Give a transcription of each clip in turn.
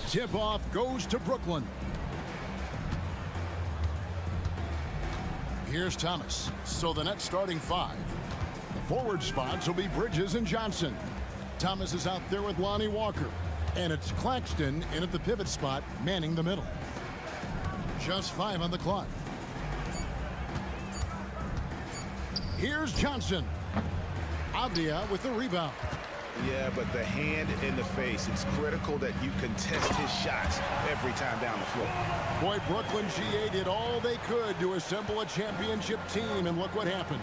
Tip-off goes to Brooklyn. Here's Thomas. So the net starting five. The forward spots will be Bridges and Johnson. Thomas is out there with Lonnie Walker. And it's Claxton in at the pivot spot, manning the middle. Just 5 on the clock. Here's Johnson. Avdia with the rebound. Yeah, but the hand in the face, it's critical that you contest his shots every time down the floor. Boy, Brooklyn GA did all they could to assemble a championship team, and look what happened.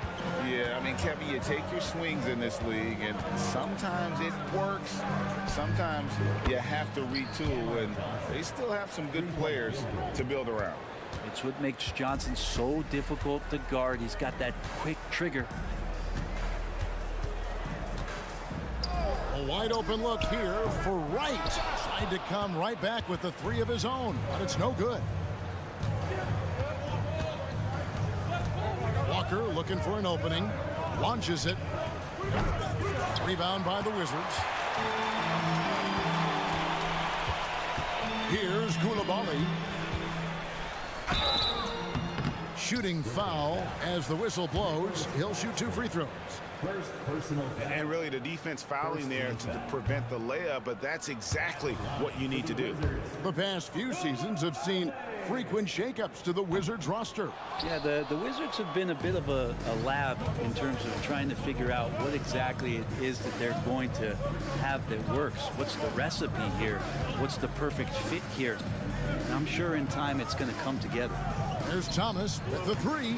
Yeah, I mean, Kevin, you take your swings in this league, and sometimes it works. Sometimes you have to retool, and they still have some good players to build around. It's what makes Johnson so difficult to guard. He's got that quick trigger. A wide open look here for Wright. Tried to come right back with the 3 of his own, but it's no good. Walker looking for an opening. Launches it. Rebound by the Wizards. Here's Koulibaly. Shooting foul as the whistle blows. He'll shoot 2 free throws. And really the defense fouling there to prevent the layup, but that's exactly what you need to do. The past few seasons have seen frequent shakeups to the Wizards roster. Yeah, the Wizards have been a bit of a lab in terms of trying to figure out what exactly it is that they're going to have that works. What's the recipe here? What's the perfect fit here? And I'm sure in time it's going to come together. There's Thomas with the 3.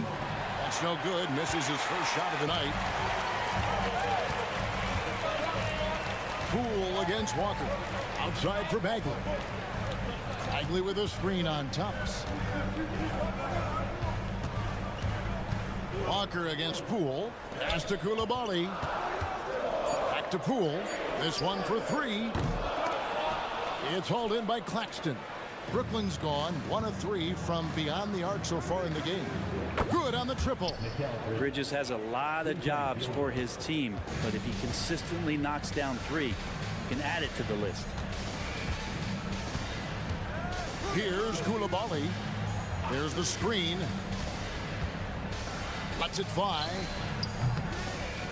That's no good. Misses his first shot of the night. Poole against Walker. Outside for Bagley. Bagley with a screen on Thomas. Walker against Poole. Pass to Koulibaly. Back to Poole. This one for 3. It's hauled in by Claxton. Brooklyn's gone 1 of 3 from beyond the arc so far in the game. Good on the triple. Bridges has a lot of jobs for his team, but if he consistently knocks down 3, he can add it to the list. Here's Koulibaly. There's the screen. Lets it fly.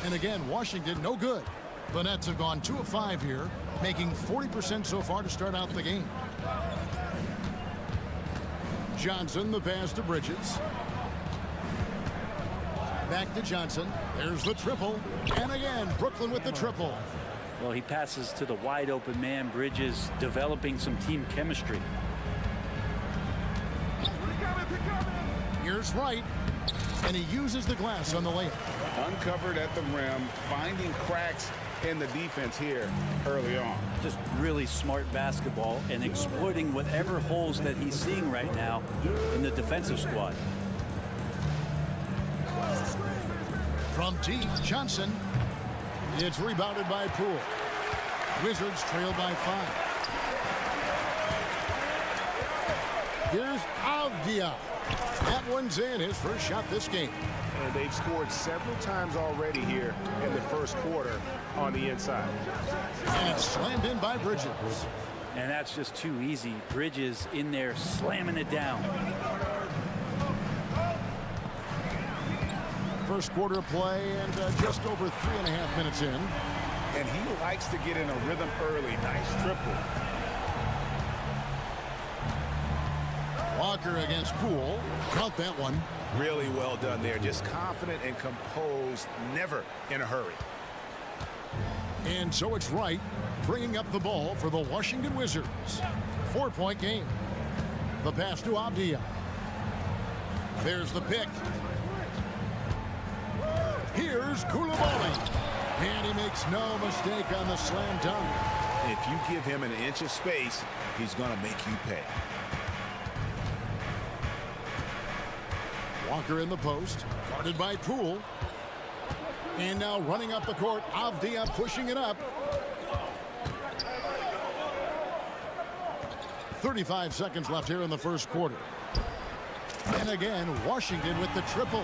And again, Washington no good. The Nets have gone 2 of 5 here, making 40% so far to start out the game. Johnson, the pass to Bridges. Back to Johnson. There's the triple. And again, Brooklyn with the triple. Well, he passes to the wide open man. Bridges developing some team chemistry. Here's Wright. And he uses the glass on the layup. Uncovered at the rim, finding cracks in the defense here early on. Just really smart basketball and exploiting whatever holes that he's seeing right now in the defensive squad. From deep, Johnson. It's rebounded by Poole. Wizards trail by 5. Here's Avdia. That one's in, his first shot this game. And they've scored several times already here in the first quarter on the inside. And it's slammed in by Bridges. And that's just too easy. Bridges in there slamming it down. First quarter of play and just over 3.5 minutes in. And he likes to get in a rhythm early. Nice triple. Walker against Poole. Count that one. Really well done there. Just confident and composed. Never in a hurry. And so it's Wright bringing up the ball for the Washington Wizards. 4-point game. The pass to Avdia. There's the pick. Here's Here's Koulibaly. And he makes no mistake on the slam dunk. If you give him an inch of space, he's going to make you pay. Walker in the post, guarded by Poole. And now running up the court, Avdia pushing it up. 35 seconds left here in the first quarter. And again, Washington with the triple.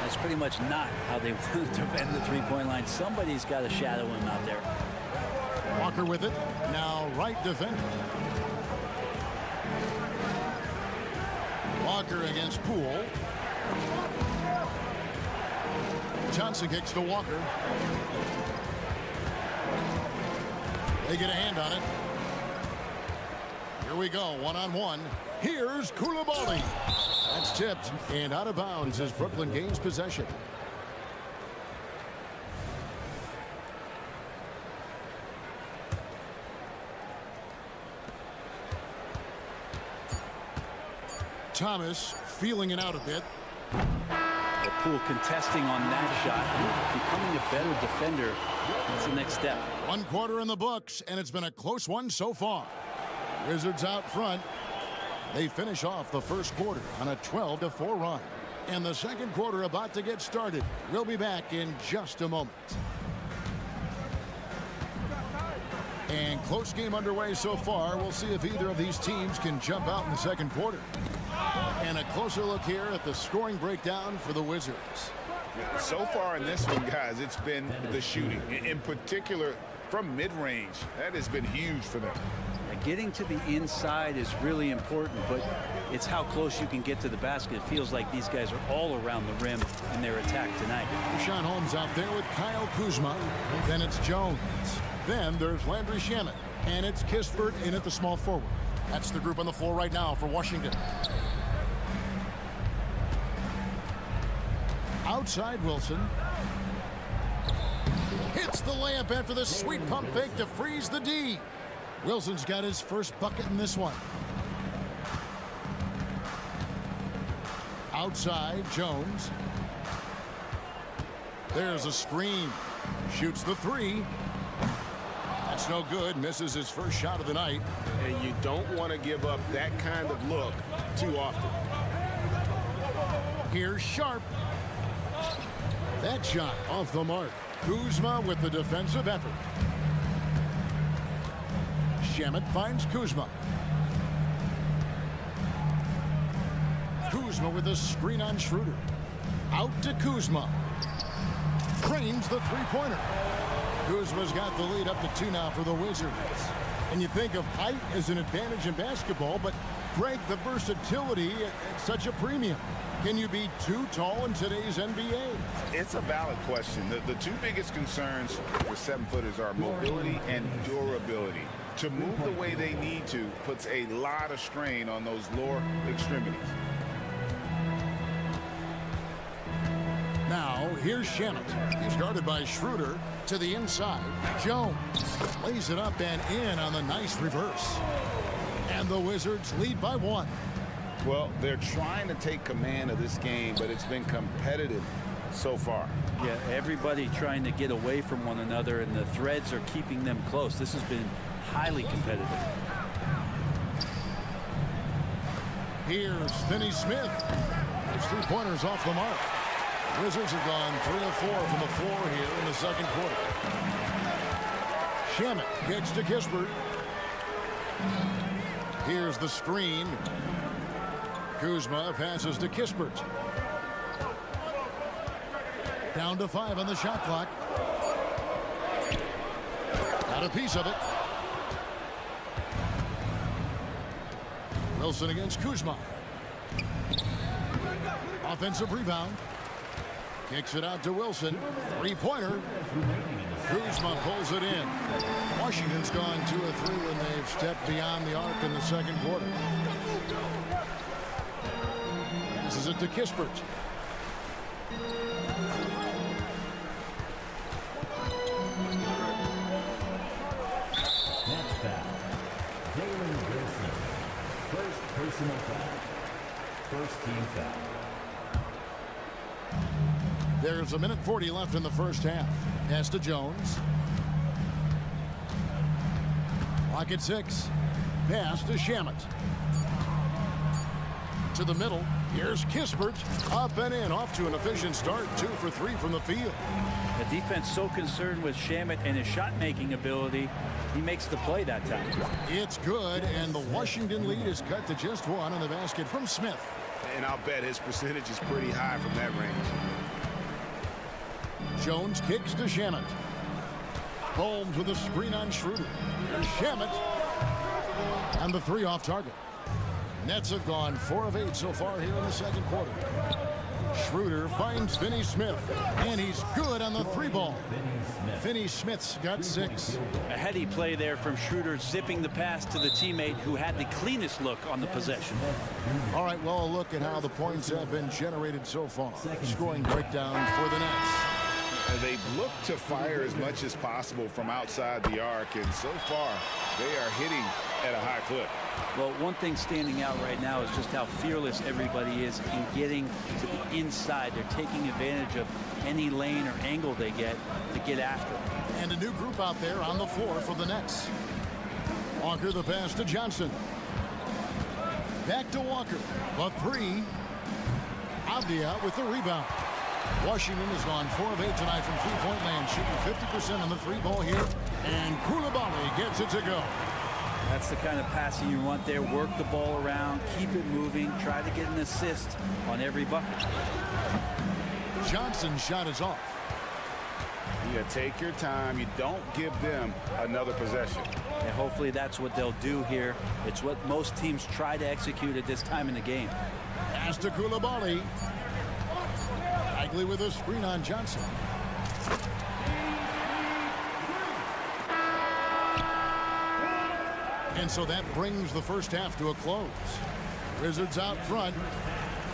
That's pretty much not how they want to defend the three-point line. Somebody's got to shadow him out there. Walker with it. Now right defender. Walker against Poole. Johnson kicks to Walker. They get a hand on it. Here we go, one-on-one. Here's Koulibaly. That's tipped and out of bounds as Brooklyn gains possession. Thomas feeling it out a bit. Poole contesting on that shot, becoming a better defender. That's the next step. 1 quarter in the books, and it's been a close one so far. Wizards out front. They finish off the first quarter on a 12-4 run. And the second quarter about to get started. We'll be back in just a moment. And close game underway so far. We'll see if either of these teams can jump out in the second quarter. And a closer look here at the scoring breakdown for the Wizards. So far in this one, guys, it's been the shooting. In particular, from mid-range. That has been huge for them. Getting to the inside is really important, but it's how close you can get to the basket. It feels like these guys are all around the rim in their attack tonight. Richaun Holmes out there with Kyle Kuzma. Then it's Jones. Then there's Landry Shamet. And it's Kispert in at the small forward. That's the group on the floor right now for Washington. Outside Wilson. Hits the layup after the sweet pump fake to freeze the D. Wilson's got his first bucket in this one. Outside, Jones. There's a screen. Shoots the three. That's no good. Misses his first shot of the night. And you don't want to give up that kind of look too often. Here's Sharp. That shot off the mark. Kuzma with the defensive effort. Shamet finds Kuzma. Kuzma with a screen on Schroeder. Out to Kuzma. Drains the three-pointer. Kuzma's got the lead up to 2 now for the Wizards. And you think of height as an advantage in basketball, but Greg, the versatility at such a premium. Can you be too tall in today's NBA? It's a valid question. The two biggest concerns for 7-footers are mobility and durability. To move the way they need to puts a lot of strain on those lower extremities. Now, here's Shamet. He's guarded by Schroeder to the inside. Jones lays it up and in on the nice reverse. And the Wizards lead by 1. Well, they're trying to take command of this game, but it's been competitive so far. Yeah, everybody trying to get away from one another, and the threads are keeping them close. This has been highly competitive. Here's Finney-Smith. His three-pointers off the mark. Wizards have gone 3 of 4 from the floor here in the second quarter. Shamet kicks to Kispert. Here's the screen. Kuzma passes to Kispert. Down to 5 on the shot clock. Got a piece of it. Wilson against Kuzma. Offensive rebound. Kicks it out to Wilson. Three-pointer. Kuzma pulls it in. Washington's gone 2 of 3 when they've stepped beyond the arc in the second quarter. Passes it to Kispert. Next foul. Jalen Wilson. First personal foul. First team foul. There's There's a minute 40 left in the first half. Pass to Jones. Clock at 6. Pass to Shamet. To the middle. Here's Kispert. Up and in. Off to an efficient start. 2 for 3 from the field. The defense so concerned with Shamet and his shot-making ability, he makes the play that time. It's good, and the Washington lead is cut to just 1 on the basket from Smith. And I'll bet his percentage is pretty high from that range. Jones kicks to Shamet. Holmes with a screen on Schroeder. Shamet. And the 3 off target. Nets have gone 4 of 8 so far here in the second quarter. Schroeder finds Finney Smith. And he's good on the 3 ball. Finney Smith's got 6. A heady play there from Schroeder, zipping the pass to the teammate who had the cleanest look on the possession. All right, well, a look at how the points have been generated so far. Scoring breakdown for the Nets. They've looked to fire as much as possible from outside the arc, and so far they are hitting at a high clip. Well, one thing standing out right now is just how fearless everybody is in getting to the inside. They're taking advantage of any lane or angle they get to get after. And a new group out there on the floor for the Nets. Walker the pass to Johnson. Back to Walker. The 3. Avdia with the rebound. Washington has gone 4 of 8 tonight from three-point land, shooting 50% on the 3 ball here. And Koulibaly gets it to go. That's the kind of passing you want there. Work the ball around, keep it moving, try to get an assist on every bucket. Johnson's shot is off. You take your time. You don't give them another possession. And hopefully that's what they'll do here. It's what most teams try to execute at this time in the game. Pass to Koulibaly. Bagley with a screen on Johnson. And so that brings the first half to a close. Wizards out front,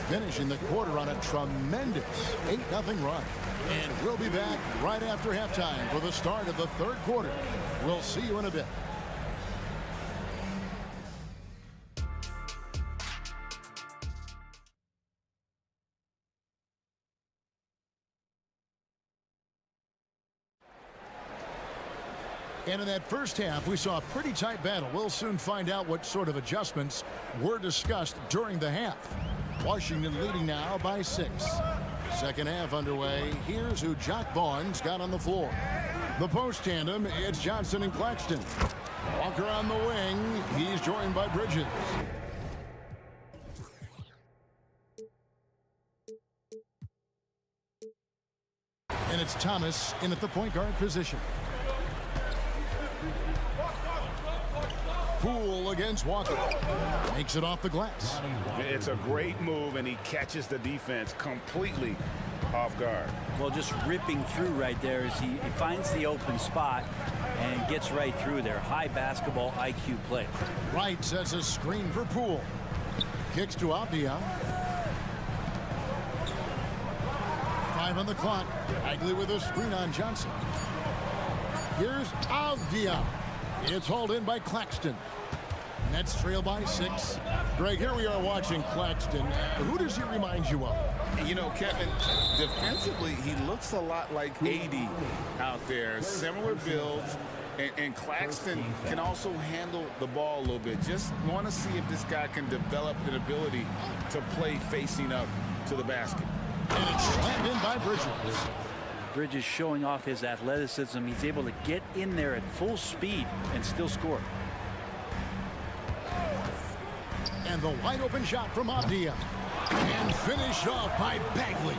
finishing the quarter on a tremendous 8-0 run. And we'll be back right after halftime for the start of the third quarter. We'll see you in a bit. And in that first half, we saw a pretty tight battle. We'll soon find out what sort of adjustments were discussed during the half. Washington leading now by 6. Second half underway. Here's who Jock Barnes got on the floor. The post tandem, it's Johnson and Claxton. Walker on the wing. He's joined by Bridges. And it's Thomas in at the point guard position. Poole against Walker. Makes it off the glass. It's a great move, and he catches the defense completely off guard. Well, just ripping through right there as he finds the open spot and gets right through there. High basketball IQ play. Wright sets a screen for Poole. Kicks to Avdia. 5 on the clock. Bagley with a screen on Johnson. Here's Avdia. It's hauled in by Claxton. Nets trail by 6. Greg, here we are watching Claxton. Who does he remind you of? You know, Kevin, defensively, he looks a lot like AD out there. Similar builds. And Claxton can also handle the ball a little bit. Just want to see if this guy can develop an ability to play facing up to the basket. And it's slammed in by Bridges. Bridges showing off his athleticism. He's able to get in there at full speed and still score. And the wide open shot from Avdia. And finished off by Bagley.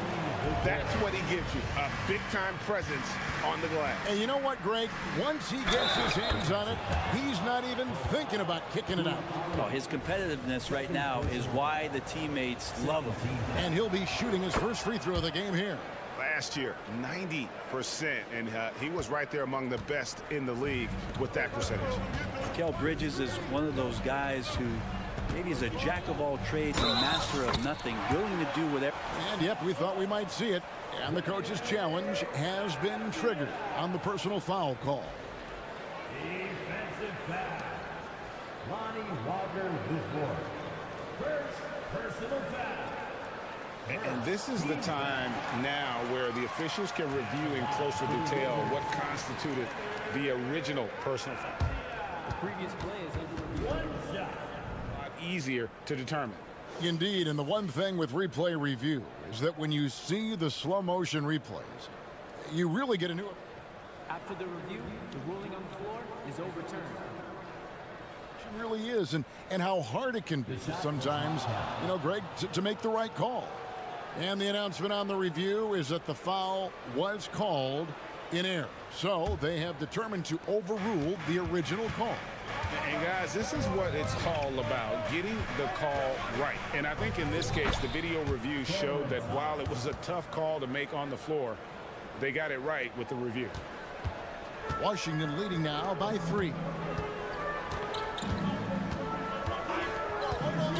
That's what he gives you, a big-time presence on the glass. And you know what, Greg? Once he gets his hands on it, he's not even thinking about kicking it out. Well, his competitiveness right now is why the teammates love him. And he'll be shooting his first free throw of the game here. Last year, 90%, and he was right there among the best in the league with that percentage. Mikal Bridges is one of those guys who maybe is a jack of all trades and master of nothing, willing to do whatever. And yep, we thought we might see it. And the coach's challenge has been triggered on the personal foul call. Defensive foul. Lonnie Walker before. First personal foul. And this is the time now where the officials can review in closer detail what constituted the original personal foul. The previous play is under review. A lot easier to determine. Indeed, and the one thing with replay review is that when you see the slow motion replays, you really get a new. After the review, the ruling on the floor is overturned. It really is, and how hard it can be sometimes, you know, Greg, to make the right call. And the announcement on the review is that the foul was called in error. So they have determined to overrule the original call. And guys, this is what it's all about, getting the call right. And I think in this case, the video review showed that while it was a tough call to make on the floor, they got it right with the review. Washington leading now by 3.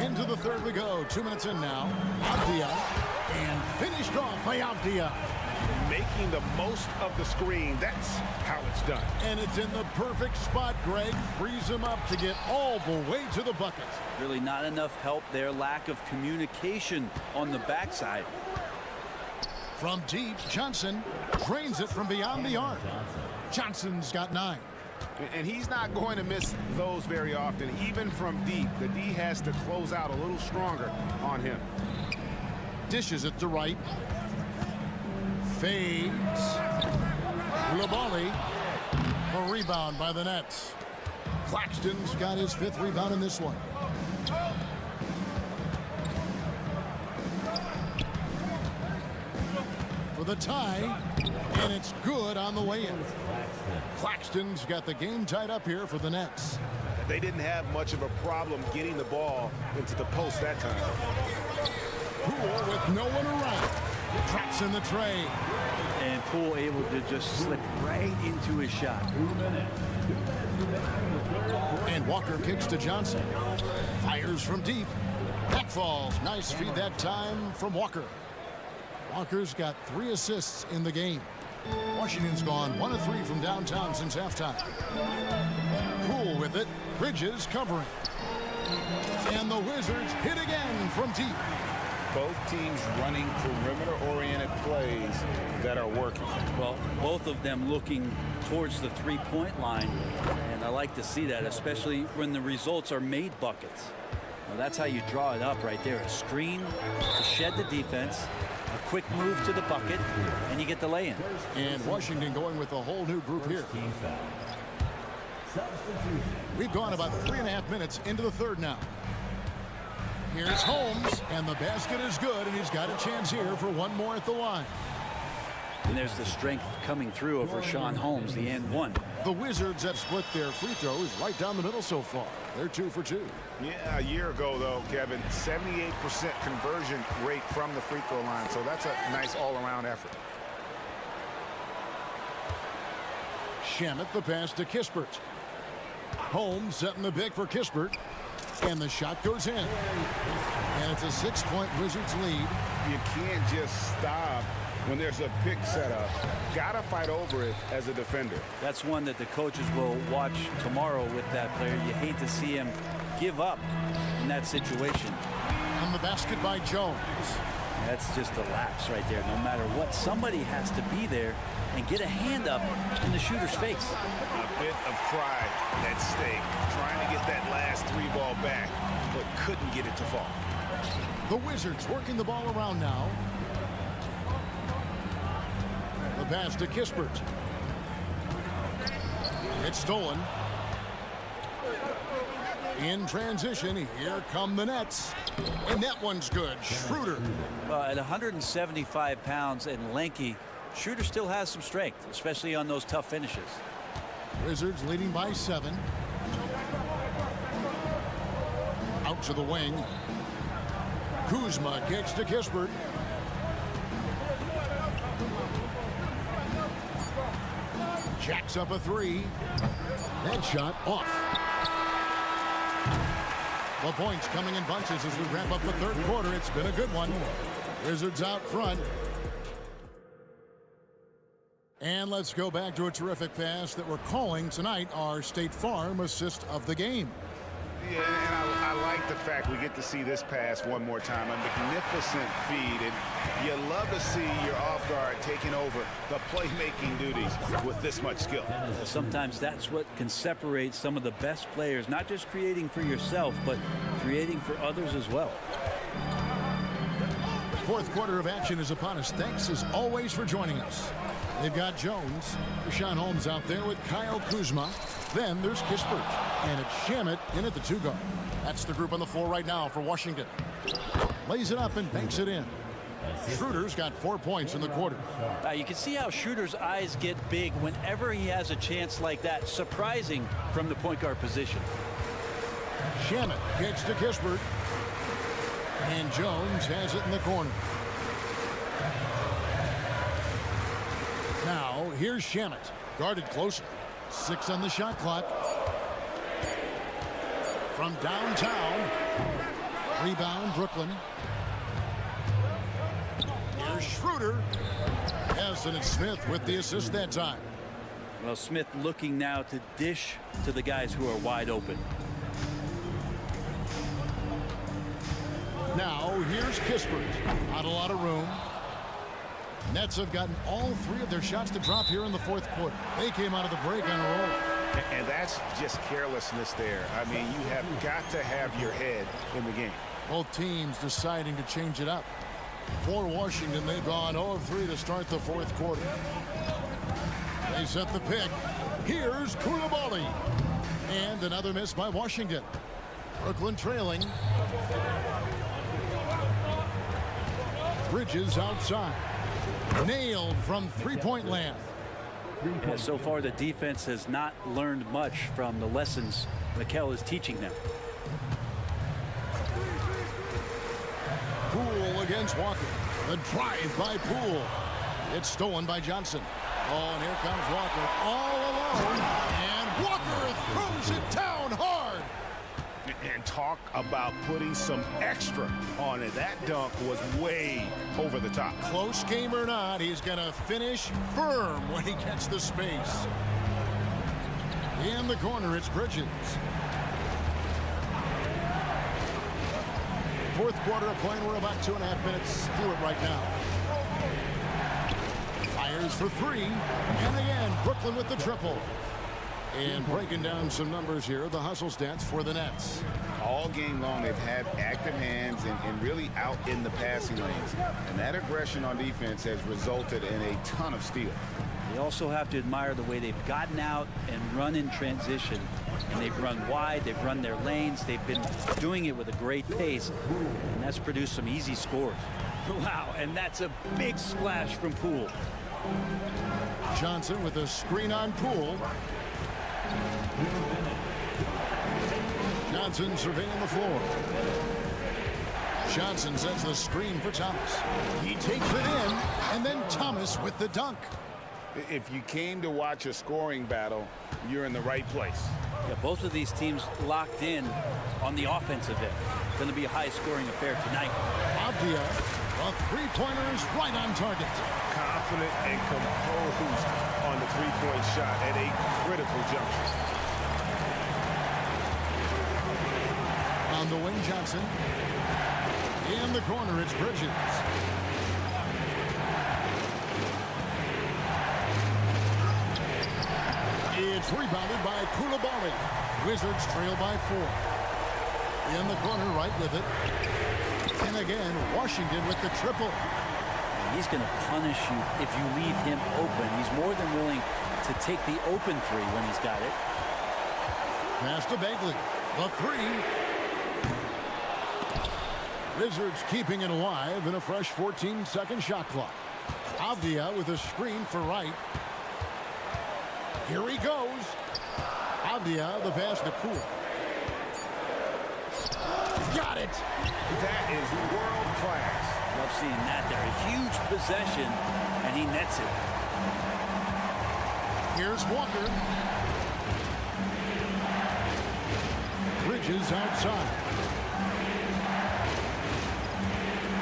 Into the third we go. 2 minutes in now. Avdia, and finished off by Avdia. Making the most of the screen, that's how it's done. And it's in the perfect spot, Greg. Frees him up to get all the way to the bucket. Really not enough help there. Lack of communication on the backside. From deep, Johnson drains it from beyond the arc. Johnson's got 9. And he's not going to miss those very often. Even from deep, the D has to close out a little stronger on him. Dishes it to right. Fades. Labali. A rebound by the Nets. Claxton's got his 5th rebound in this one. For the tie, and it's good on the way in. Claxton's got the game tied up here for the Nets. They didn't have much of a problem getting the ball into the post that time. Poole with no one around. Traps in the tray. And Poole able to just slip right into his shot. And Walker kicks to Johnson. Fires from deep. That falls. Nice feed that time from Walker. Walker's got 3 assists in the game. Washington's gone 1 of 3 from downtown since halftime. Poole with it. Bridges covering. And the Wizards hit again from deep. Both teams running perimeter-oriented plays that are working. Well, both of them looking towards the three-point line. And I like to see that, especially when the results are made buckets. Well, that's how you draw it up right there. A screen to shed the defense. A quick move to the bucket, and you get the lay-in. And Washington going with a whole new group here. We've gone about 3.5 minutes into the third now. Here's Holmes, and the basket is good, and he's got a chance here for one more at the line. And there's the strength coming through of Rashawn Holmes, the and one. The Wizards have split their free throws right down the middle so far. They're 2 for 2. Yeah, a year ago, though, Kevin, 78% conversion rate from the free throw line. So that's a nice all-around effort. Shamet the pass to Kispert. Holmes setting the pick for Kispert. And the shot goes in. And it's a 6-point Wizards lead. You can't just stop when there's a pick set up. Gotta fight over it as a defender. That's one that the coaches will watch tomorrow with that player. You hate to see him give up in that situation. On the basket by Jones. That's just a lapse right there. No matter what, somebody has to be there and get a hand up in the shooter's face. A bit of pride at stake, trying to get that last 3-ball back, but couldn't get it to fall. The Wizards working the ball around now. The pass to Kispert. It's stolen. In transition, here come the Nets. And that one's good. Schroeder. At 175 pounds and lanky, Schroeder still has some strength, especially on those tough finishes. Wizards leading by 7. Out to the wing. Kuzma kicks to Kispert. Jacks up a 3. That shot off. The points coming in bunches as we wrap up the third quarter. It's been a good one. Wizards out front. And let's go back to a terrific pass that we're calling tonight our State Farm assist of the game. Yeah, and I like the fact we get to see this pass one more time. A magnificent feed, and you love to see your off guard taking over the playmaking duties with this much skill. Sometimes that's what can separate some of the best players, not just creating for yourself, but creating for others as well. Fourth quarter of action is upon us. Thanks as always for joining us. They've got Jones, Rashawn Holmes out there with Kyle Kuzma. Then there's Kispert, and it's Shamet in at the 2 guard. That's the group on the floor right now for Washington. Lays it up and banks it in. Schroeder's got 4 points in the quarter. You can see how Schroeder's eyes get big whenever he has a chance like that, surprising from the point guard position. Shamet kicks to Kispert, and Jones has it in the corner. Now here's Shamet, guarded closer. 6 on the shot clock. From downtown. Rebound, Brooklyn. Here's Schroeder. Yes, and it's Smith with the assist that time. Well, Smith looking now to dish to the guys who are wide open. Now here's Kispert. Not a lot of room. Nets have gotten all 3 of their shots to drop here in the fourth quarter. They came out of the break on a roll. And that's just carelessness there. I mean, you have got to have your head in the game. Both teams deciding to change it up. For Washington, they've gone 0 of 3 to start the fourth quarter. They set the pick. Here's Koulibaly. And another miss by Washington. Brooklyn trailing. Bridges outside. Nailed from three-point land. Yeah, so far the defense has not learned much from the lessons Mikel is teaching them. Poole against Walker. The drive by Poole. It's stolen by Johnson. Oh, and here comes Walker all alone. And Walker throws it down hard. And talk about putting some extra on it. That dunk was way over the top. Close game or not, he's going to finish firm when he gets the space. In the corner, it's Bridges. Fourth quarter of play, we're about 2.5 minutes through it right now. Fires for 3. And again, Brooklyn with the triple. And breaking down some numbers here, the hustle stats for the Nets. All game long, they've had active hands and really out in the passing lanes. And that aggression on defense has resulted in a ton of steals. You also have to admire the way they've gotten out and run in transition. And they've run wide, they've run their lanes, they've been doing it with a great pace. And that's produced some easy scores. Wow, and that's a big splash from Poole. Johnson with a screen on Poole. Johnson surveying the floor. Johnson sets the screen for Thomas. He takes it in, and then Thomas with the dunk. If you came to watch a scoring battle, you're in the right place. Yeah, both of these teams locked in on the offensive end. Going to be a high-scoring affair tonight. Avdia, the three-pointer is right on target. Confident and composed on the three-point shot at a critical juncture. On the wing, Johnson. In the corner, it's Bridges. It's rebounded by Koulibaly. Wizards trail by 4. In the corner, right with it. And again, Washington with the triple. He's going to punish you if you leave him open. He's more than willing to take the open 3 when he's got it. Pass to Bagley. The 3. Wizards keeping it alive in a fresh 14-second shot clock. Avdia with a screen for Wright. Here he goes. Avdia, the pass to Poole. Got it. That is world class. Love seeing that there. A huge possession, and he nets it. Here's Walker. Bridges outside.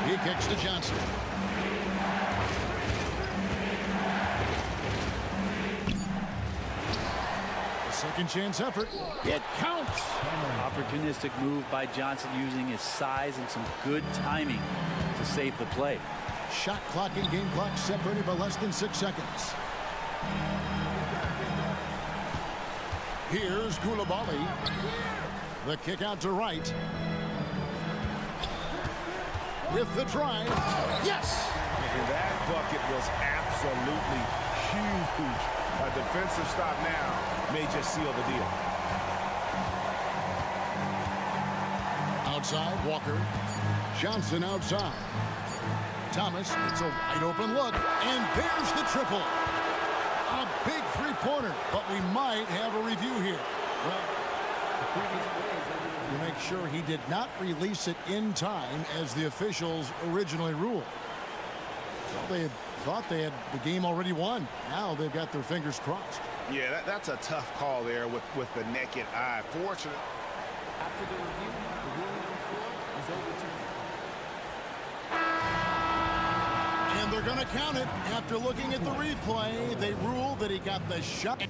He kicks to Johnson. Second chance effort. It counts. Opportunistic move by Johnson using his size and some good timing to save the play. Shot clock and game clock separated by less than 6 seconds. Here's Koulibaly. The kick out to right. With the drive. Yes! And that bucket was absolutely huge. A defensive stop now may just seal the deal. Outside, Walker. Johnson outside. Thomas, it's a wide open look. And there's the triple. A big three-pointer, but we might have a review here. Well, to make sure he did not release it in time as the officials originally ruled. Well, they had thought they had the game already won. Now they've got their fingers crossed. Yeah, that's a tough call there with the naked eye. Fortunate. After the review, the ruling on the floor is overturned. And they're going to count it. After looking at the replay, they rule that he got the shot.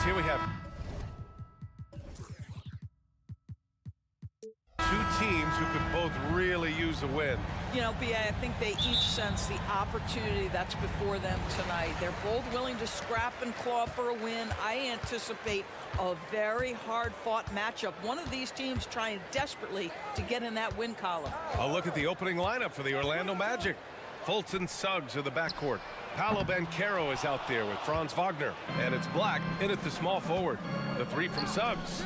Here we have two teams who could both really use a win. You know, B.A., I think they each sense the opportunity that's before them tonight. They're both willing to scrap and claw for a win. I anticipate a very hard-fought matchup. One of these teams trying desperately to get in that win column. A look at the opening lineup for the Orlando Magic. Fultz and Suggs are the backcourt. Paolo Banchero is out there with Franz Wagner. And it's Black in at the small forward. The three from Suggs.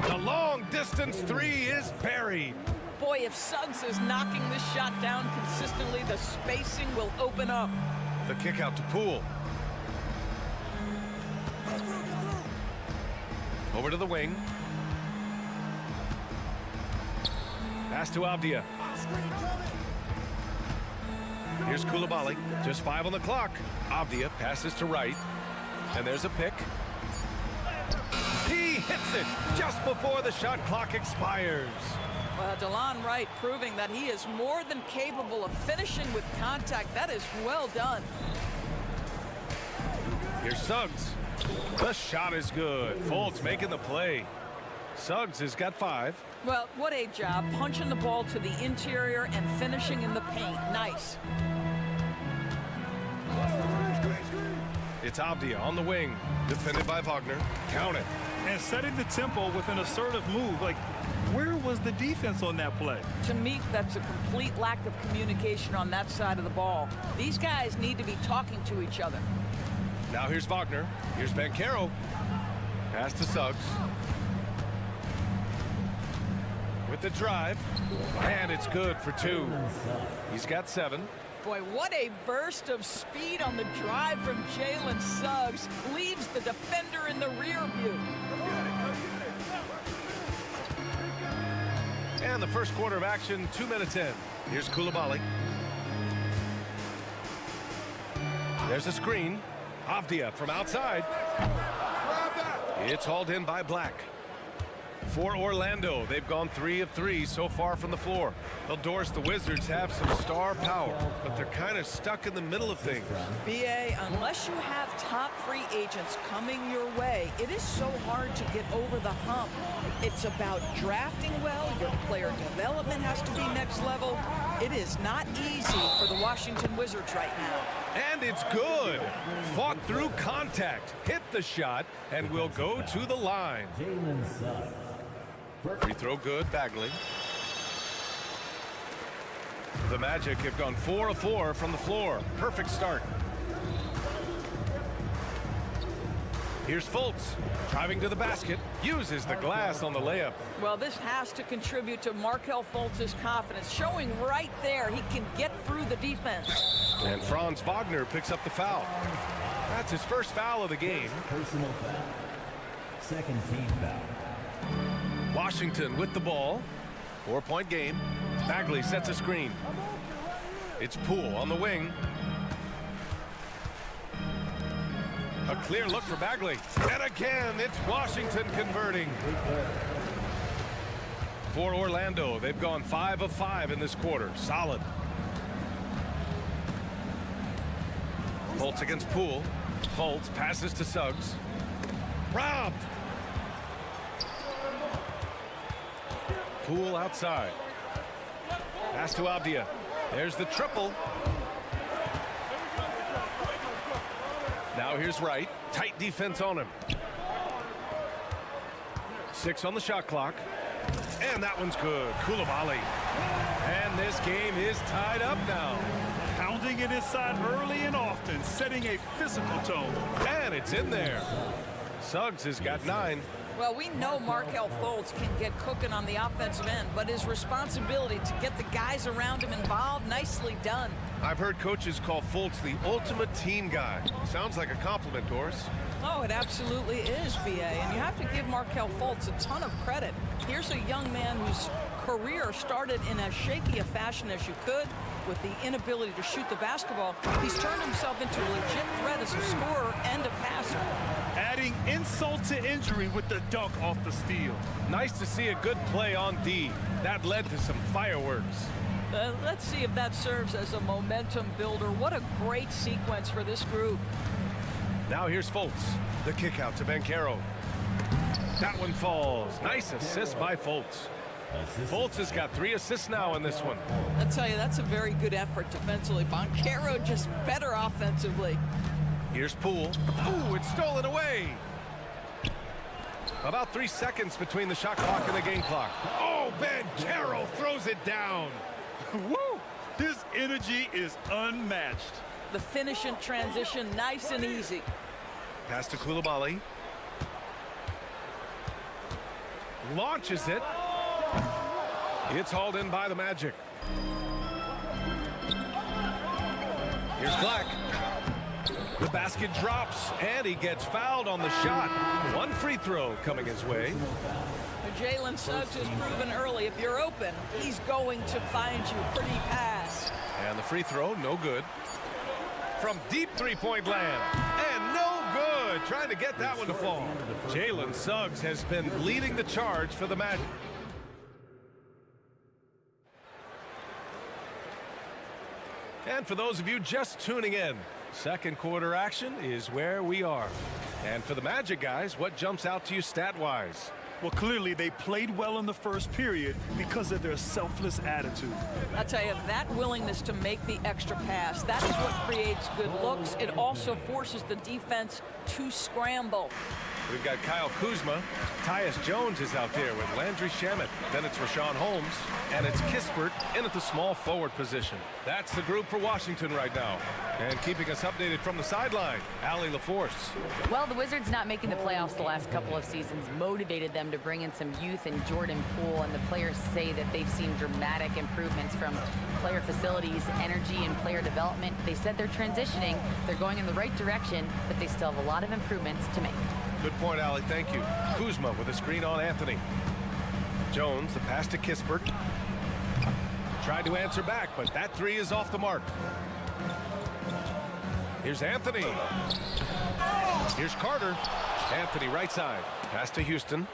The long-distance three is buried. Boy, if Suggs is knocking this shot down consistently, the spacing will open up. The kick out to Poole. Over to the wing. Pass to Avdia. Here's Koulibaly. Just 5 on the clock. Avdia passes to Wright. And there's a pick. He hits it just before the shot clock expires. Well, DeLon Wright proving that he is more than capable of finishing with contact. That is well done. Here's Suggs. The shot is good. Fultz making the play. Suggs has got 5. Well, what a job punching the ball to the interior and finishing in the paint. Nice. It's Avdia on the wing, defended by Wagner. Count it. And setting the tempo with an assertive move. Like, where was the defense on that play? To me, that's a complete lack of communication on that side of the ball. These guys need to be talking to each other. Now here's Wagner. Here's Banchero. Pass to Suggs. With the drive. And it's good for 2. He's got 7. Boy, what a burst of speed on the drive from Jalen Suggs. Leaves the defender in the rear view. And the first quarter of action, 2 minutes in. Here's Koulibaly. There's a screen. Avdia from outside. It's hauled in by Black. For Orlando, they've gone 3 of 3 so far from the floor. Well, Doris, the Wizards have some star power, but they're kind of stuck in the middle of things. BA, unless you have top free agents coming your way, it is so hard to get over the hump. It's about drafting well. Your player development has to be next level. It is not easy for the Washington Wizards right now. And it's good. Fought through contact, hit the shot, and will go to the line. Free throw good, Bagley. The Magic have gone 4 of 4 from the floor. Perfect start. Here's Fultz, driving to the basket, uses the glass on the layup. Well, this has to contribute to Markelle Fultz's confidence, showing right there he can get through the defense. And Franz Wagner picks up the foul. That's his first foul of the game. Personal foul. Second team foul. Washington with the ball. 4-point game. Bagley sets a screen. It's Poole on the wing. A clear look for Bagley. And again, it's Washington converting. For Orlando, they've gone 5 of 5 in this quarter. Solid. Fultz against Poole. Fultz passes to Suggs. Robbed. Poole outside. Pass to Avdia. There's the triple. Now here's Wright. Tight defense on him. 6 on the shot clock. And that one's good. Koulibaly. And this game is tied up now. Pounding it inside early and often, setting a physical tone. And it's in there. Suggs has got 9. Well, we know Markelle Fultz can get cooking on the offensive end, but his responsibility to get the guys around him involved, nicely done. I've heard coaches call Fultz the ultimate team guy. Sounds like a compliment, Doris. Oh, it absolutely is, B.A., and you have to give Markelle Fultz a ton of credit. Here's a young man whose career started in as shaky a fashion as you could, with the inability to shoot the basketball. He's turned himself into a legit threat as a scorer and a passer. Adding insult to injury with the dunk off the steal. Nice to see a good play on D. That led to some fireworks. Let's see if that serves as a momentum builder. What a great sequence for this group. Now here's Fultz. The kick out to Banchero. That one falls. Nice assist by Fultz. Fultz has got 3 assists now in this one. I'll tell you, that's a very good effort defensively. Banchero just better offensively. Here's Poole. Ooh, it's stolen away. About 3 seconds between the shot clock and the game clock. Oh, Banchero throws it down. Woo! His energy is unmatched. The finish in transition, nice and easy. Pass to Koulibaly. Launches it. It's hauled in by the Magic. Here's Black. The basket drops, and he gets fouled on the shot. 1 free throw coming his way. Jalen Suggs has proven early, if you're open, he's going to find you. Pretty pass. And the free throw, no good. From deep three-point land, and no good. Trying to get that one to fall. Jalen Suggs has been leading the charge for the Magic. And for those of you just tuning in, second quarter action is where we are. And for the Magic guys, what jumps out to you stat-wise? Well, clearly they played well in the first period because of their selfless attitude. I'll tell you, that willingness to make the extra pass, that is what creates good looks. It also forces the defense to scramble. We've got Kyle Kuzma. Tyus Jones is out there with Landry Shamet. Then it's Rashawn Holmes. And it's Kispert in at the small forward position. That's the group for Washington right now. And keeping us updated from the sideline, Allie LaForce. Well, the Wizards not making the playoffs the last couple of seasons motivated them to bring in some youth in Jordan Poole. And the players say that they've seen dramatic improvements from player facilities, energy, and player development. They said they're transitioning. They're going in the right direction, but they still have a lot of improvements to make. Good point, Allie. Thank you. Kuzma with a screen on Anthony. Jones, the pass to Kispert. Tried to answer back, but that 3 is off the mark. Here's Anthony. Here's Carter. Anthony right side. Pass to Houston.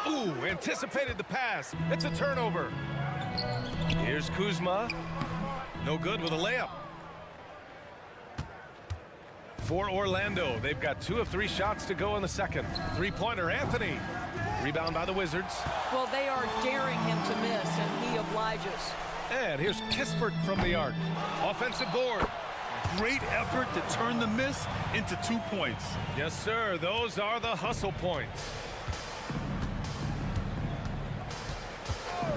Ooh, anticipated the pass. It's a turnover. Here's Kuzma. No good with a layup. For Orlando, they've got 2 of 3 shots to go in the second. Three-pointer, Anthony. Rebound by the Wizards. Well, they are daring him to miss, and he obliges. And here's Kispert from the arc. Offensive board. Great effort to turn the miss into 2 points. Yes, sir. Those are the hustle points.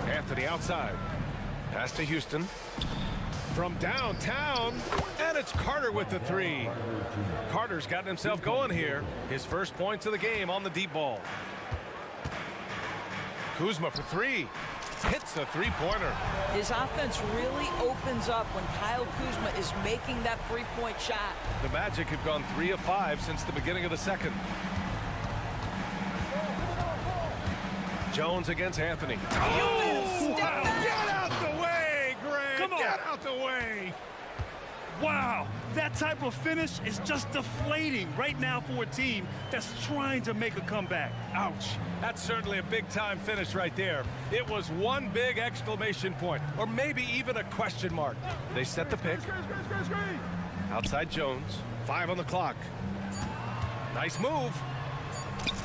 Anthony outside. Pass to Houston. From downtown, and it's Carter with the 3. Carter's gotten himself going here. His first points of the game on the deep ball. Kuzma for 3. Hits the three-pointer. His offense really opens up when Kyle Kuzma is making that three-point shot. The Magic have gone 3 of 5 since the beginning of the second. Jones against Anthony. Oh, wow. Get out the way, Greg! Come on. Get out the way! Wow, that type of finish is just deflating right now for a team that's trying to make a comeback. Ouch. That's certainly a big-time finish right there. It was one big exclamation point, or maybe even a question mark. They set the pick. Outside Jones. 5 on the clock. Nice move.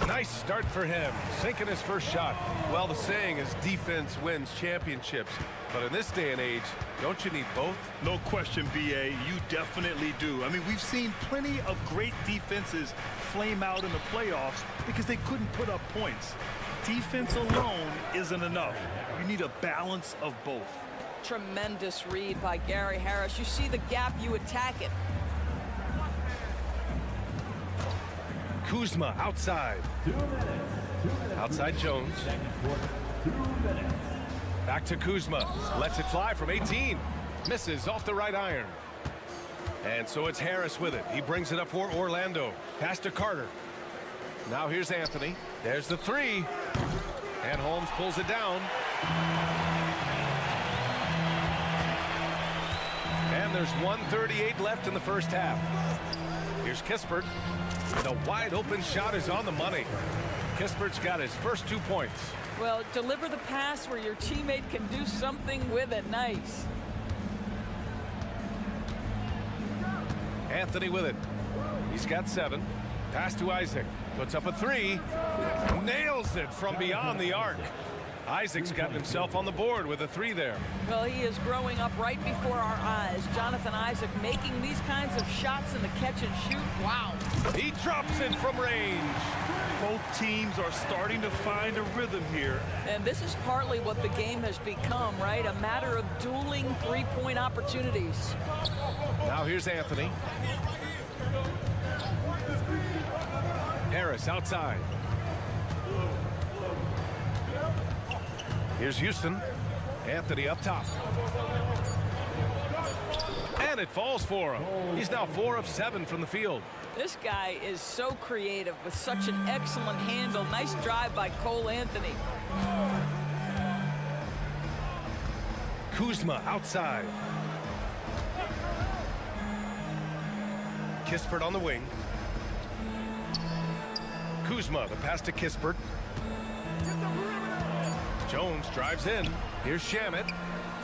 Nice start for him. Sinking his first shot. Well, the saying is defense wins championships. But in this day and age, don't you need both? No question, B.A., you definitely do. I mean, we've seen plenty of great defenses flame out in the playoffs because they couldn't put up points. Defense alone isn't enough. You need a balance of both. Tremendous read by Gary Harris. You see the gap, you attack it. Kuzma outside. 2 minutes. Outside Jones. Back to Kuzma. Lets it fly from 18. Misses off the right iron. And so it's Harris with it. He brings it up for Orlando. Pass to Carter. Now here's Anthony. There's the 3. And Holmes pulls it down. And there's 1:38 left in the first half. Here's Kispert. The wide open shot is on the money. Kispert's got his first 2 points. Well, deliver the pass where your teammate can do something with it. Nice. Anthony with it. He's got 7. Pass to Isaac. Puts up a 3. Nails it from beyond the arc. Isaac's gotten himself on the board with a 3 there. Well, he is growing up right before our eyes. Jonathan Isaac making these kinds of shots in the catch and shoot. Wow. He drops it from range. Both teams are starting to find a rhythm here. And this is partly what the game has become, right? A matter of dueling three-point opportunities. Now here's Anthony. Harris outside. Here's Houston. Anthony up top. And it falls for him. He's now 4 of 7 from the field. This guy is so creative with such an excellent handle. Nice drive by Cole Anthony. Kuzma outside. Kispert on the wing. Kuzma, the pass to Kispert. Jones drives in. Here's Shamet.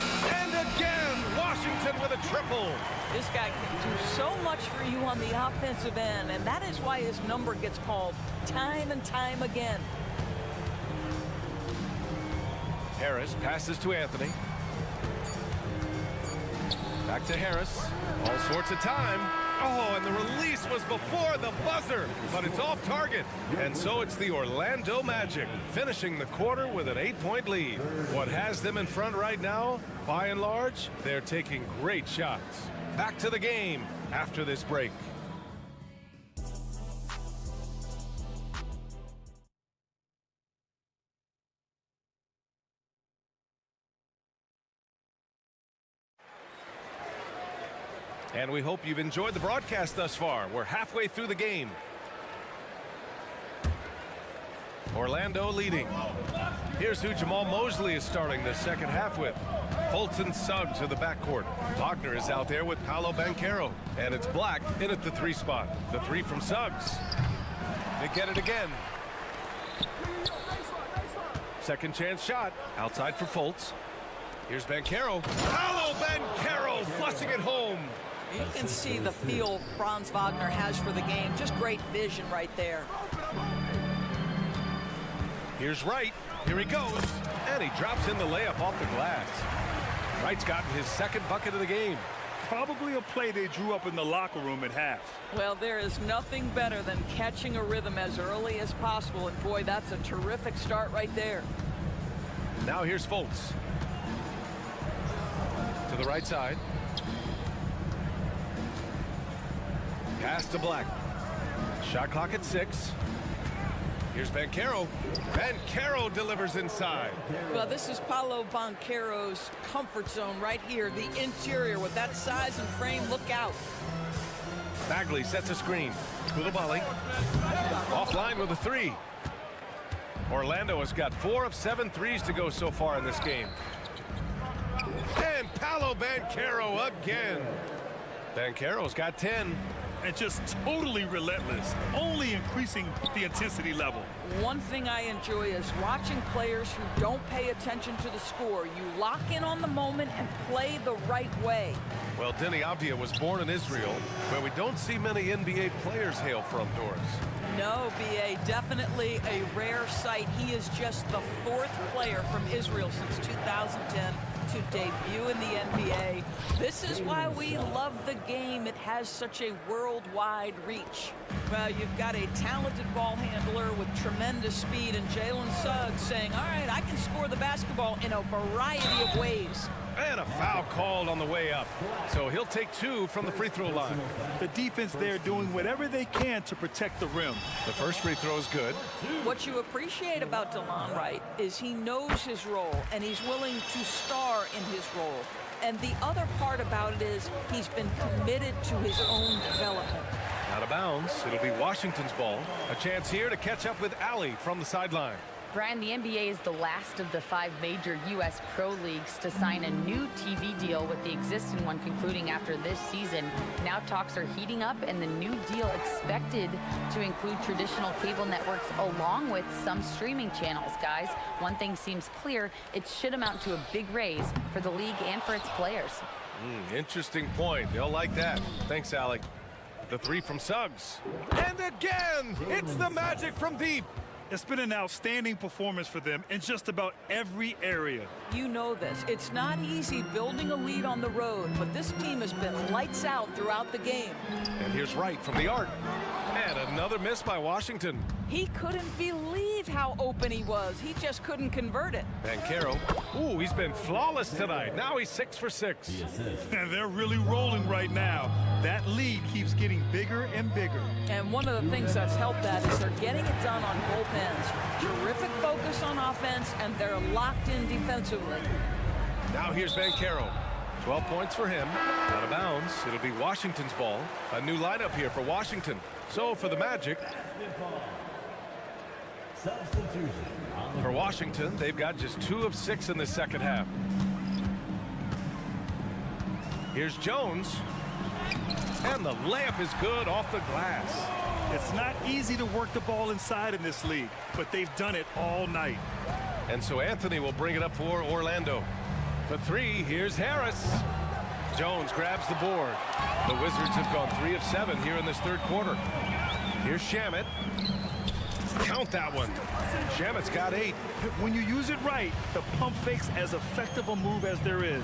And again, Washington with a triple. This guy can do so much for you on the offensive end, and that is why his number gets called time and time again. Harris passes to Anthony. Back to Harris. All sorts of time. Oh, and the release was before the buzzer, but it's off target. And so it's the Orlando Magic finishing the quarter with an 8-point lead. What has them in front right now, by and large, they're taking great shots. Back to the game after this break. And we hope you've enjoyed the broadcast thus far. We're halfway through the game. Orlando leading. Here's who Jamal Mosley is starting the second half with. Fulton Suggs to the backcourt. Wagner is out there with Paolo Banchero. And it's Black in at the 3 spot. The 3 from Suggs. They get it again. Second chance shot. Outside for Fultz. Here's Banchero. Paolo Banchero flushing it home. You can see the feel Franz Wagner has for the game. Just great vision right there. Here's Wright. Here he goes. And he drops in the layup off the glass. Wright's gotten his second bucket of the game. Probably a play they drew up in the locker room at half. Well, there is nothing better than catching a rhythm as early as possible. And boy, that's a terrific start right there. Now here's Fultz. To the right side. Pass to Black. Shot clock at 6. Here's Banchero. Banchero delivers inside. Well, this is Paolo Banchero's comfort zone right here. The interior with that size and frame. Look out. Bagley sets a screen. Koulibaly. Offline with a 3. Orlando has got 4 of 7 threes to go so far in this game. And Paolo Banchero again. Banchero's got 10. And just totally relentless, only increasing the intensity level. One thing I enjoy is watching players who don't pay attention to the score. You lock in on the moment and play the right way. Well, Deni Avdija was born in Israel, where we don't see many NBA players hail from doors. No, B.A., definitely a rare sight. He is just the 4th player from Israel since 2010 to debut in the NBA. This is why we love the game. It has such a worldwide reach. Well, you've got a talented ball handler with tremendous speed, and Jalen Suggs saying, all right, I can score the basketball in a variety of ways. And a foul called on the way up. So he'll take 2 from the free throw line. The defense there doing whatever they can to protect the rim. The first free throw is good. What you appreciate about DeLon Wright is he knows his role, and he's willing to star in his role. And the other part about it is he's been committed to his own development. Out of bounds. It'll be Washington's ball. A chance here to catch up with Allie from the sideline. Brian, the NBA is the last of the 5 major U.S. pro leagues to sign a new TV deal deal, with the existing one concluding after this season. Now talks are heating up, and the new deal expected to include traditional cable networks along with some streaming channels. Guys, one thing seems clear: it should amount to a big raise for the league and for its players. Interesting point. They'll like that. Thanks, Alec. The three from Suggs. And again, it's the Magic from deep. It's been an outstanding performance for them in just about every area. You know this. It's not easy building a lead on the road, but this team has been lights out throughout the game. And here's Wright from the arc. And another miss by Washington. He couldn't believe how open he was. He just couldn't convert it. Banchero. Ooh, he's been flawless tonight. Now he's 6 for 6. And they're really rolling right now. That lead keeps getting bigger and bigger. And one of the things that's helped that is they're getting it done on both ends. Terrific focus on offense, and they're locked in defensively. Now here's Banchero. 12 points for him. Out of bounds. It'll be Washington's ball. A new lineup here for Washington. So for the Magic, for Washington, they've got just 2 of 6 in the second half. Here's Jones. And the layup is good off the glass. It's not easy to work the ball inside in this league, but they've done it all night. And so Anthony will bring it up for Orlando. For 3, here's Harris. Jones grabs the board. The Wizards have gone 3 of 7 here in this third quarter. Here's Shamet. Count that one. Shamet's got 8. When you use it right, the pump fake's as effective a move as there is.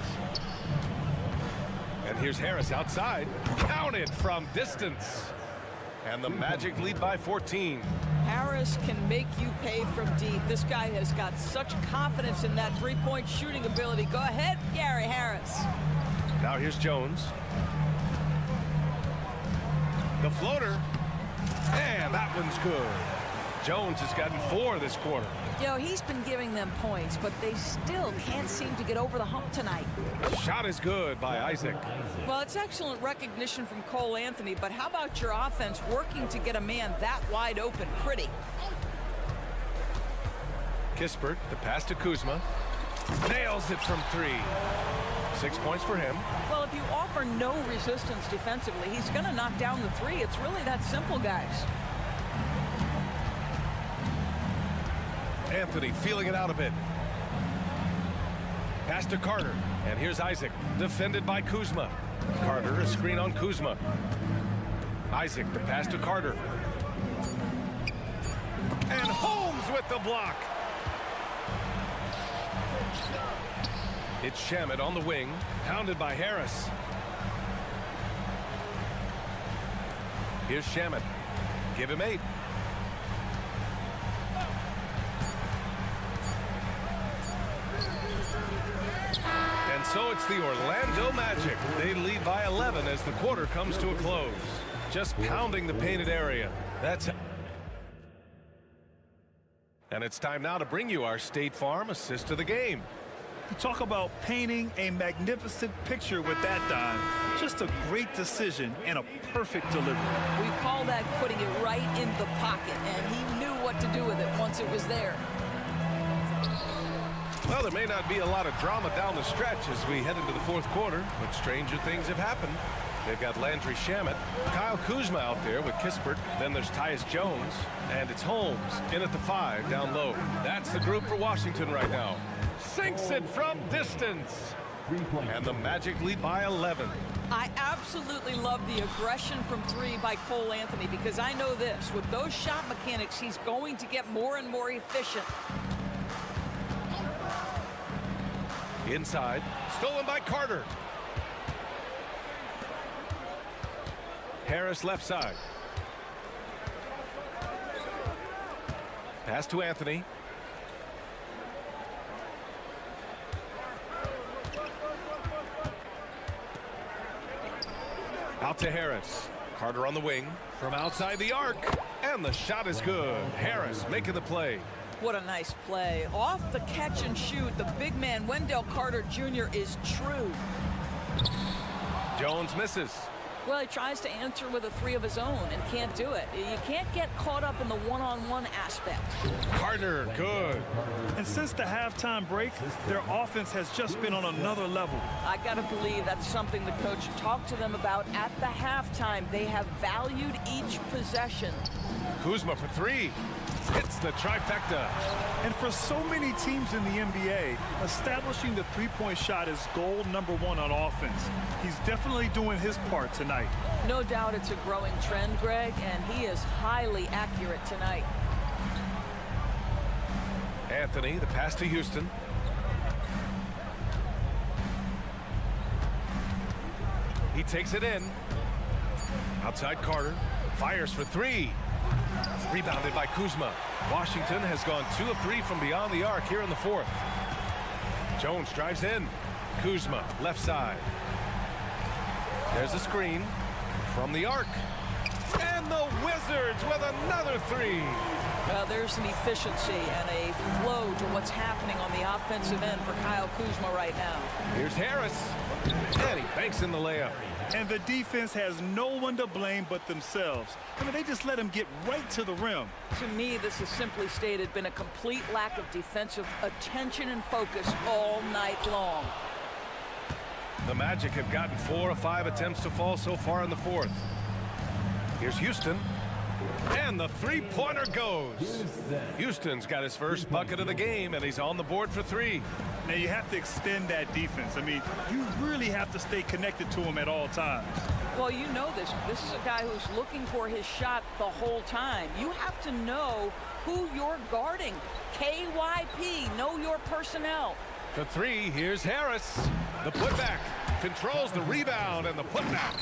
And here's Harris outside. Counted from distance. And the Magic lead by 14. Harris can make you pay from deep. This guy has got such confidence in that three-point shooting ability. Go ahead, Gary Harris. Now here's Jones. The floater. And that one's good. Jones has gotten 4 this quarter. You know, he's been giving them points, but they still can't seem to get over the hump tonight. Shot is good by Isaac. Well, it's excellent recognition from Cole Anthony, but how about your offense working to get a man that wide open? Pretty. Kispert, the pass to Kuzma. Nails it from 3. 6 points for him. Well, if you offer no resistance defensively, he's going to knock down the 3. It's really that simple, guys. Anthony feeling it out a bit. Pass to Carter. And here's Isaac, defended by Kuzma. Carter, a screen on Kuzma. Isaac, the pass to Carter. And Holmes with the block. It's Shamet on the wing, pounded by Harris. Here's Shamet. Give him 8. And so it's the Orlando Magic. They lead by 11 as the quarter comes to a close. Just pounding the painted area. That's... And it's time now to bring you our State Farm assist of the game. You talk about painting a magnificent picture with that, Don. Just a great decision and a perfect delivery. We call that putting it right in the pocket, and he knew what to do with it once it was there. Well, there may not be a lot of drama down the stretch as we head into the fourth quarter, but stranger things have happened. They've got Landry Shamet, Kyle Kuzma out there with Kispert. Then there's Tyus Jones, and it's Holmes in at the 5 down low. That's the group for Washington right now. Sinks it from distance. And the Magic lead by 11. I absolutely love the aggression from 3 by Cole Anthony, because I know this. With those shot mechanics, he's going to get more and more efficient. Inside, stolen by Carter. Harris left side. Pass to Anthony. Out to Harris. Carter on the wing from outside the arc. And the shot is good. Harris making the play. What a nice play. Off the catch and shoot, the big man, Wendell Carter Jr. is true. Jones misses. Well, he tries to answer with a three of his own and can't do it. You can't get caught up in the one-on-one aspect. Carter, good. And since the halftime break, their offense has just been on another level. I got to believe that's something the coach talked to them about at the halftime. They have valued each possession. Kuzma for three. Hits the trifecta. And for so many teams in the NBA, establishing the three-point shot is goal number one on offense. He's definitely doing his part tonight. No doubt it's a growing trend, Greg, and he is highly accurate tonight. Anthony, the pass to Houston. He takes it in. Outside Carter. Fires for three. Rebounded by Kuzma. Washington has gone 2 of 3 from beyond the arc here in the fourth. Jones drives in. Kuzma, left side. There's a screen from the arc. And the Wizards with another three. There's an efficiency and a flow to what's happening on the offensive end for Kyle Kuzma right now. Here's Harris. And he banks in the layup. And the defense has no one to blame but themselves. I mean, they just let him get right to the rim. To me, this has simply stated been a complete lack of defensive attention and focus all night long. The Magic have gotten 4 of 5 attempts to fall so far in the fourth. Here's Houston. And the three-pointer goes. Houston's got his first bucket of the game, and he's on the board for three. Now, you have to extend that defense. I mean, you really have to stay connected to him at all times. Well, you know this. This is a guy who's looking for his shot the whole time. You have to know who you're guarding. KYP, know your personnel. For three, here's Harris. The putback controls the rebound and the putback.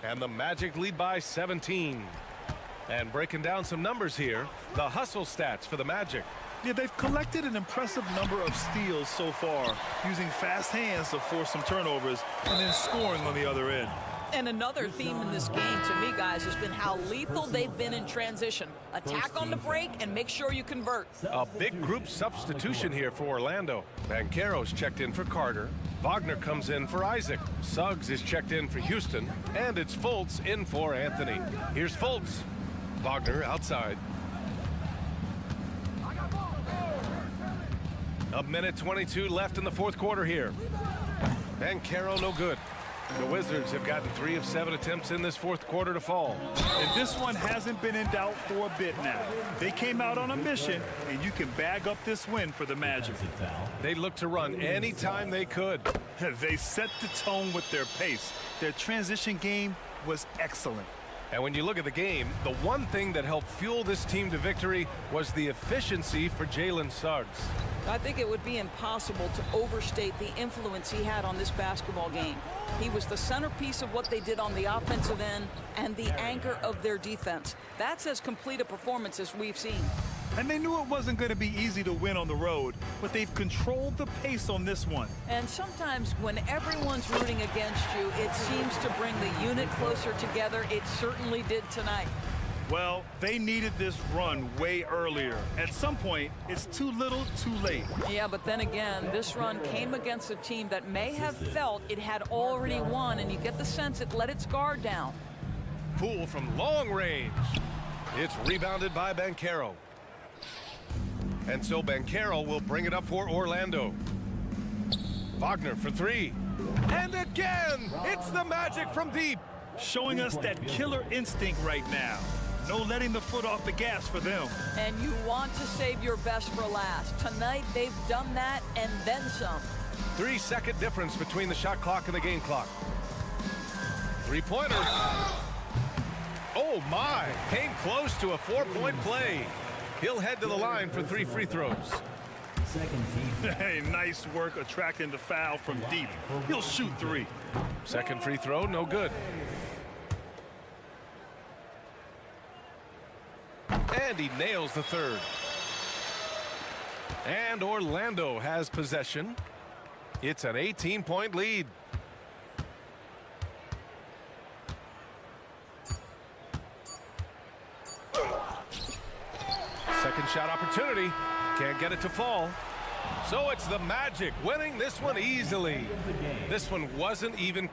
And the Magic lead by 17. And breaking down some numbers here, the hustle stats for the Magic. Yeah, they've collected an impressive number of steals so far, using fast hands to force some turnovers and then scoring on the other end. And another theme in this game to me, guys, has been how lethal they've been in transition. Attack on the break and make sure you convert. A big group substitution here for Orlando. Banchero's checked in for Carter. Wagner comes in for Isaac. Suggs is checked in for Houston. And it's Fultz in for Anthony. Here's Fultz. Wagner outside. A minute 22 left in the fourth quarter here. Banchero no good. The Wizards have gotten 3 of 7 attempts in this fourth quarter to fall. And this one hasn't been in doubt for a bit now. They came out on a mission, and you can bag up this win for the Magic. They looked to run anytime they could. They set the tone with their pace. Their transition game was excellent. And when you look at the game, the one thing that helped fuel this team to victory was the efficiency for Jalen Suggs. I think it would be impossible to overstate the influence he had on this basketball game. He was the centerpiece of what they did on the offensive end and the anchor of their defense. That's as complete a performance as we've seen. And they knew it wasn't going to be easy to win on the road, but they've controlled the pace on this one. And sometimes when everyone's rooting against you, it seems to bring the unit closer together. It certainly did tonight. Well, they needed this run way earlier. At some point, it's too little, too late. Yeah, but then again, this run came against a team that may have felt it had already won, and you get the sense it let its guard down. Poole from long range. It's rebounded by Banchero. And so Banchero will bring it up for Orlando. Wagner for three. And again, it's the Magic from deep. Showing us that killer instinct right now. No letting the foot off the gas for them. And you want to save your best for last. Tonight, they've done that and then some. 3-second difference between the shot clock and the game clock. Three-pointer. Oh, my. Came close to a 4-point play. He'll head to the line for 3 free throws. Second team. Hey, nice work attracting the foul from deep. He'll shoot 3. Second free throw, no good. And he nails the third. And Orlando has possession. It's an 18-point lead. Second shot opportunity. Can't get it to fall. So it's the Magic winning this one easily. This one wasn't even.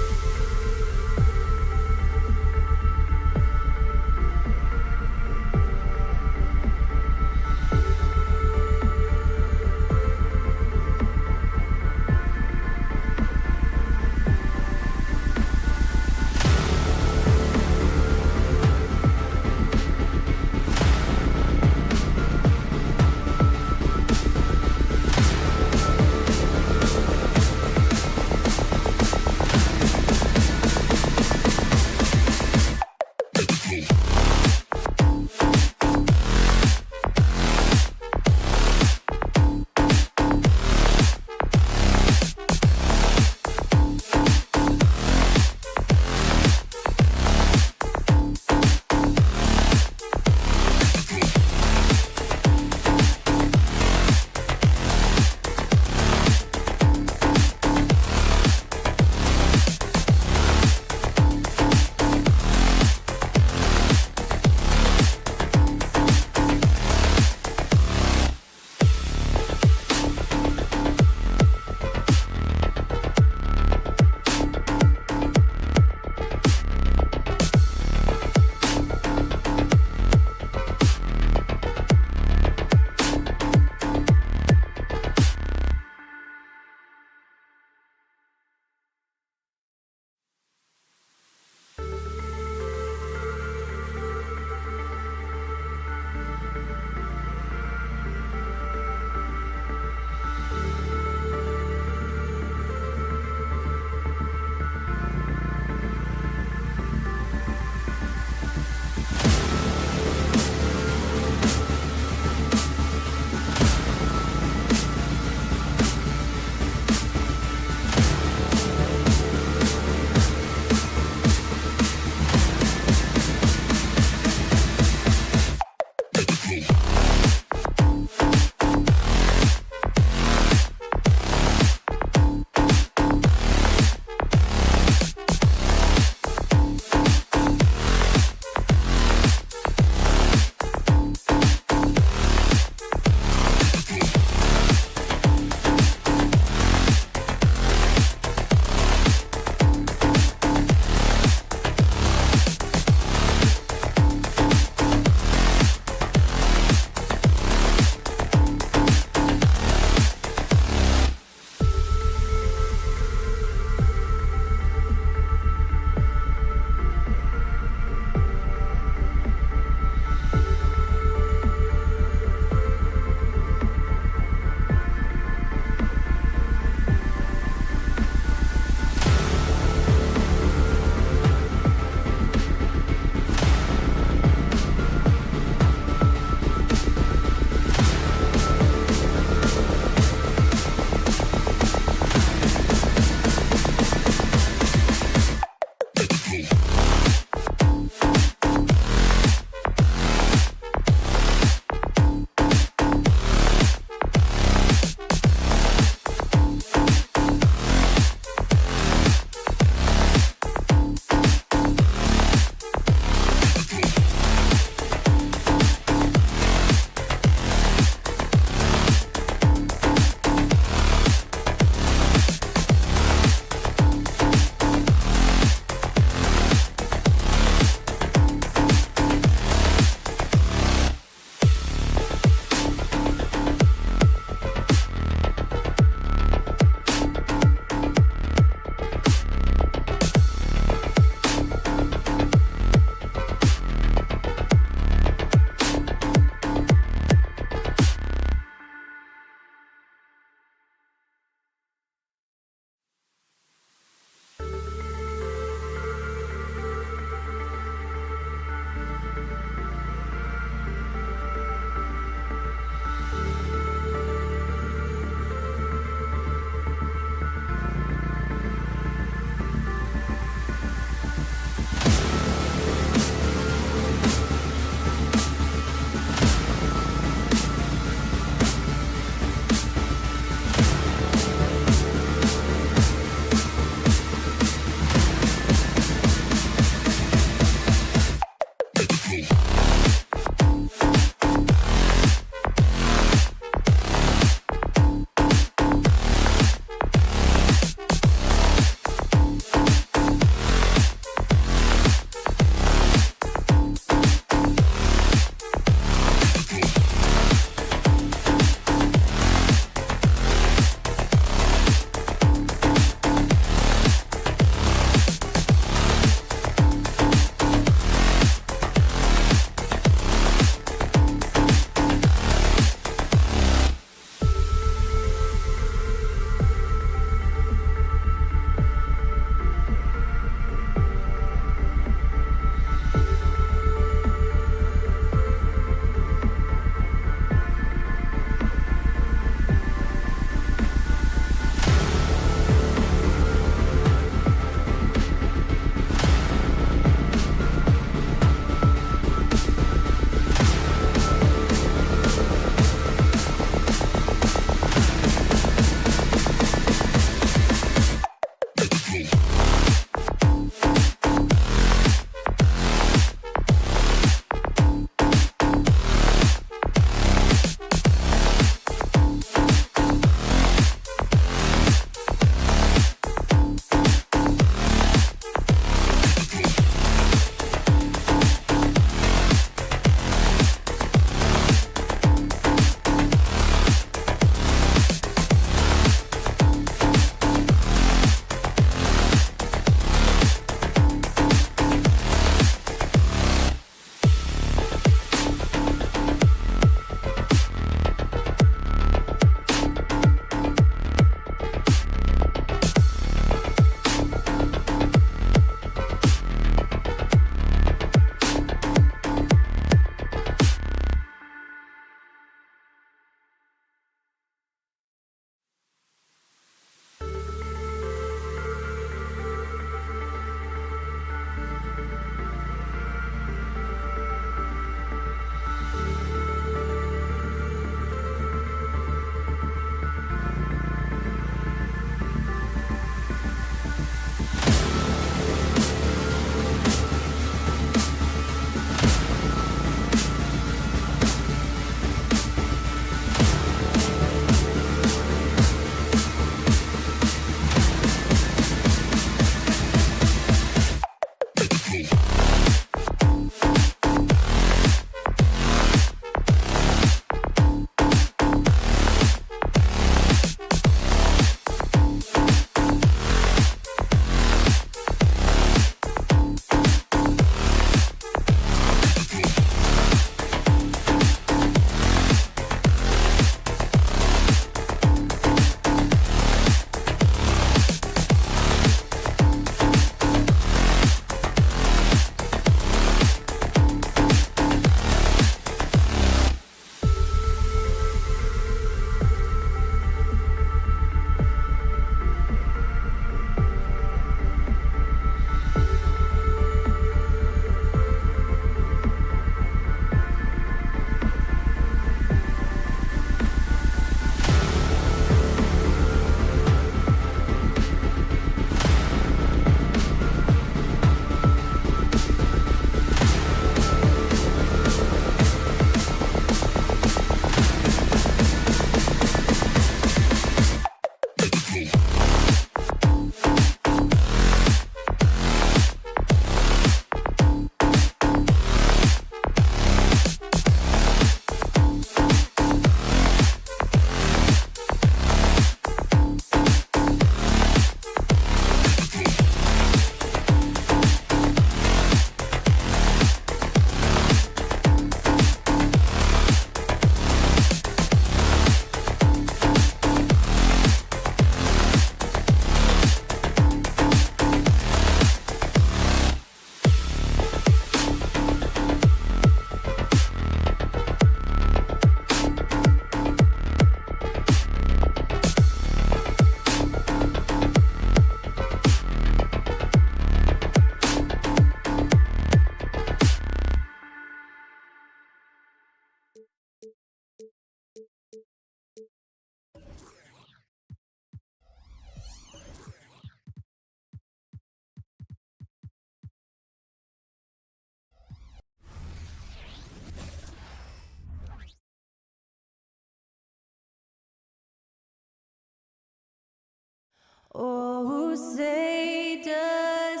Oh, say does.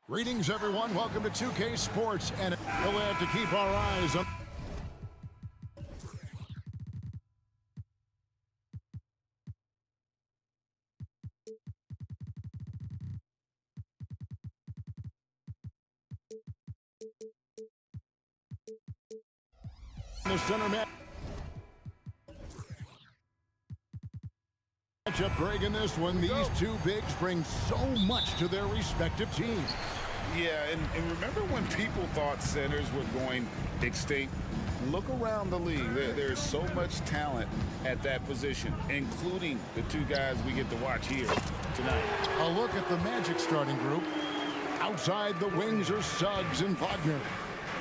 Greetings, everyone. Welcome to 2K Sports, and we'll have to keep our eyes on the center matchup break in this one. These two bigs bring so much to their respective teams. Yeah, and remember when people thought centers were going extinct? Look around the league. There's so much talent at that position, including the two guys we get to watch here tonight. A look at the Magic starting group. Outside the wings are Suggs and Wagner.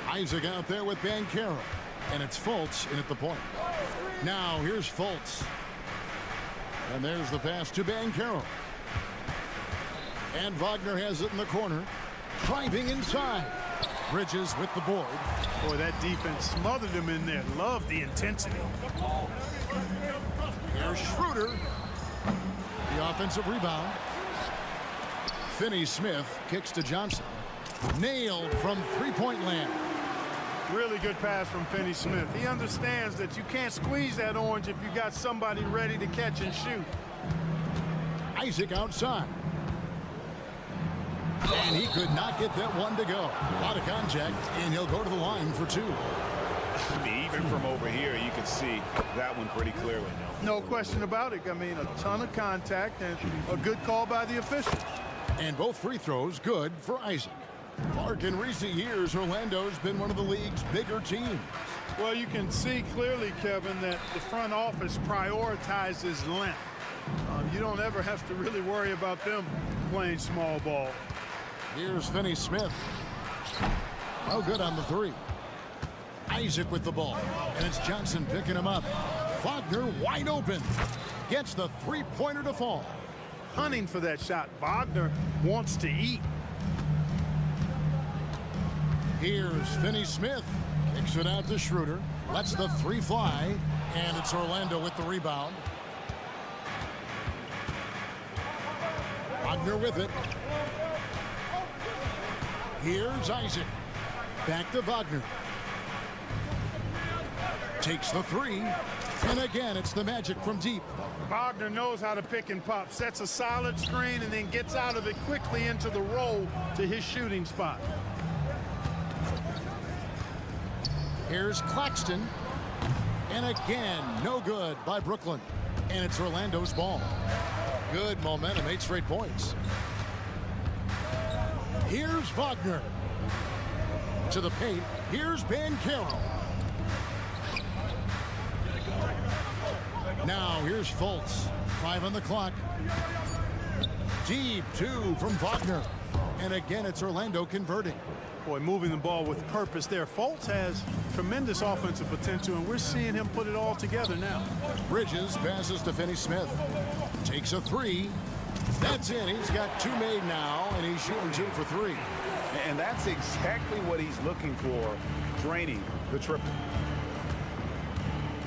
Isaac out there with Banchero. And it's Fultz in at the point. Now here's Fultz. And there's the pass to Banchero. And Wagner has it in the corner. Driving inside. Bridges with the board. Boy, that defense smothered him in there. Love the intensity. Here's Schroeder. The offensive rebound. Finney-Smith kicks to Johnson. Nailed from three-point land. Really good pass from Finney-Smith. He understands that you can't squeeze that orange if you got somebody ready to catch and shoot. Isaac outside. And he could not get that one to go. A lot of contact, and he'll go to the line for two. I mean, even from over here, you can see that one pretty clearly. No question about it. I mean, a ton of contact and a good call by the official. And both free throws good for Isaac. Clark, in recent years, Orlando's been one of the league's bigger teams. Well, you can see clearly, Kevin, that the front office prioritizes length. You don't ever have to really worry about them playing small ball. Here's Finney-Smith. No good on the three. Isaac with the ball. And it's Johnson picking him up. Wagner wide open. Gets the three-pointer to fall. Hunting for that shot. Wagner wants to eat. Here's Finney-Smith. Kicks it out to Schroeder. Lets the three fly. And it's Orlando with the rebound. Wagner with it. Here's Isaac. Back to Wagner. Takes the three. And again, it's the Magic from deep. Wagner knows how to pick and pop. Sets a solid screen and then gets out of it quickly into the roll to his shooting spot. Here's Claxton. And again, no good by Brooklyn. And it's Orlando's ball. Good momentum, 8 straight points. Here's Wagner. To the paint. Here's Banchero. Now here's Fultz. 5 on the clock. Deep 2 from Wagner. And again, it's Orlando converting. Boy, moving the ball with purpose there. Fultz has tremendous offensive potential, and we're seeing him put it all together now. Bridges passes to Finney-Smith. Takes a three. That's in. He's got 2 made now, and he's shooting 2 for 3. And that's exactly what he's looking for, draining the triple.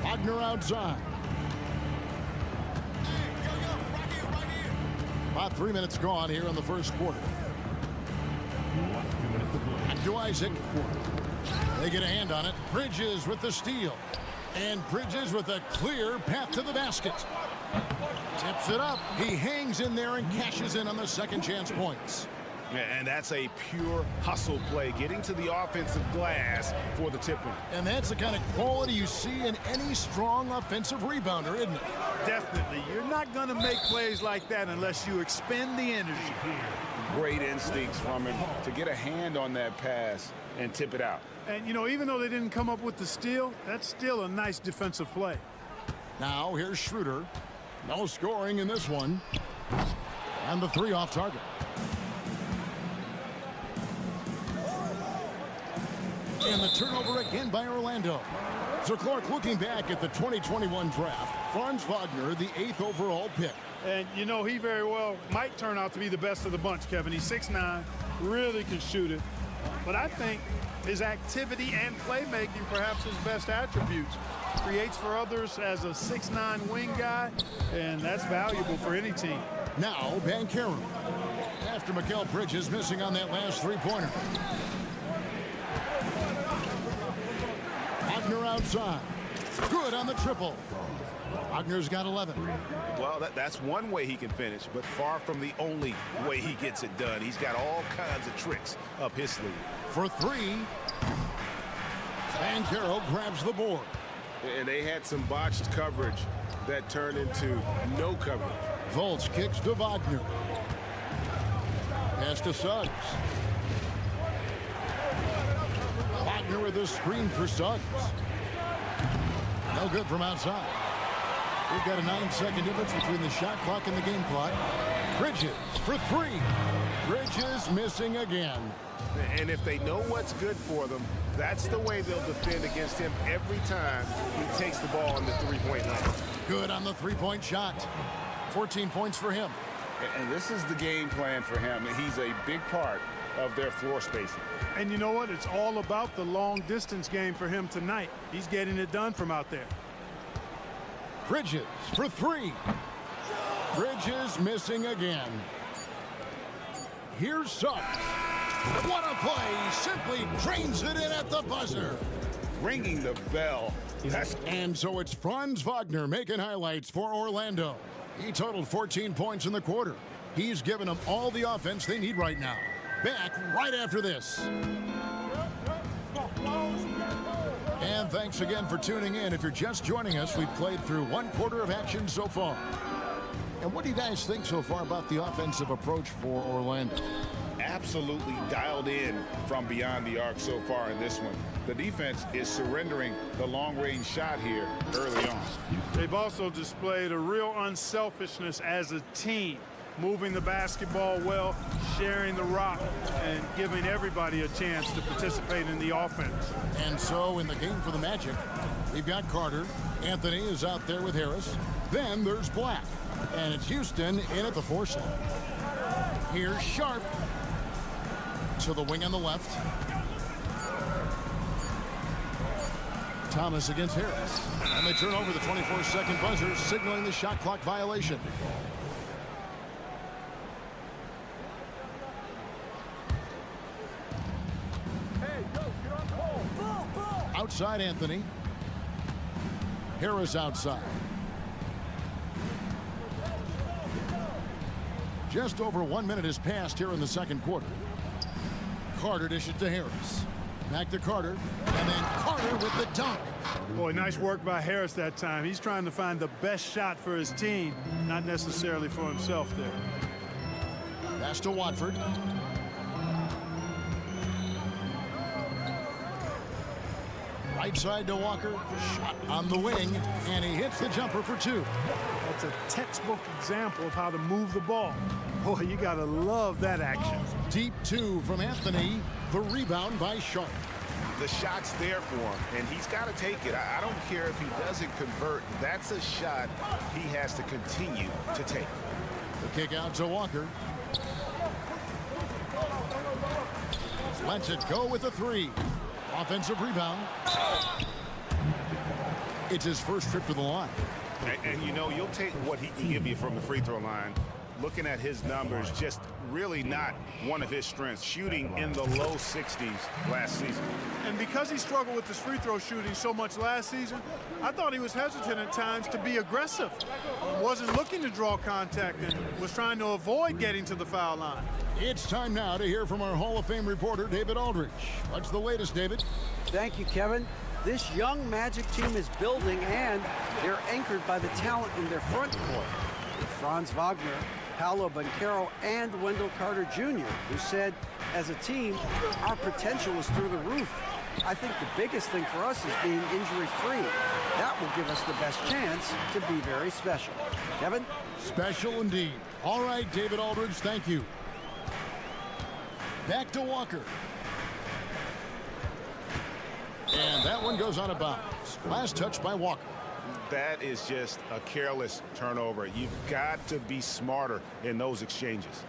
Wagner outside. About 3 minutes gone here in the first quarter. Back to Isaac. They get a hand on it. Bridges with the steal. And Bridges with a clear path to the basket. Tips it up. He hangs in there and cashes in on the second chance points. And that's a pure hustle play, getting to the offensive glass for the tip-in. And that's the kind of quality you see in any strong offensive rebounder, isn't it? Definitely. You're not going to make plays like that unless you expend the energy. Great instincts from him to get a hand on that pass and tip it out. And, you know, even though they didn't come up with the steal, that's still a nice defensive play. Now here's Schroeder. No scoring in this one. And the 3 off target. And the turnover again by Orlando. So Clark, looking back at the 2021 draft, Franz Wagner, the 8th overall pick. And, you know, he very well might turn out to be the best of the bunch, Kevin. He's 6'9", really can shoot it. But I think His activity and playmaking, perhaps his best attributes. Creates for others as a 6'9" wing guy, and that's valuable for any team. Now, Banchero. After Mikal Bridges missing on that last three-pointer. Wagner outside. Good on the triple. Wagner's got 11. Well, that's one way he can finish, but far from the only way he gets it done. He's got all kinds of tricks up his sleeve. For three. Banchero grabs the board. And they had some botched coverage that turned into no coverage. Volts kicks to Wagner. Pass to Suggs. Wagner with a screen for Suggs. No good from outside. We've got a 9-second difference between the shot clock and the game clock. Bridges for three. Bridges missing again. And if they know what's good for them, that's the way they'll defend against him every time he takes the ball on the three-point line. Good on the three-point shot. 14 points for him. And this is the game plan for him. He's a big part of their floor spacing. And you know what? It's all about the long-distance game for him tonight. He's getting it done from out there. Bridges for three. Bridges missing again. Here's Suggs. What a play. Simply drains it in at the buzzer. Ringing the bell. And so it's Franz Wagner making highlights for Orlando. He totaled 14 points in the quarter. He's given them all the offense they need right now. Back right after this. And thanks again for tuning in. If you're just joining us, we've played through one quarter of action so far. And what do you guys think so far about the offensive approach for Orlando? Absolutely dialed in from beyond the arc so far in this one. The defense is surrendering the long-range shot here early on. They've also displayed a real unselfishness as a team, moving the basketball well, sharing the rock, and giving everybody a chance to participate in the offense. And so in the game for the Magic, we've got Carter. Anthony is out there with Harris. Then there's Black. And it's Houston in at the 4 slot. Here's Sharp to the wing on the left. Thomas against Harris. And they turn over the 24-second buzzer, signaling the shot clock violation. Outside Anthony. Harris outside. Just over 1 minute has passed here in the second quarter. Carter dishes to Harris. Back to Carter. And then Carter with the dunk. Boy, nice work by Harris that time. He's trying to find the best shot for his team, not necessarily for himself there. Pass to Watford. Right side to Walker. Shot on the wing. And he hits the jumper for two. That's a textbook example of how to move the ball. Boy, you got to love that action. Deep two from Anthony. The rebound by Sharp. The shot's there for him, and he's got to take it. I don't care if he doesn't convert. That's a shot he has to continue to take. The kick out to Walker. Lets it go with the three. Offensive rebound. It's his first trip to the line. And you know, you'll take what he can give you from the free throw line. Looking at his numbers, just really not one of his strengths. Shooting in the low 60s last season. And because he struggled with his free throw shooting so much last season, I thought he was hesitant at times to be aggressive. Wasn't looking to draw contact and was trying to avoid getting to the foul line. It's time now to hear from our Hall of Fame reporter, David Aldridge. What's the latest, David? Thank you, Kevin. This young Magic team is building, and they're anchored by the talent in their front court. With Franz Wagner, Paolo Banchero, and Wendell Carter Jr., who said, as a team, our potential is through the roof. I think the biggest thing for us is being injury-free. That will give us the best chance to be very special. Kevin? Special indeed. All right, David Aldridge, thank you. Back to Walker. And that one goes out of bounds. Last touch by Walker. That is just a careless turnover. You've got to be smarter in those exchanges.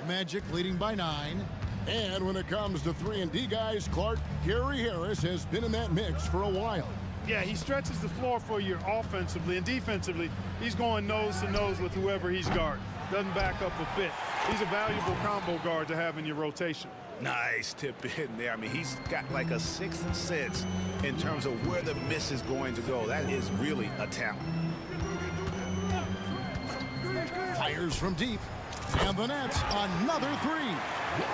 Magic leading by 9. And when it comes to 3-and-D guys, Clark, Gary Harris has been in that mix for a while. Yeah, he stretches the floor for you offensively, and defensively, he's going nose to nose with whoever he's guarding. Doesn't back up a bit. He's a valuable combo guard to have in your rotation. Nice tip in there. I mean, he's got like a sixth sense in terms of where the miss is going to go. That is really a talent. Fires from deep. And the Nets, another three.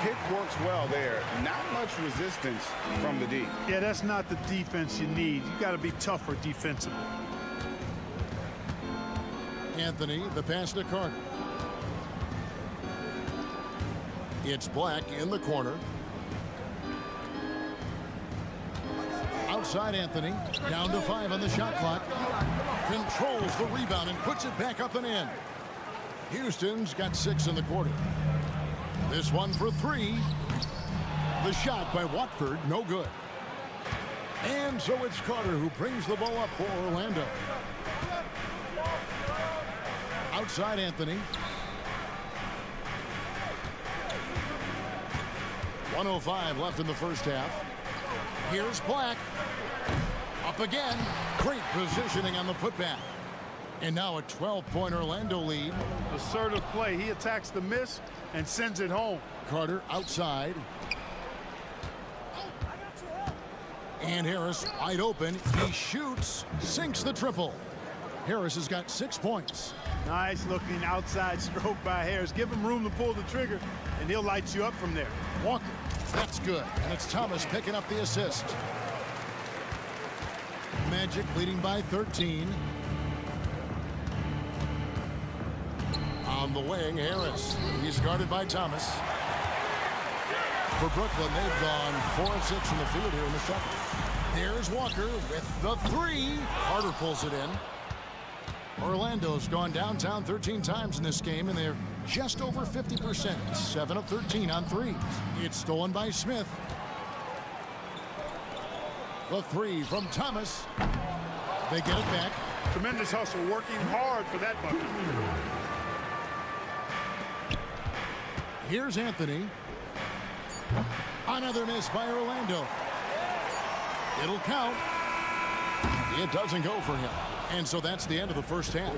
Pick works well there. Not much resistance from the D. Yeah, that's not the defense you need. You got to be tougher defensively. Anthony, the pass to Carter. It's Black in the corner. Outside Anthony, down to 5 on the shot clock. Controls the rebound and puts it back up and in. Houston's got 6 in the quarter. This one for 3. The shot by Watford, no good. And so it's Carter who brings the ball up for Orlando. Outside Anthony. 1:05 left in the first half. Here's Black. Up again. Great positioning on the putback. And now a 12-point Orlando lead. Assertive play. He attacks the miss and sends it home. Carter outside. And Harris wide open. He shoots, sinks the triple. Harris has got 6 points. Nice looking outside stroke by Harris. Give him room to pull the trigger, and he'll light you up from there. Walker, that's good. And it's Thomas picking up the assist. Magic leading by 13. On the wing, Harris. He's guarded by Thomas. For Brooklyn, they've gone 4 of 6 in the field here in the second. There's Walker with the 3. Carter pulls it in. Orlando's gone downtown 13 times in this game, and they're just over 50%. 7 of 13 on 3s. It's stolen by Smith. The 3 from Thomas. They get it back. Tremendous hustle, working hard for that bucket. Here's Anthony. Another miss by Orlando. It'll count. It doesn't go for him. And so that's the end of the first half.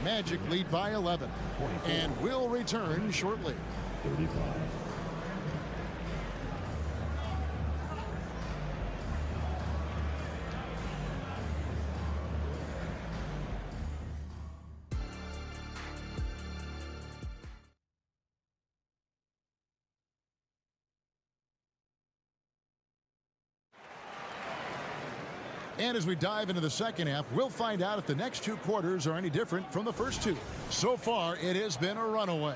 Magic lead by 11. And we'll return shortly. 35. And as we dive into the second half, we'll find out if the next 2 quarters are any different from the first 2. So far, it has been a runaway.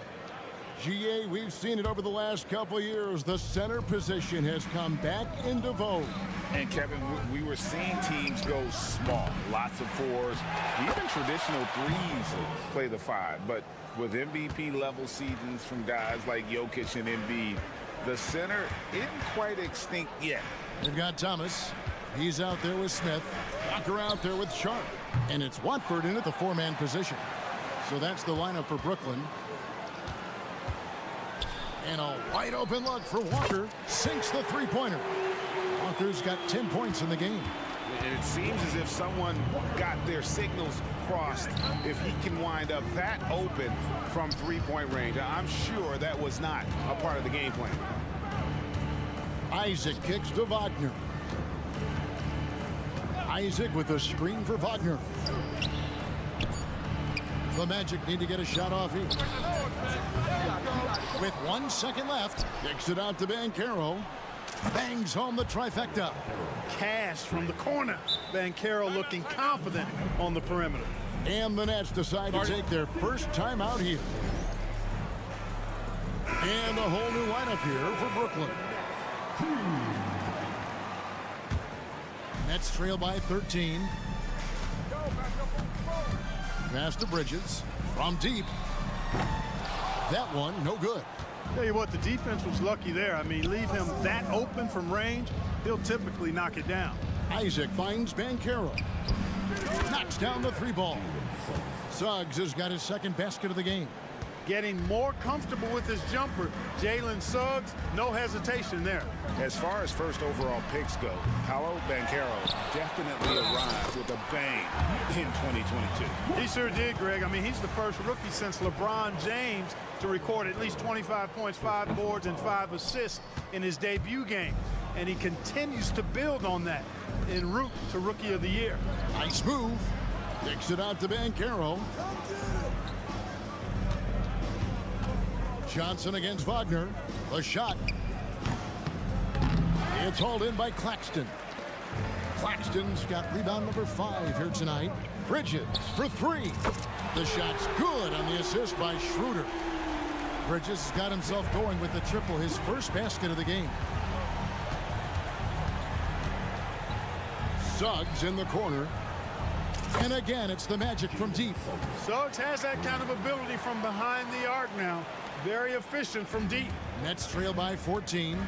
GA, we've seen it over the last couple years. The center position has come back into vogue. And Kevin, we were seeing teams go small, lots of 4s, even traditional 3s play the 5. But with MVP level seasons from guys like Jokic and Embiid, the center isn't quite extinct yet. They've got Thomas. He's out there with Smith. Walker out there with Sharp. And it's Watford in at the 4-man position. So that's the lineup for Brooklyn. And a wide open look for Walker. Sinks the 3-pointer. Walker's got 10 points in the game. And it seems as if someone got their signals crossed if he can wind up that open from 3-point range. I'm sure that was not a part of the game plan. Isaac kicks to Wagner. Isaac with a screen for Wagner. The Magic need to get a shot off here. With 1 second left, kicks it out to Banchero. Bangs home the trifecta. Cash from the corner. Banchero looking confident on the perimeter. And the Nets decide to take their first time out here. And a whole new lineup here for Brooklyn. Nets trail by 13. Pass to Bridges from deep. That one, no good. Tell you what, the defense was lucky there. I mean, leave him that open from range, he'll typically knock it down. Isaac finds Banchero. Knocks down the 3 ball. Suggs has got his second basket of the game. getting more comfortable with his jumper. Jalen Suggs, no hesitation there. As far as first overall picks go, Paolo Banchero definitely arrived with a bang in 2022. He sure did, Greg. I mean, he's the first rookie since LeBron James to record at least 25 points, 5 boards, and 5 assists in his debut game. And he continues to build on that en route to Rookie of the Year. Nice move. Kicks it out to Banchero. Johnson against Wagner. The shot. It's hauled in by Claxton. Claxton's got rebound number 5 here tonight. Bridges for 3. The shot's good on the assist by Schroeder. Bridges has got himself going with the triple, his first basket of the game. Suggs in the corner. And again, it's the Magic from deep. Suggs has that kind of ability from behind the arc now. Very efficient from deep. Nets trail by 14.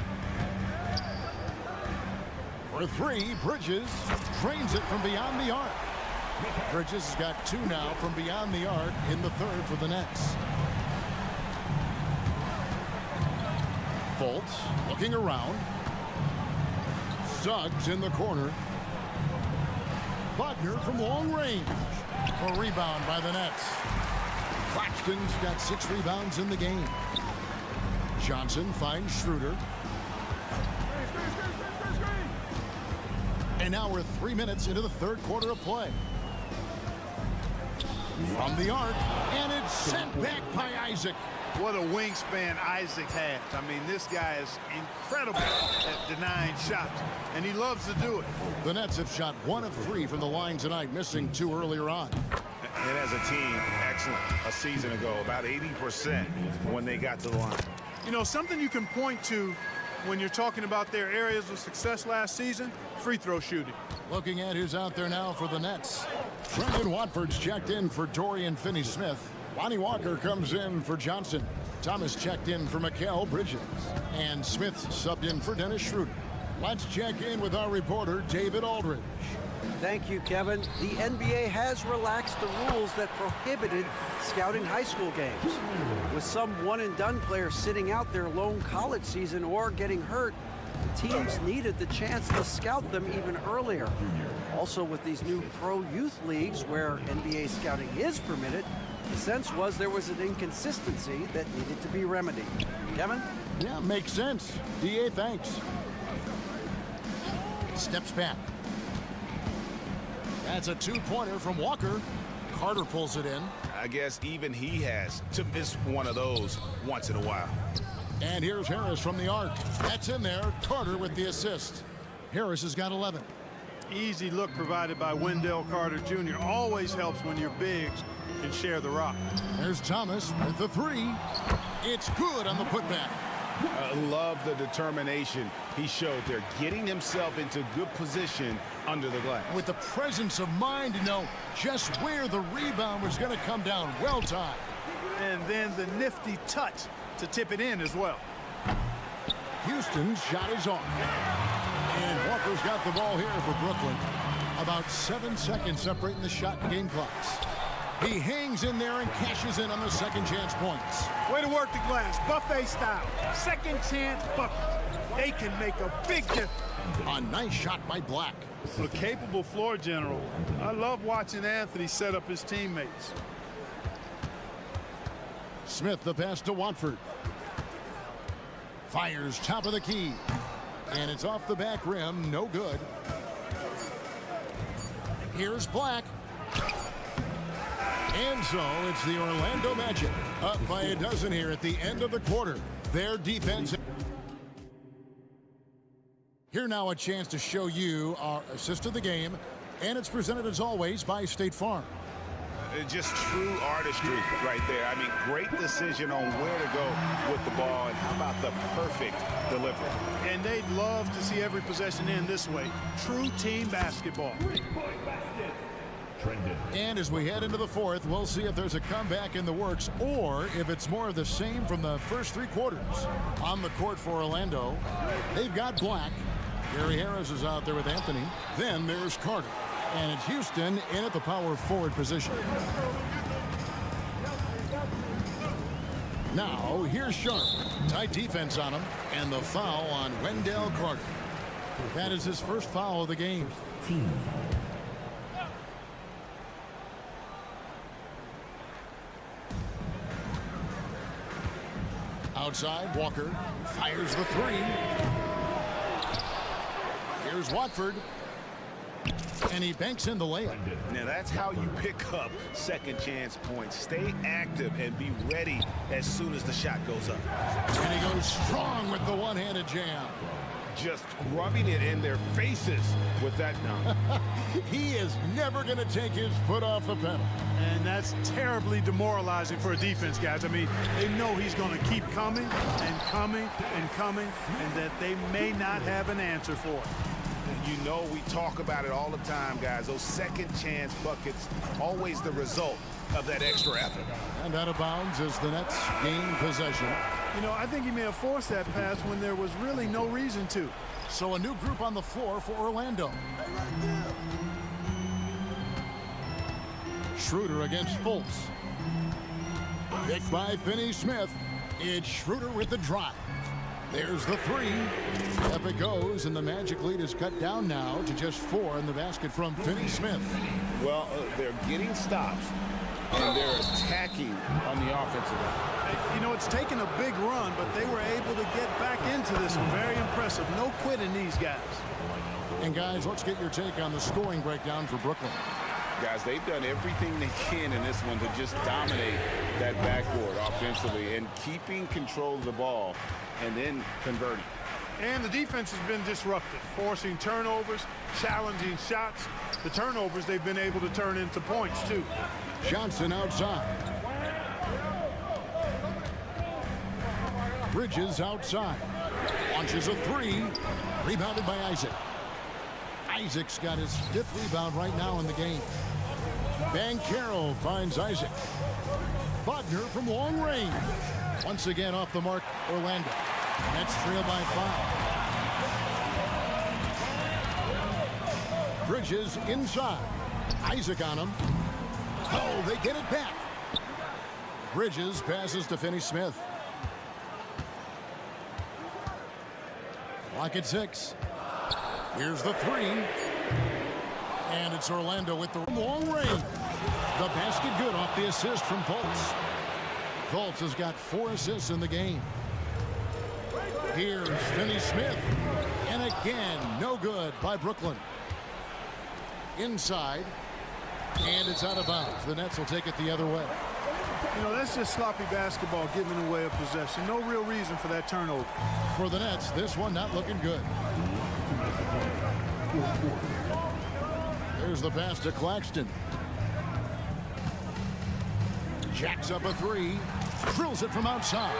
For 3, Bridges drains it from beyond the arc. Bridges has got 2 now from beyond the arc in the third for the Nets. Fultz looking around. Suggs in the corner. Wagner from long range. A rebound by the Nets. Claxton's got 6 rebounds in the game. Johnson finds Schroeder. And now we're 3 minutes into the third quarter of play. From the arc, and it's sent back by Isaac. What a wingspan Isaac has. I mean, this guy is incredible at denying shots, and he loves to do it. The Nets have shot 1 of 3 from the line tonight, missing 2 earlier on. And as a team, excellent a season ago, about 80% when they got to the line. You know, something you can point to when you're talking about their areas of success last season, free throw shooting. Looking at who's out there now for the Nets. Brendan Watford's checked in for Dorian Finney-Smith. Lonnie Walker comes in for Johnson. Thomas checked in for Mikal Bridges. And Smith subbed in for Dennis Schroeder. Let's check in with our reporter, David Aldridge. Thank you, Kevin. The NBA has relaxed the rules that prohibited scouting high school games. With some one-and-done players sitting out their lone college season or getting hurt, the teams needed the chance to scout them even earlier. Also, with these new pro youth leagues where NBA scouting is permitted, the sense was there was an inconsistency that needed to be remedied. Kevin? Yeah, makes sense. DA, thanks. Steps back. That's a 2-pointer from Walker. Carter pulls it in. I guess even he has to miss one of those once in a while. And here's Harris from the arc. That's in there. Carter with the assist. Harris has got 11. Easy look provided by Wendell Carter Jr. Always helps when your bigs can share the rock. There's Thomas with the 3. It's good on the putback. I love the determination he showed there, getting himself into good position under the glass. With the presence of mind to know just where the rebound was going to come down. Well timed. And then the nifty touch to tip it in as well. Houston's shot is off. And Walker's got the ball here for Brooklyn. About 7 seconds separating the shot and game clocks. He hangs in there and cashes in on the second chance points. Way to work the glass, buffet style. Second chance bucket. They can make a big difference. A nice shot by Black. A capable floor general. I love watching Anthony set up his teammates. Smith the pass to Watford. Fires top of the key. And it's off the back rim, no good. Here's Black. And so it's the Orlando Magic up by a dozen here at the end of the quarter. Their defense. Here now a chance to show you our assist of the game. And it's presented as always by State Farm. Just true artistry right there. I mean, great decision on where to go with the ball, and how about the perfect delivery. And they'd love to see every possession end this way. True team basketball. And as we head into the fourth, we'll see if there's a comeback in the works or if it's more of the same from the first 3 quarters. On the court for Orlando, they've got Black. Gary Harris is out there with Anthony. Then there's Carter. And it's Houston in at the power forward position. Now, here's Sharp. Tight defense on him, and the foul on Wendell Carter. That is his first foul of the game. Team. Outside, Walker fires the three. Here's Watford. And he banks in the layup. Now that's how you pick up second chance points. Stay active and be ready as soon as the shot goes up. And he goes strong with the one-handed jam. Just rubbing it in their faces with that dunk. He is never going to take his foot off the pedal. And that's terribly demoralizing for a defense, guys. I mean, they know he's going to keep coming and coming and coming, and that they may not have an answer for it. You know, we talk about it all the time, guys. Those second chance buckets, always the result of that extra effort. And out of bounds as the Nets gain possession. You know, I think he may have forced that pass when there was really no reason to. So a new group on the floor for Orlando. Schroeder against Fultz. Picked by Finney-Smith. It's Schroeder with the drive. There's the three. Up it goes, and the Magic lead is cut down now to just 4 in the basket from Finney-Smith. Well, they're getting stops, and they're attacking on the offensive end. You know, it's taken a big run, but they were able to get back into this one. Very impressive. No quitting these guys. And guys, let's get your take on the scoring breakdown for Brooklyn. Guys, they've done everything they can in this one to just dominate that backboard offensively and keeping control of the ball and then converting. And the defense has been disruptive, forcing turnovers, challenging shots. The turnovers they've been able to turn into points, too. Johnson outside. Bridges outside. Launches a three. Rebounded by Isaac. Isaac's got his 5th rebound right now in the game. Banchero finds Isaac. Wagner from long range. Once again off the mark, Orlando. Nets trail by 5. Bridges inside. Isaac on him. Oh, they get it back. Bridges passes to Finney-Smith. Clock at 6. Here's the three. And it's Orlando with the long range. The basket good off the assist from Fultz. Fultz has got 4 assists in the game. Here's Finney-Smith. And again, no good by Brooklyn. Inside. And it's out of bounds. The Nets will take it the other way. You know, that's just sloppy basketball, giving away a possession. No real reason for that turnover. For the Nets, this one not looking good. There's the pass to Claxton. Jacks up a three. Drills it from outside.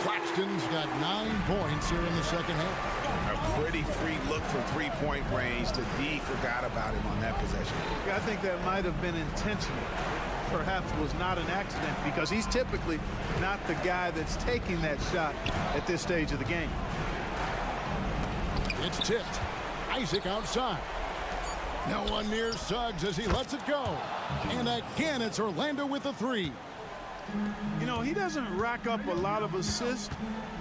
Claxton's got 9 points here in the second half. A pretty free look from three-point range. The D forgot about him on that possession. Yeah, I think that might have been intentional. Perhaps was not an accident, because he's typically not the guy that's taking that shot at this stage of the game. It's tipped. Isaac outside. No one near Suggs as he lets it go. And again, it's Orlando with the three. You know, he doesn't rack up a lot of assists,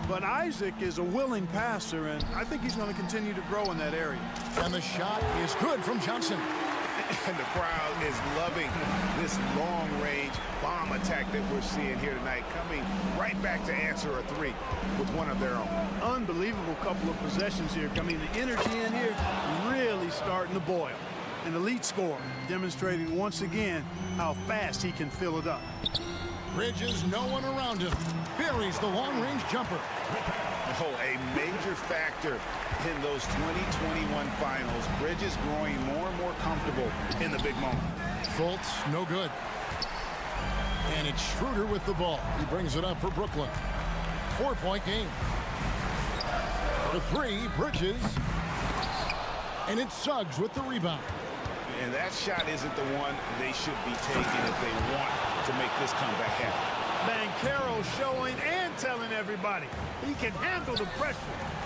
but Isaac is a willing passer, and I think he's going to continue to grow in that area. And the shot is good from Johnson. And the crowd is loving this long-range bomb attack that we're seeing here tonight, coming right back to answer a three with one of their own. Unbelievable couple of possessions here. I mean, the energy in here really starting to boil. An elite scorer, demonstrating once again how fast he can fill it up. Bridges, no one around him. Buries the long-range jumper. Oh, a major factor in those 2021 finals. Bridges growing more and more comfortable in the big moment. Fultz, no good. And it's Schroeder with the ball. He brings it up for Brooklyn. 4-point game. The three, Bridges. And it's Suggs with the rebound. And that shot isn't the one they should be taking if they want to make this comeback happen. Banchero showing and telling everybody he can handle the pressure.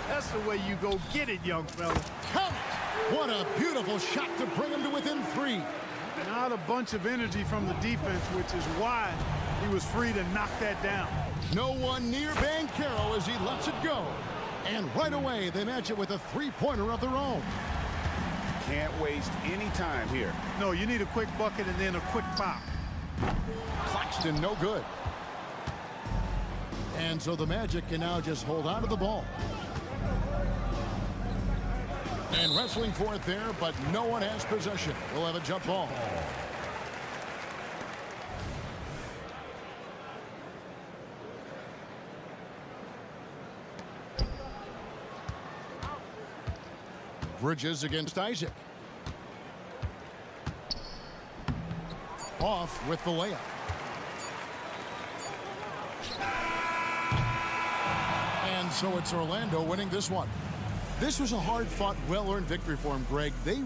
That's the way you go get it, young fella. Count it! What a beautiful shot to bring him to within 3. Now a bunch of energy from the defense, which is why he was free to knock that down. No one near Banchero as he lets it go. And right away, they match it with a three-pointer of their own. Can't waste any time here. No, you need a quick bucket and then a quick foul. Claxton, no good. And so the Magic can now just hold on to the ball. And wrestling for it there, but no one has possession. We'll have a jump ball. Bridges against Isaac. Off with the layup. And so it's Orlando winning this one. This was a hard-fought, well-earned victory for him, Greg. They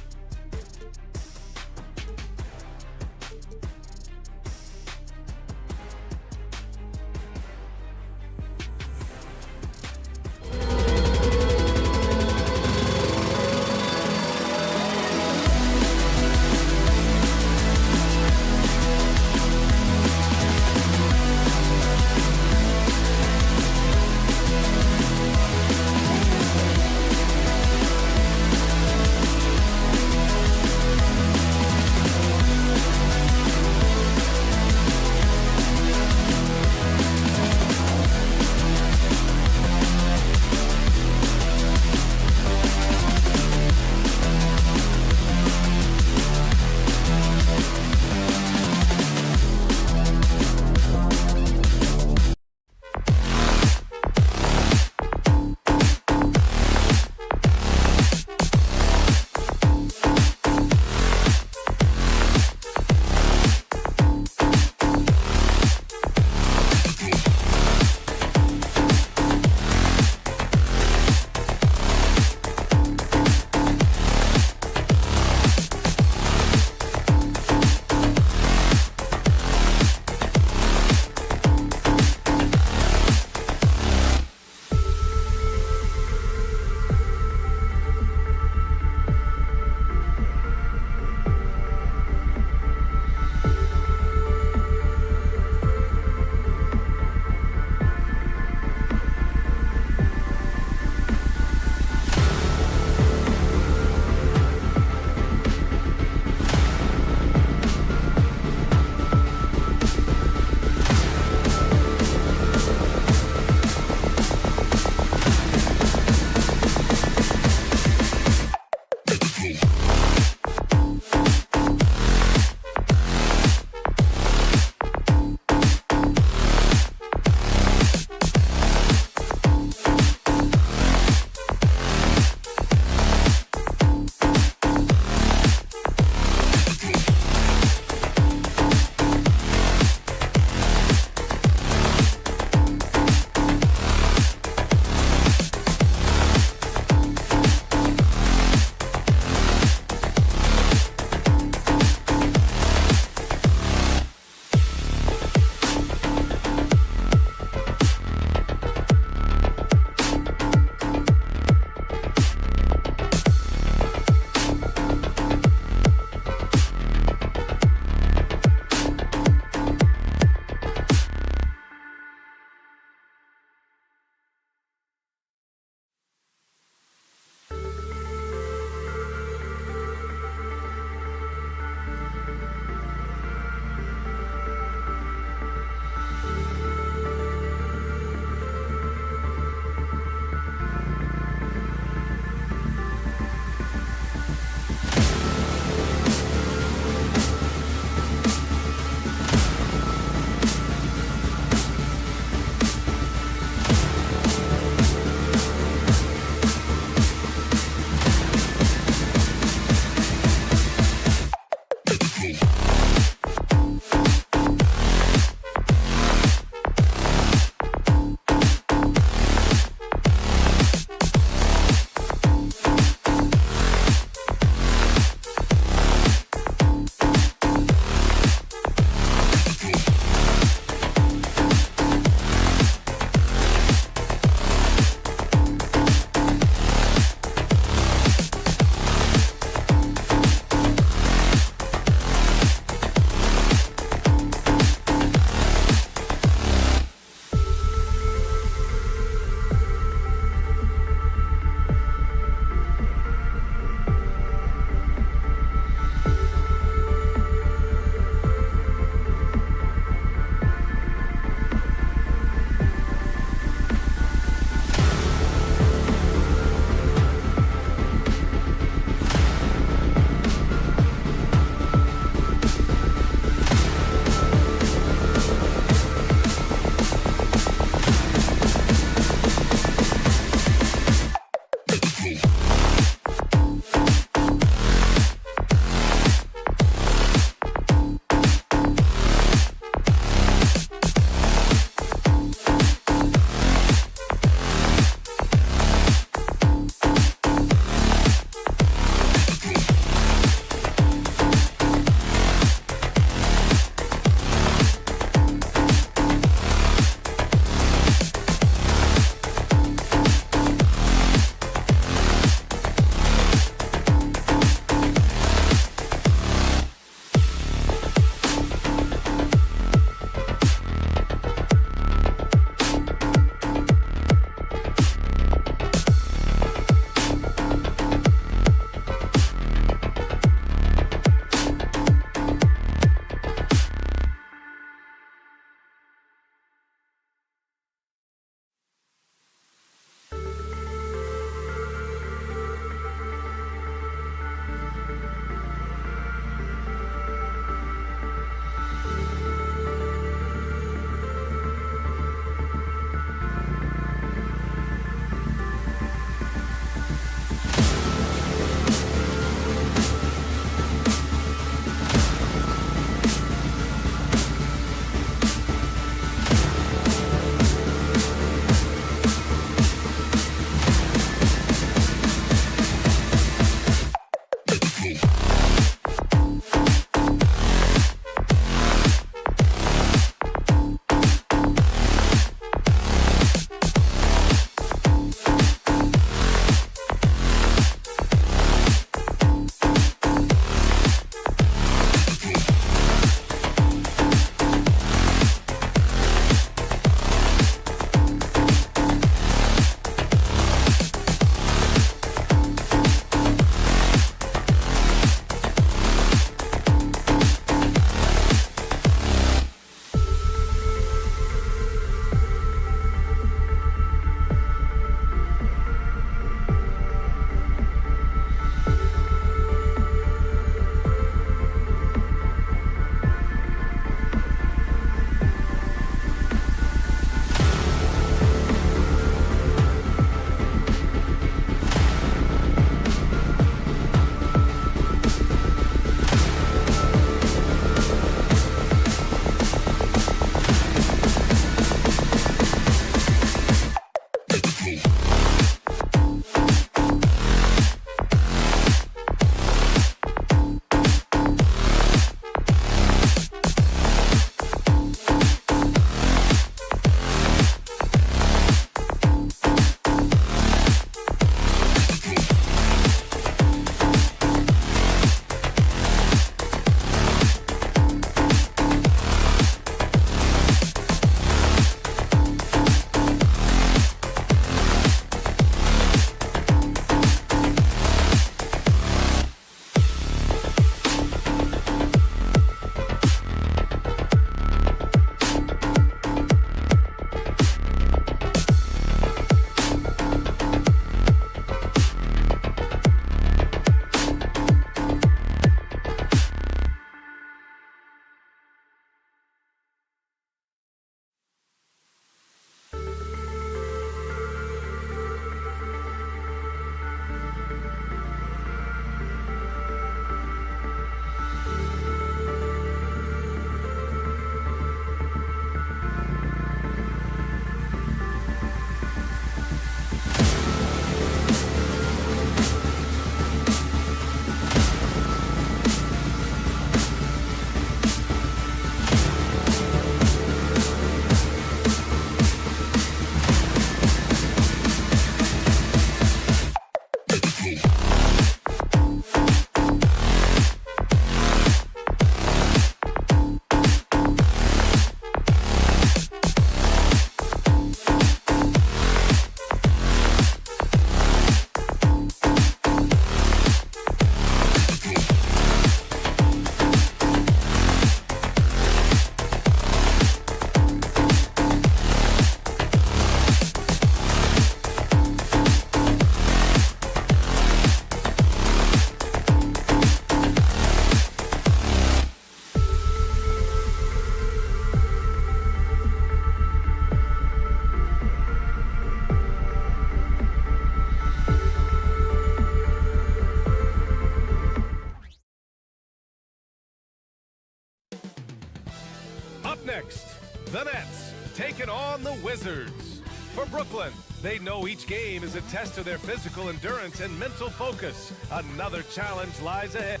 next, the Nets taking on the Wizards. For Brooklyn, they know each game is a test of their physical endurance and mental focus. Another challenge lies ahead.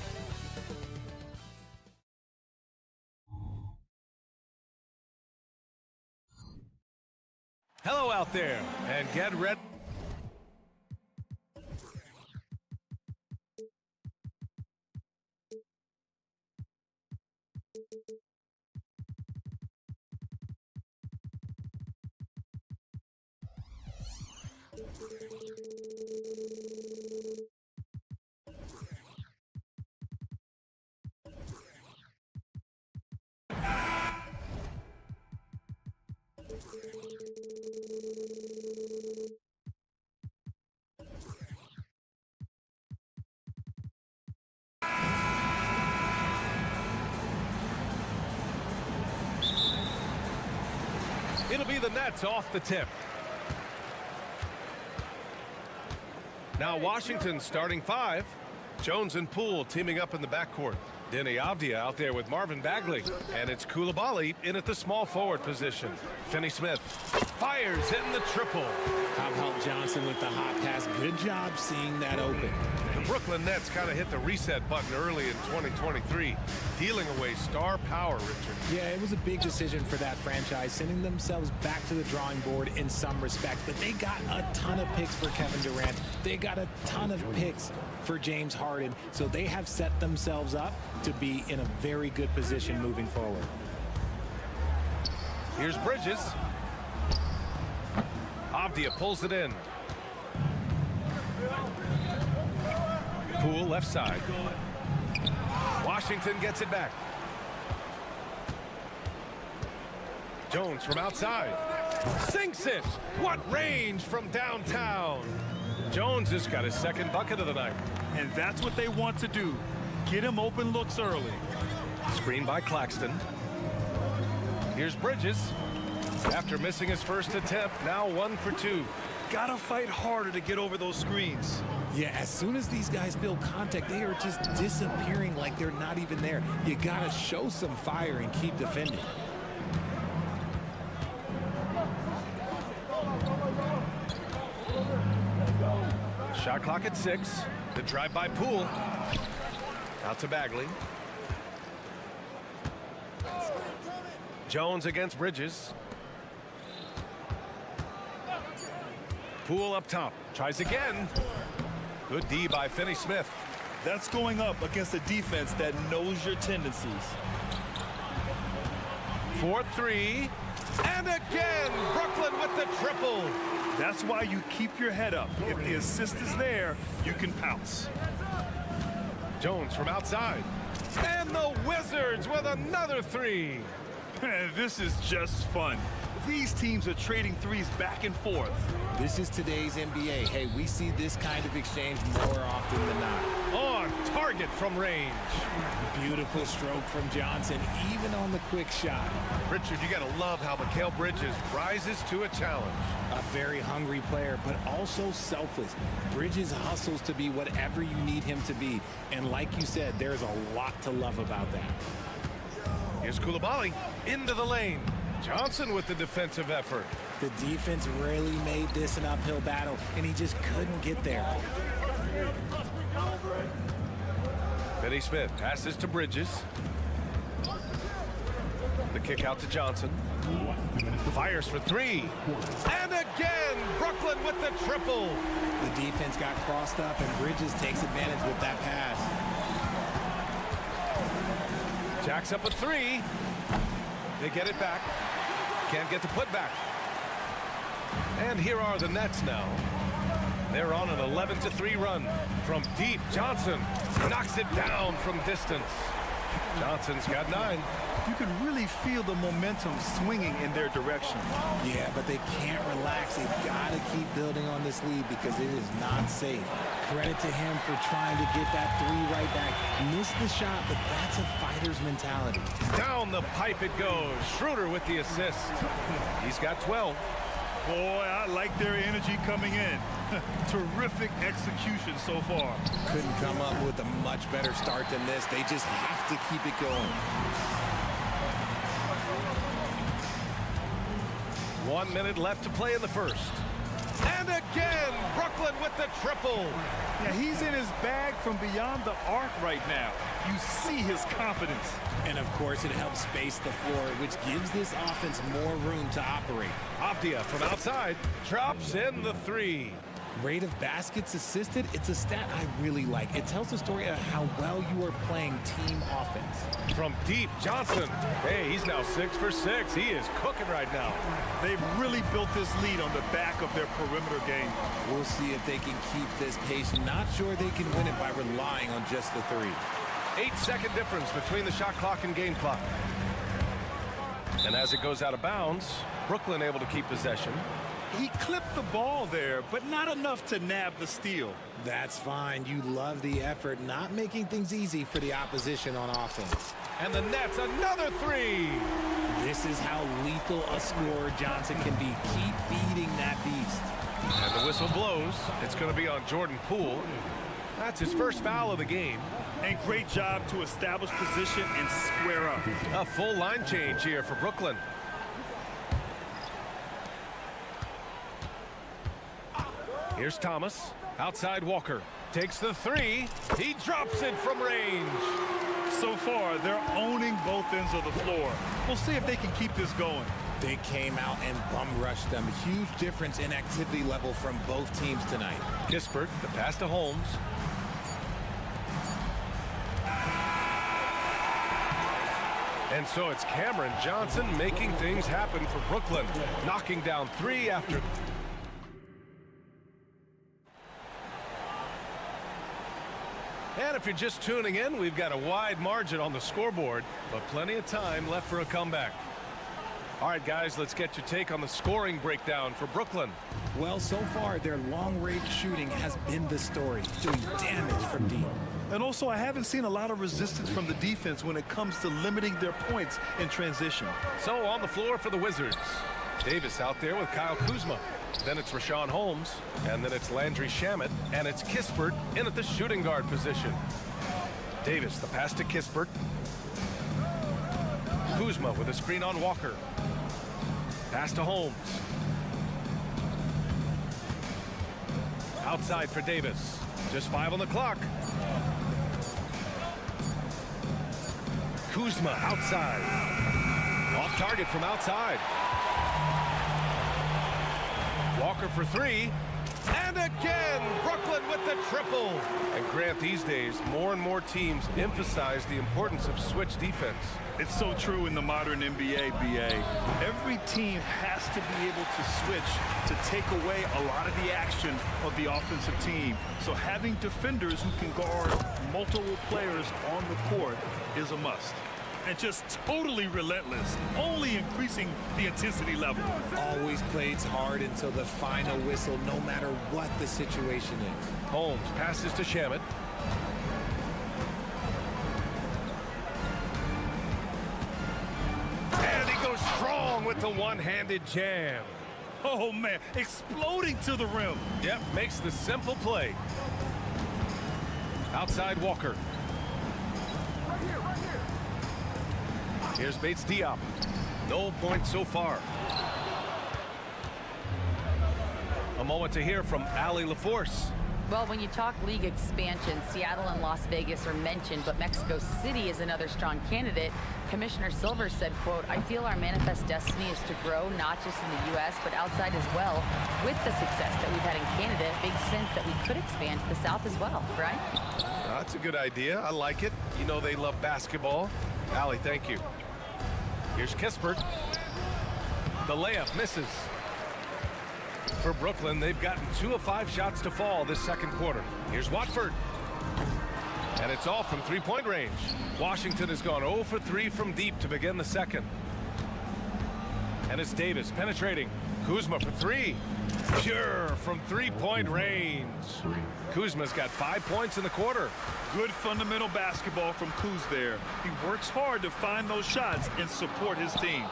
Hello out there, and get ready. It'll be the Nets off the tip. Now Washington starting 5. Jones and Poole teaming up in the backcourt. Denny Avdia out there with Marvin Bagley. And it's Coulibaly in at the small forward position. Finney Smith fires in the triple. How about Johnson with the hot pass? Good job seeing that open. The Brooklyn Nets kind of hit the reset button early in 2023, dealing away star power, Richard. Yeah, it was a big decision for that franchise, sending themselves back to the drawing board in some respects. But they got a ton of picks for Kevin Durant. They got a ton of picks for James Harden. So they have set themselves up to be in a very good position moving forward. Here's Bridges. Avdia pulls it in. Poole left side. Washington gets it back. Jones from outside. Sinks it. What range from downtown. Jones has got his second bucket of the night. And that's what they want to do. Get him open looks early. Screen by Claxton. Here's Bridges. After missing his first attempt, now 1 for 2. Gotta fight harder to get over those screens. Yeah, as soon as these guys feel contact, they are just disappearing like they're not even there. You gotta show some fire and keep defending. Shot clock at 6. The drive by Poole. Out to Bagley. Jones against Bridges. Poole up top. Tries again. Good D by Finney Smith. That's going up against a defense that knows your tendencies. 4-3. And again, Brooklyn with the triple. That's why you keep your head up. If the assist is there, you can pounce. Jones from outside. And the Wizards with another 3. This is just fun. These teams are trading threes back and forth. This is today's NBA. Hey, we see this kind of exchange more often than not. On target from range. Beautiful stroke from Johnson, even on the quick shot. Richard, you gotta love how Mikal Bridges rises to a challenge. A very hungry player, but also selfless. Bridges hustles to be whatever you need him to be. And like you said, there's a lot to love about that. Here's Coulibaly into the lane. Johnson with the defensive effort. The defense really made this an uphill battle, and he just couldn't get there. Finney Smith passes to Bridges. The kick out to Johnson. Fires for 3. And again, Brooklyn with the triple. The defense got crossed up, and Bridges takes advantage with that pass. Jacks up a 3. They get it back. Can't get the putback. And here are the Nets now. They're on an 11-3 run. From deep, Johnson knocks it down from distance. Johnson's got 9. You can really feel the momentum swinging in their direction. Yeah, but they can't relax. They've got to keep building on this lead because it is not safe. Credit to him for trying to get that 3 right back. Missed the shot, but that's a fighter's mentality. Down the pipe it goes. Schroeder with the assist. He's got 12. Boy, I like their energy coming in. Terrific execution so far. Couldn't come up with a much better start than this. They just have to keep it going. 1 minute left to play in the first. And again, Brooklyn with the triple. Yeah, he's in his bag from beyond the arc right now. You see his confidence. And of course, it helps space the floor, which gives this offense more room to operate. Avdia from outside drops in the 3. Rate of baskets assisted, it's a stat I really like. It tells the story of how well you are playing team offense. From deep, Johnson. Hey, he's now 6 for 6. He is cooking right now. They've really built this lead on the back of their perimeter game. We'll see if they can keep this pace. Not sure they can win it by relying on just the 3. 8-second difference between the shot clock and game clock. And as it goes out of bounds, Brooklyn able to keep possession. He clipped the ball there, but not enough to nab the steal. That's fine. You love the effort, not making things easy for the opposition on offense. And the Nets, another 3. This is how lethal a scorer Johnson can be. Keep feeding that beast. And the whistle blows. It's going to be on Jordan Poole. That's his first foul of the game. And great job to establish position and square up. A full line change here for Brooklyn. Here's Thomas. Outside Walker. Takes the 3. He drops it from range. So far, they're owning both ends of the floor. We'll see if they can keep this going. They came out and bum rushed them. Huge difference in activity level from both teams tonight. Kispert, the pass to Holmes. And so it's Cameron Johnson making things happen for Brooklyn. Knocking down 3 after. And if you're just tuning in, we've got a wide margin on the scoreboard, but plenty of time left for a comeback. All right, guys, let's get your take on the scoring breakdown for Brooklyn. Well, so far, their long-range shooting has been the story, doing damage from deep. And also, I haven't seen a lot of resistance from the defense when it comes to limiting their points in transition. So on the floor for the Wizards, Davis out there with Kyle Kuzma. Then it's Rashawn Holmes, and then it's Landry Shamet, and it's Kispert in at the shooting guard position. Davis, the pass to Kispert. Kuzma with a screen on Walker. Pass to Holmes. Outside for Davis. Just 5 on the clock. Kuzma outside. Off target from outside. Walker for 3. And again, Brooklyn with the triple. And Grant, these days, more and more teams emphasize the importance of switch defense. It's so true in the modern NBA, BA. Every team has to be able to switch to take away a lot of the action of the offensive team. So having defenders who can guard multiple players on the court is a must. And just totally relentless, only increasing the intensity level. Always plays hard until the final whistle, no matter what the situation is. Holmes passes to Shamet. And he goes strong with the one-handed jam. Oh, man, exploding to the rim. Yep, makes the simple play. Outside Walker. Here's Bates Diop. No points so far. A moment to hear from Allie LaForce. Well, when you talk league expansion, Seattle and Las Vegas are mentioned, but Mexico City is another strong candidate. Commissioner Silver said, quote, "I feel our manifest destiny is to grow not just in the U.S., but outside as well. With the success that we've had in Canada, it makes sense that we could expand to the South as well," right? That's a good idea. I like it. You know they love basketball. Allie, thank you. Here's Kispert. The layup misses. For Brooklyn, they've gotten 2 of 5 shots to fall this second quarter. Here's Watford. And it's all from three-point range. Washington has gone 0 for 3 from deep to begin the second. And it's Davis penetrating. Kuzma for 3. Pure from three-point range. Kuzma's got 5 points in the quarter. Good fundamental basketball from Kuz there. He works hard to find those shots and support his team.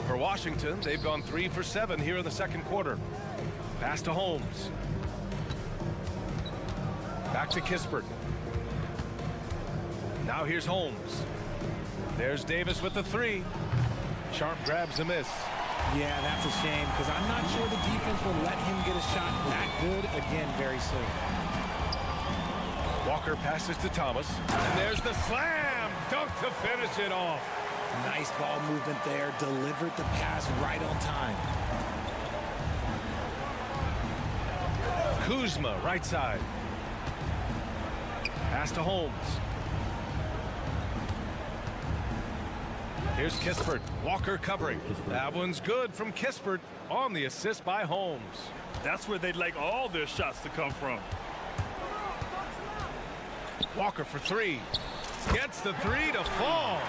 For Washington, they've gone 3 for 7 here in the second quarter. Pass to Holmes. Back to Kispert. Now here's Holmes. There's Davis with the 3. Sharp grabs a miss. Yeah, that's a shame because I'm not sure the defense will let him get a shot that good again very soon. Walker passes to Thomas. And there's the slam dunk to finish it off. Nice ball movement there. Delivered the pass right on time. Kuzma, right side. Pass to Holmes. Here's Kispert. Walker covering. That one's good from Kispert on the assist by Holmes. That's where they'd like all their shots to come from. Walker for three. Gets the three to fall.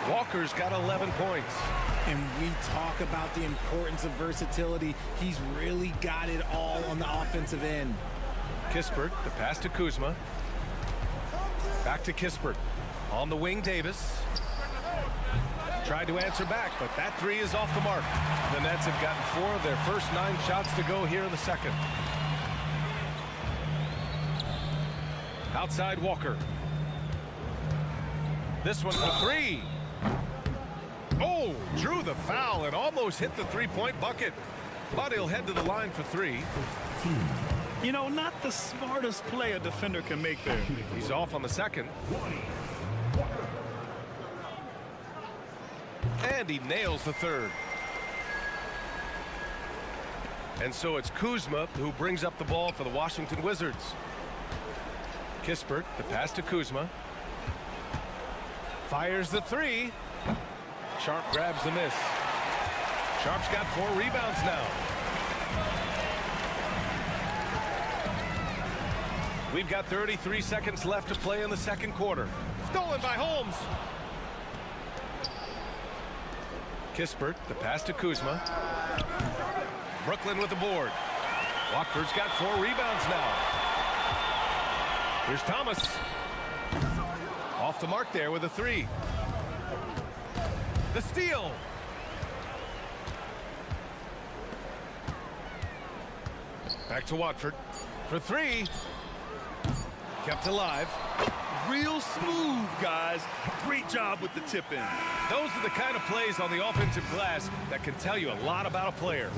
Walker's got 11 points. And we talk about the importance of versatility. He's really got it all on the offensive end. Kispert, the pass to Kuzma. Back to Kispert. On the wing, Davis. Tried to answer back, but that three is off the mark. The Nets have gotten 4 of their first 9 shots to go here in the second. Outside Walker. This one for three. Oh, drew the foul and almost hit the three-point bucket. But he'll head to the line for 3. You know, not the smartest play a defender can make there. He's off on the second. And he nails the third. And so it's Kuzma who brings up the ball for the Washington Wizards. Kispert, the pass to Kuzma. Fires the three. Sharp grabs the miss. Sharp's got 4 rebounds now. We've got 33 seconds left to play in the second quarter. Stolen by Holmes. Kispert, the pass to Kuzma. Brooklyn with the board. Watford's got 4 rebounds now. Here's Thomas. Off the mark there with a 3. The steal. Back to Watford for 3. Kept alive. Real smooth, guys. Great job with the tip in. Those are the kind of plays on the offensive glass that can tell you a lot about a player.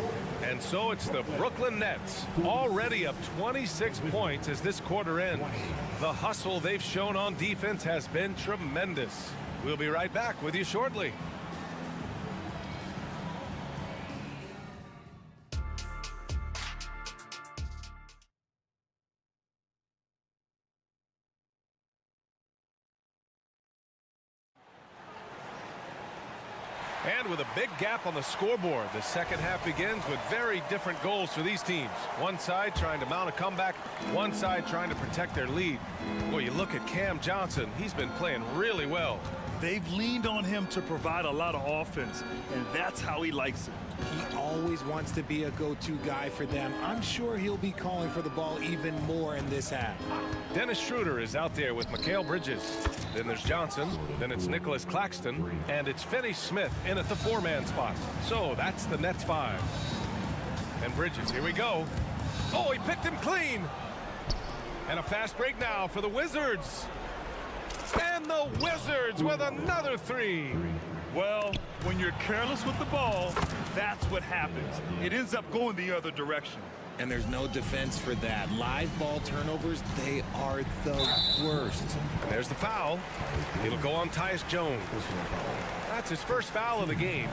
And so it's the Brooklyn Nets, already up 26 points as this quarter ends. The hustle they've shown on defense has been tremendous. We'll be right back with you shortly. And with a big gap on the scoreboard, the second half begins with very different goals for these teams. One side trying to mount a comeback, one side trying to protect their lead. Boy, you look at Cam Johnson, he's been playing really well. They've leaned on him to provide a lot of offense, and that's how he likes it. He always wants to be a go-to guy for them. I'm sure he'll be calling for the ball even more in this half. Dennis Schroeder is out there with Mikal Bridges. Then there's Johnson, then it's Nicholas Claxton, and it's Finney-Smith in at the 4-man spot. So that's the Nets 5. And Bridges, here we go. Oh, he picked him clean. And a fast break now for the Wizards. And the Wizards with another 3. Well, when you're careless with the ball, that's what happens. It ends up going the other direction. And there's no defense for that. Live ball turnovers, they are the worst. And there's the foul. It'll go on Tyus Jones. That's his first foul of the game.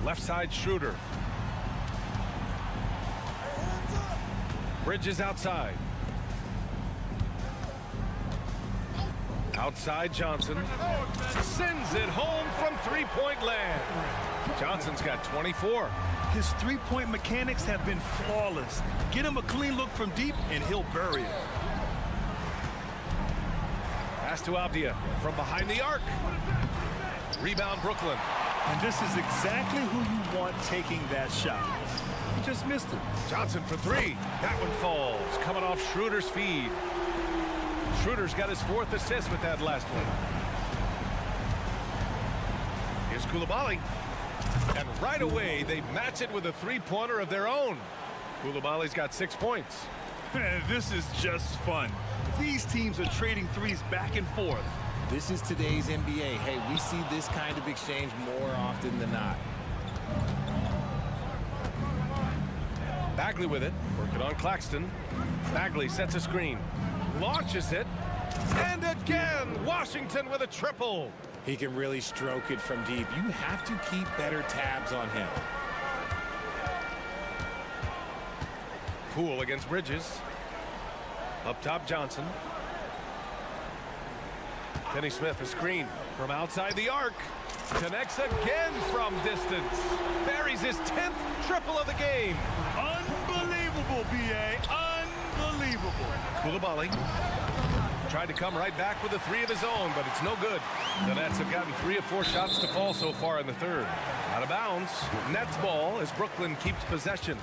Left side Schroeder. Bridges outside. Outside Johnson. Sends it home from three-point land. Johnson's got 24. His three-point mechanics have been flawless. Get him a clean look from deep, and he'll bury it. Pass to Avdia from behind the arc. Rebound Brooklyn. And this is exactly who you want taking that shot. He just missed it. Johnson for 3. That one falls. Coming off Schroeder's feed. Schroeder's got his 4th assist with that last one. Here's Coulibaly. And right away, they match it with a 3-pointer of their own. Coulibaly's got 6 points. This is just fun. These teams are trading threes back and forth. This is today's NBA. Hey, we see this kind of exchange more often than not. Bagley with it, working on Claxton. Bagley sets a screen, launches it, and again, Washington with a triple. He can really stroke it from deep. You have to keep better tabs on him. Poole against Bridges. Up top, Johnson. Kenny Smith, a screen from outside the arc. Connects again from distance. Buries his 10th triple of the game. Unbelievable, B.A. Unbelievable. Koulibaly tried to come right back with a 3 of his own, but it's no good. The Nets have gotten 3 of 4 shots to fall so far in the third. Out of bounds. Nets ball as Brooklyn keeps possession.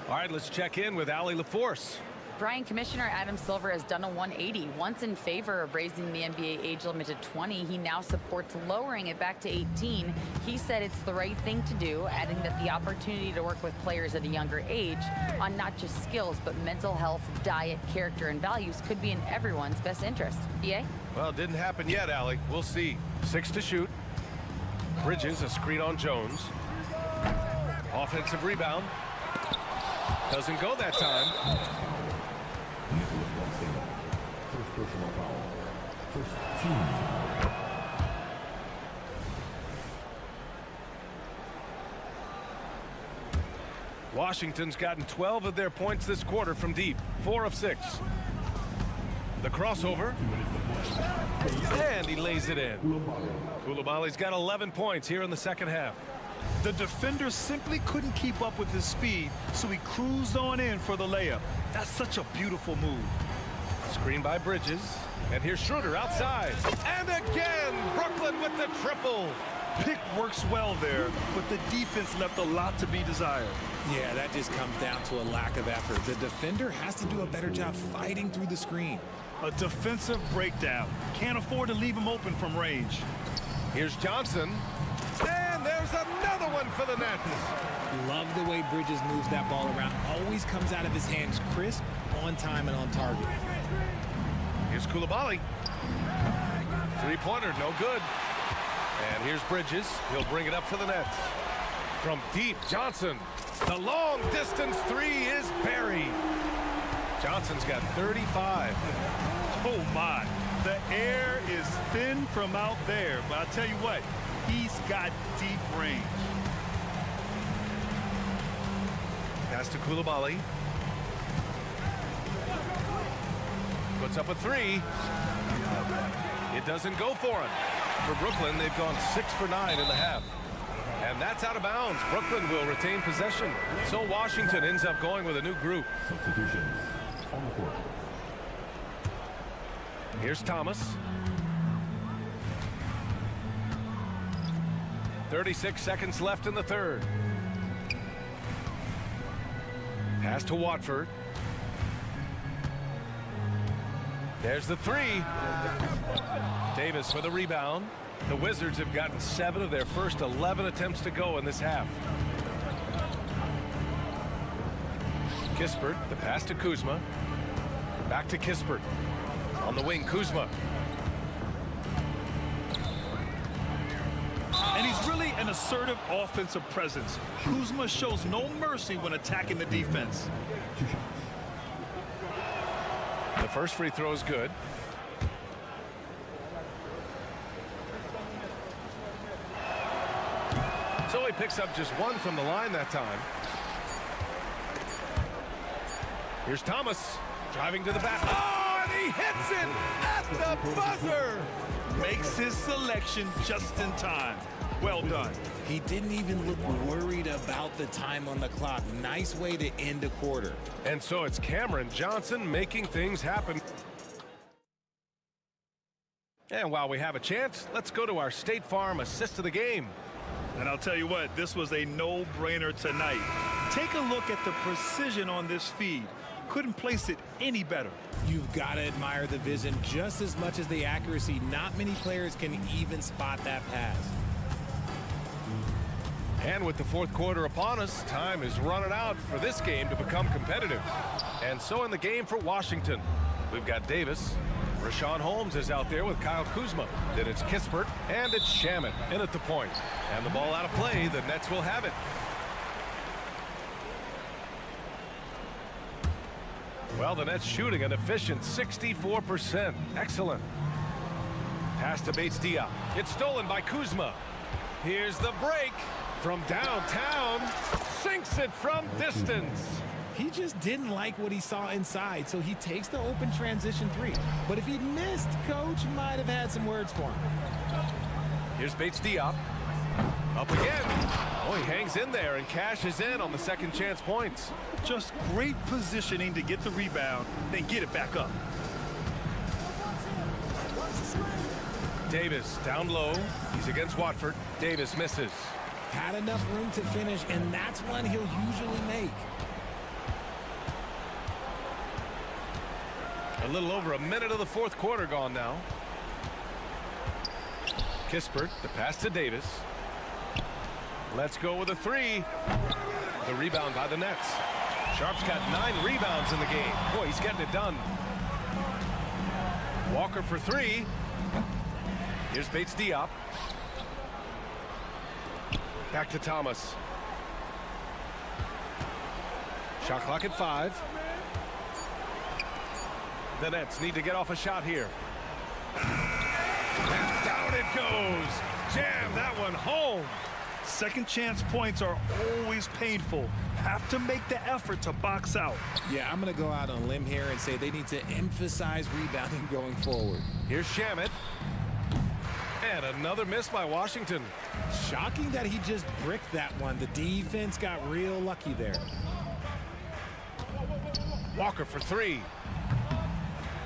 All right, let's check in with Allie LaForce. Brian, Commissioner Adam Silver has done a 180. Once in favor of raising the NBA age limit to 20, he now supports lowering it back to 18. He said it's the right thing to do, adding that the opportunity to work with players at a younger age on not just skills, but mental health, diet, character, and values could be in everyone's best interest. BA? Well, it didn't happen yet, Allie. We'll see. 6 to shoot. Bridges, a screen on Jones. Offensive rebound. Doesn't go that time. Washington's gotten 12 of their points this quarter from deep, 4 of 6. The crossover, and he lays it in. Koulibaly's got 11 points here in the second half. The defender simply couldn't keep up with his speed, so he cruised on in for the layup. That's such a beautiful move. Screen by Bridges, and here's Schroeder outside. And again, Brooklyn with the triple. Pick works well there, but the defense left a lot to be desired. Yeah, that just comes down to a lack of effort. The defender has to do a better job fighting through the screen. A defensive breakdown. Can't afford to leave him open from range. Here's Johnson. And there's another one for the Nets. Love the way Bridges moves that ball around. Always comes out of his hands crisp, on time, and on target. Here's Koulibaly. 3-pointer, no good. And here's Bridges. He'll bring it up for the Nets. From deep, Johnson. The long distance 3 is buried. Johnson's got 35. Oh my, the air is thin from out there, but I'll tell you what, he's got deep range. Pass to Koulibaly. Puts up a 3. It doesn't go for him. For Brooklyn, they've gone 6 for 9 in the half. And that's out of bounds. Brooklyn will retain possession. So Washington ends up going with a new group. Substitutions on the court. Here's Thomas. 36 seconds left in the third. Pass to Watford. There's the 3. Davis for the rebound. The Wizards have gotten 7 of their first 11 attempts to go in this half. Kispert, the pass to Kuzma. Back to Kispert. On the wing, Kuzma. And he's really an assertive offensive presence. Kuzma shows no mercy when attacking the defense. The first free throw is good. So he picks up just 1 from the line that time. Here's Thomas driving to the back. Oh, and he hits it at the buzzer. Makes his selection just in time. Well done. He didn't even look worried about the time on the clock. Nice way to end a quarter. And so it's Cameron Johnson making things happen. And while we have a chance, let's go to our State Farm assist of the game. And I'll tell you what, this was a no-brainer tonight. Take a look at the precision on this feed. Couldn't place it any better. You've got to admire the vision just as much as the accuracy. Not many players can even spot that pass. And with the fourth quarter upon us, time is running out for this game to become competitive. And so in the game for Washington, we've got Davis, Rashawn Holmes is out there with Kyle Kuzma. Then it's Kispert, and it's Shaman in at the point. And the ball out of play. The Nets will have it. Well, the Nets shooting an efficient 64%. Excellent. Pass to Bates-Diop. It's stolen by Kuzma. Here's the break from downtown. Sinks it from distance. He just didn't like what he saw inside, so he takes the open transition three. But if he'd missed, Coach might have had some words for him. Here's Bates-Diop. Up again. Oh, he hangs in there and cashes in on the second chance points. Just great positioning to get the rebound, then get it back up. Davis down low. He's against Watford. Davis misses. Had enough room to finish, and that's one he'll usually make. A little over a minute of the fourth quarter gone now. Kispert, the pass to Davis. Let's go with a three. The rebound by the Nets. Sharp's got 9 rebounds in the game. Boy, he's getting it done. Walker for three. Here's Bates-Diop. Back to Thomas. Shot clock at 5. The Nets need to get off a shot here. And down it goes. Jam that one home. Second chance points are always painful. Have to make the effort to box out. Yeah, I'm going to go out on a limb here and say they need to emphasize rebounding going forward. Here's Shamet. And another miss by Washington. Shocking that he just bricked that one. The defense got real lucky there. Walker for three.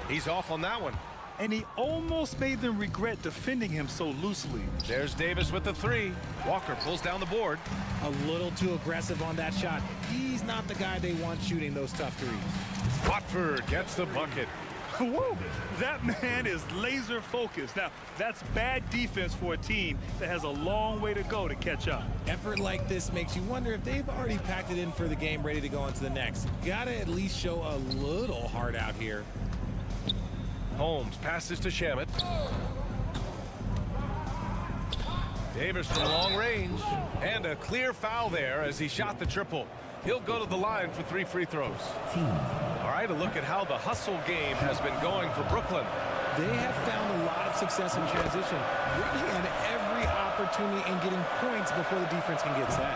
He's off on that one. And he almost made them regret defending him so loosely. There's Davis with the three. Walker pulls down the board. A little too aggressive on that shot. He's not the guy they want shooting those tough threes. Watford gets the bucket. Whoa, that man is laser focused. Now, that's bad defense for a team that has a long way to go to catch up. Effort like this makes you wonder if they've already packed it in for the game, ready to go on to the next. Gotta at least show a little heart out here. Holmes passes to Shamet. Davis from long range. And a clear foul there as he shot the triple. He'll go to the line for 3 free throws. All right, a look at how the hustle game has been going for Brooklyn. They have found a lot of success in transition, running at every opportunity and getting points before the defense can get set.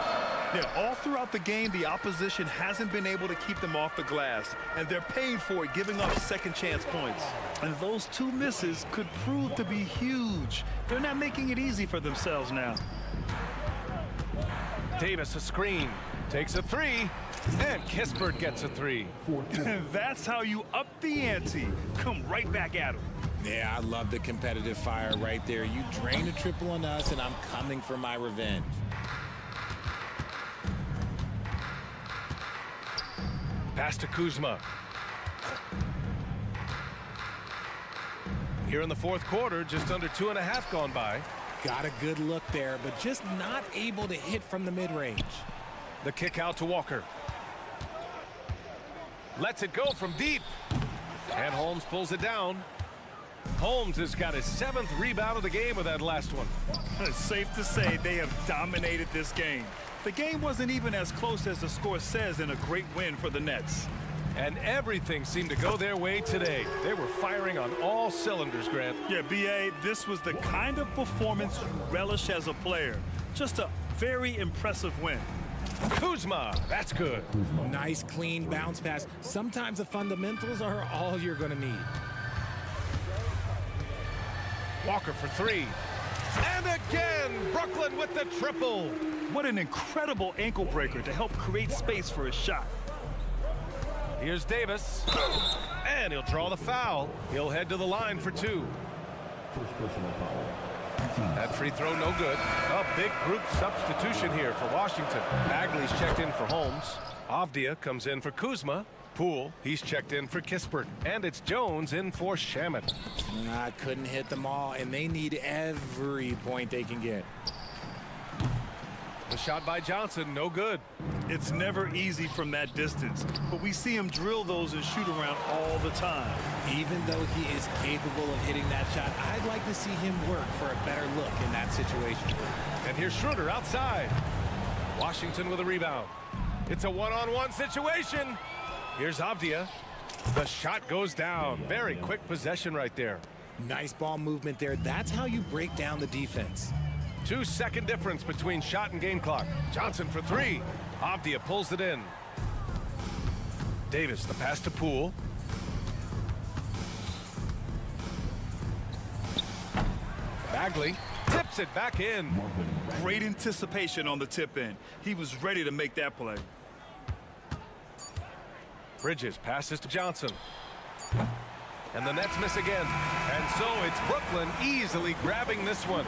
Yeah, all throughout the game, the opposition hasn't been able to keep them off the glass, and they're paying for it, giving up second chance points. And those 2 misses could prove to be huge. They're not making it easy for themselves now. Davis a screen. Takes a 3. And Kispert gets a 3. That's how you up the ante. Come right back at him. Yeah, I love the competitive fire right there. You drain a triple on us, and I'm coming for my revenge. Pass to Kuzma. Here in the fourth quarter, just under 2.5 gone by. Got a good look there, but just not able to hit from the mid-range. The kick out to Walker. Lets it go from deep. And Holmes pulls it down. Holmes has got his 7th rebound of the game with that last one. It's safe to say they have dominated this game. The game wasn't even as close as the score says in a great win for the Nets. And everything seemed to go their way today. They were firing on all cylinders, Grant. Yeah, B.A., this was the kind of performance you relish as a player. Just a very impressive win. Kuzma, that's good. Nice, clean bounce pass. Sometimes the fundamentals are all you're going to need. Walker for 3. And again, Brooklyn with the triple. What an incredible ankle breaker to help create space for a shot. Here's Davis. And he'll draw the foul. He'll head to the line for 2. First personal foul. That free throw no good. A big group substitution here for Washington. Bagley's checked in for Holmes. Avdia comes in for Kuzma. Poole, he's checked in for Kispert. And it's Jones in for Shamet. Couldn't hit them all, and they need every point they can get. The shot by Johnson, no good. It's never easy from that distance, but we see him drill those and shoot around all the time. Even though he is capable of hitting that shot, I'd like to see him work for a better look in that situation. And here's Schroeder outside. Washington with a rebound. It's a one-on-one situation. Here's Avdia. The shot goes down. Very quick possession right there. Nice ball movement there. That's how you break down the defense. 2-second difference between shot and game clock. Johnson for three. Avdia pulls it in. Davis, the pass to Poole. Bagley tips it back in. Great anticipation on the tip in. He was ready to make that play. Bridges passes to Johnson. And the Nets miss again. And so it's Brooklyn easily grabbing this one,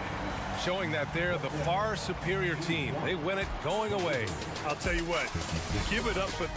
showing that they're the far superior team. They win it going away. I'll tell you what, give it up for...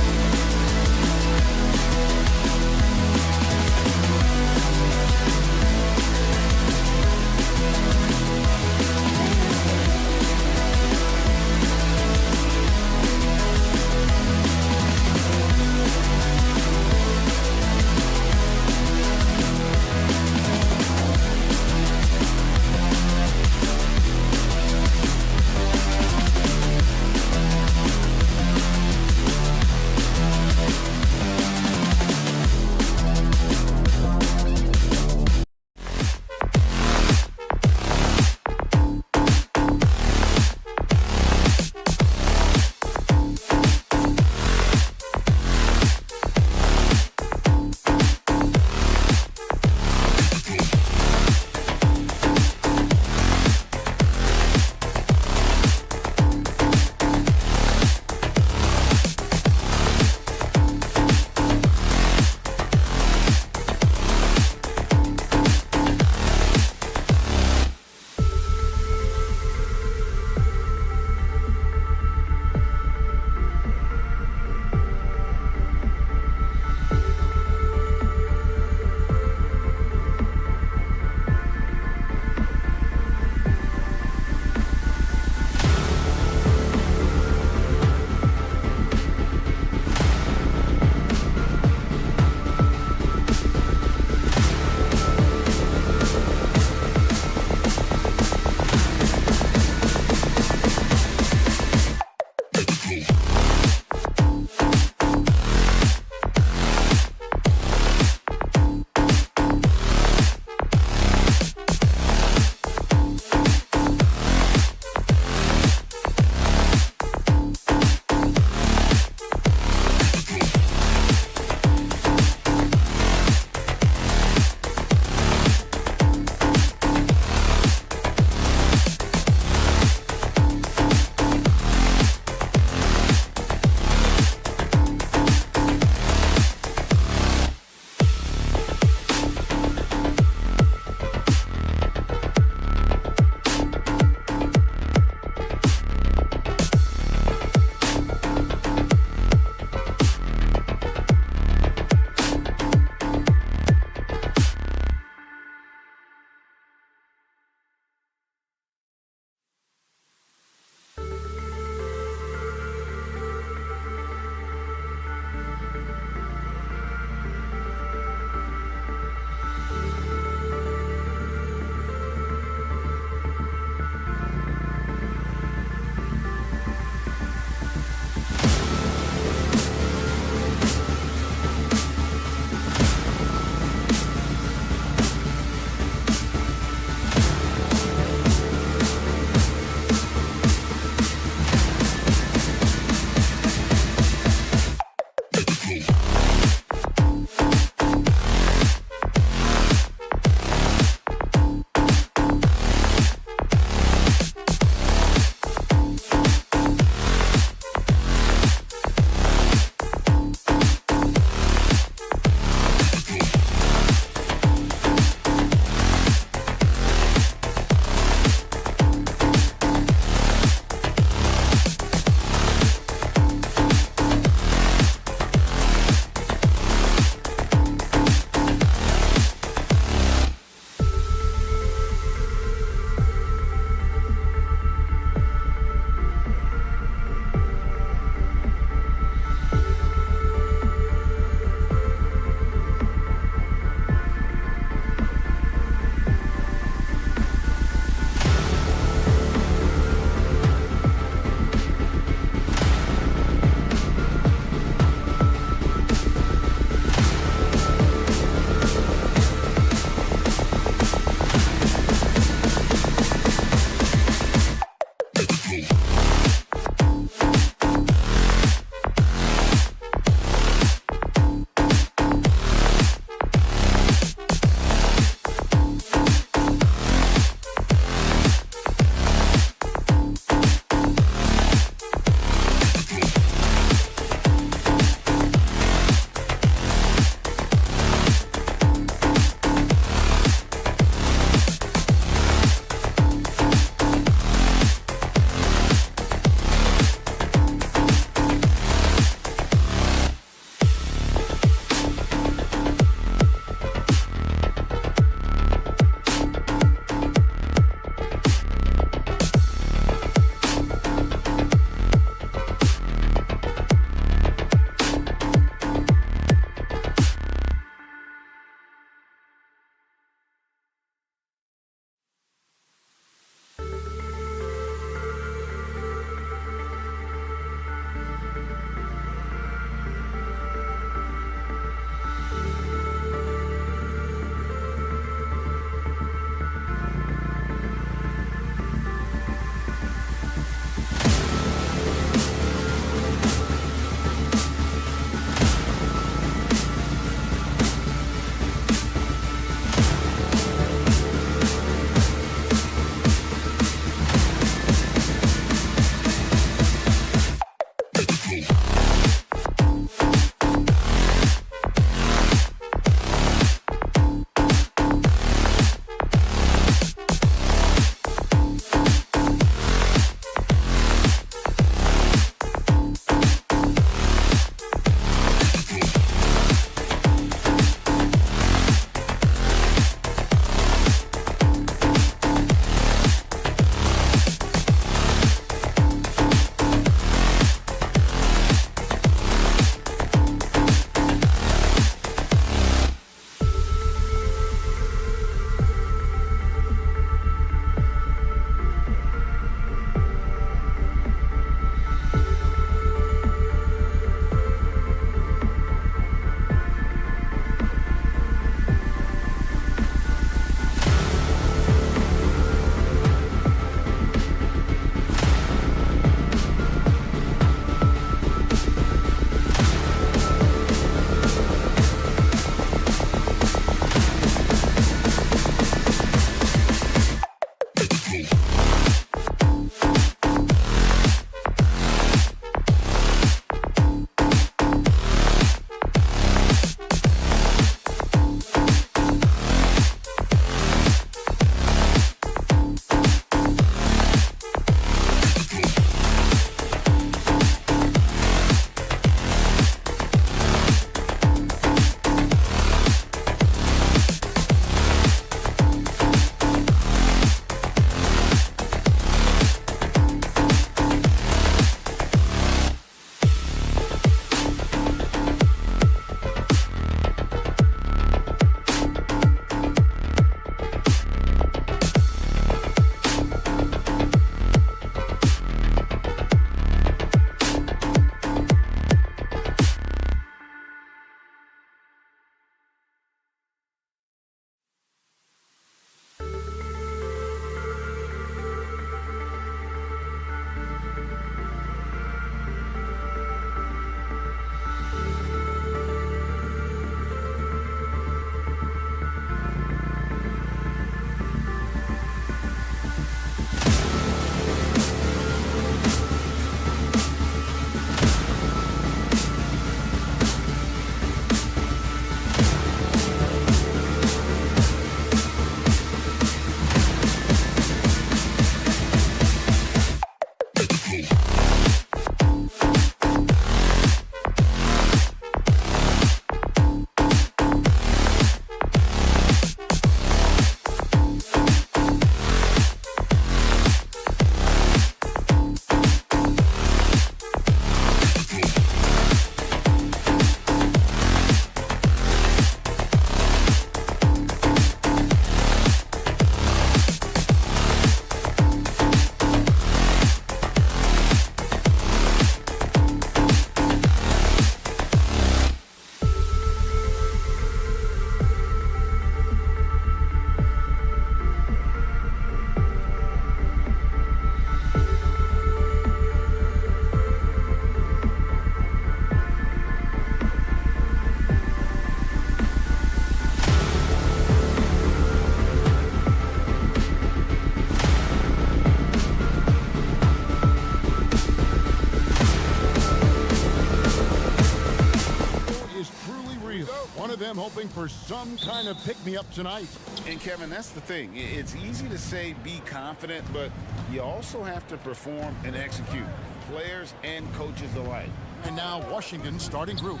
I'm hoping for some kind of pick-me-up tonight. And Kevin, that's the thing. It's easy to say be confident, but you also have to perform and execute. Players and coaches alike. And now Washington's starting group.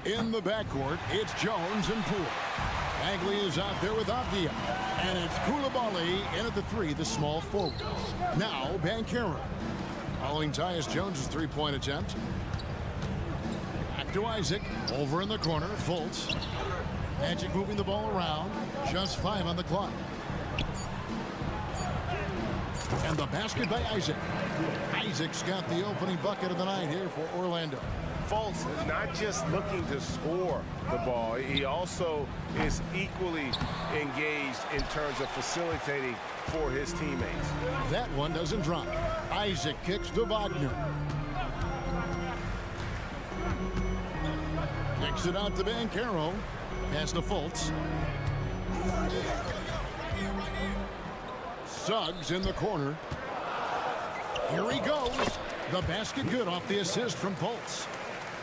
In the backcourt, it's Jones and Poole. Bagley is out there with Avdia. And it's Koulibaly in at the 3, the small forward. Now Banchero. Following Tyus Jones' three-point attempt. Back to Isaac. Over in the corner, Fultz. Magic moving the ball around. Just 5 on the clock. And the basket by Isaac. Isaac's got the opening bucket of the night here for Orlando. Fultz is not just looking to score the ball. He also is equally engaged in terms of facilitating for his teammates. That one doesn't drop. Isaac kicks to Wagner. Kicks it out to Banchero. Pass to Fultz. Suggs in the corner. Here he goes. The basket good off the assist from Fultz.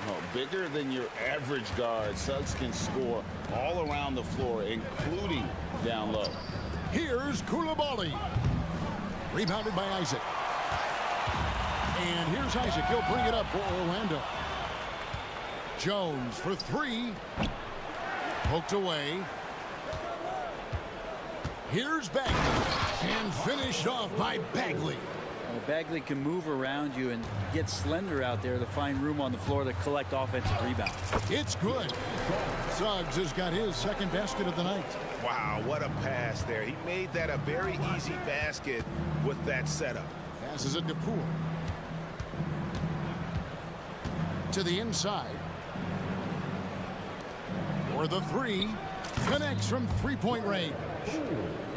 Well, bigger than your average guard, Suggs can score all around the floor, including down low. Here's Koulibaly. Rebounded by Isaac. And here's Isaac. He'll bring it up for Orlando. Jones for 3. Poked away. Here's Bagley. And finished off by Bagley. Well, Bagley can move around you and get slender out there to find room on the floor to collect offensive rebounds. It's good. Suggs has got his second basket of the night. Wow, what a pass there. He made that a very easy basket with that setup. Passes it to Poole. To the inside. For the 3. Connects from three-point range.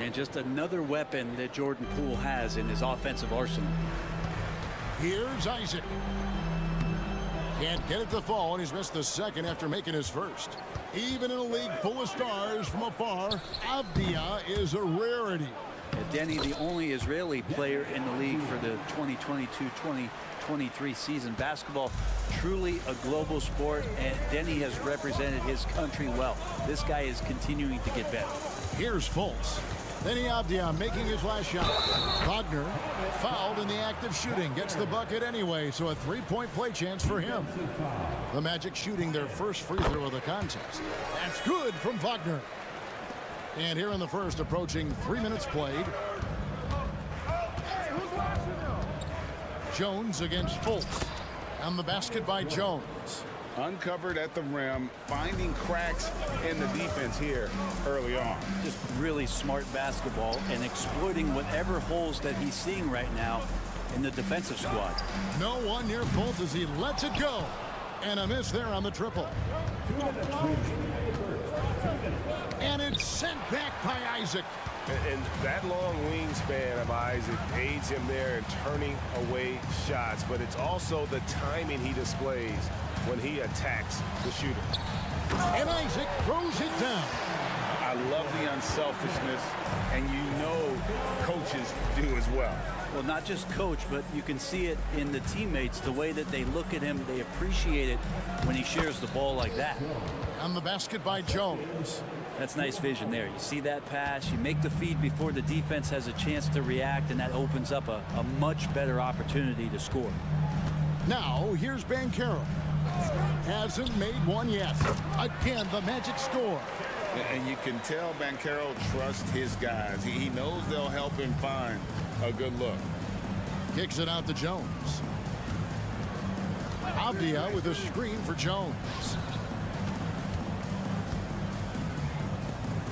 And just another weapon that Jordan Poole has in his offensive arsenal. Here's Isaac. Can't get it to fall, and he's missed the second after making his first. Even in a league full of stars from afar, Avdia is a rarity. Denny, the only Israeli player in the league for the 2022-2023 season. Basketball, truly a global sport, and Denny has represented his country well. This guy is continuing to get better. Here's Fultz. Denny Avdia making his last shot. Wagner fouled in the act of shooting. Gets the bucket anyway, so a three-point play chance for him. The Magic shooting their first free throw of the contest. That's good from Wagner. And here in the first, approaching 3 minutes played. Jones against Fultz. And the basket by Jones. Uncovered at the rim, finding cracks in the defense here early on. Just really smart basketball and exploiting whatever holes that he's seeing right now in the defensive squad. No one near Fultz as he lets it go. And a miss there on the triple. And it's sent back by Isaac. And that long wingspan of Isaac aids him there in turning away shots, but it's also the timing he displays when he attacks the shooter. And Isaac throws it down. I love the unselfishness, and you know coaches do as well. Well, not just coach, but you can see it in the teammates, the way that they look at him. They appreciate it when he shares the ball like that. And the basket by Jones. That's nice vision there. You see that pass, you make the feed before the defense has a chance to react, and that opens up a much better opportunity to score. Now, here's Banchero. Hasn't made one yet. Again, the Magic score. And you can tell Banchero trusts his guys. He knows they'll help him find a good look. Kicks it out to Jones. Avdia with a screen for Jones.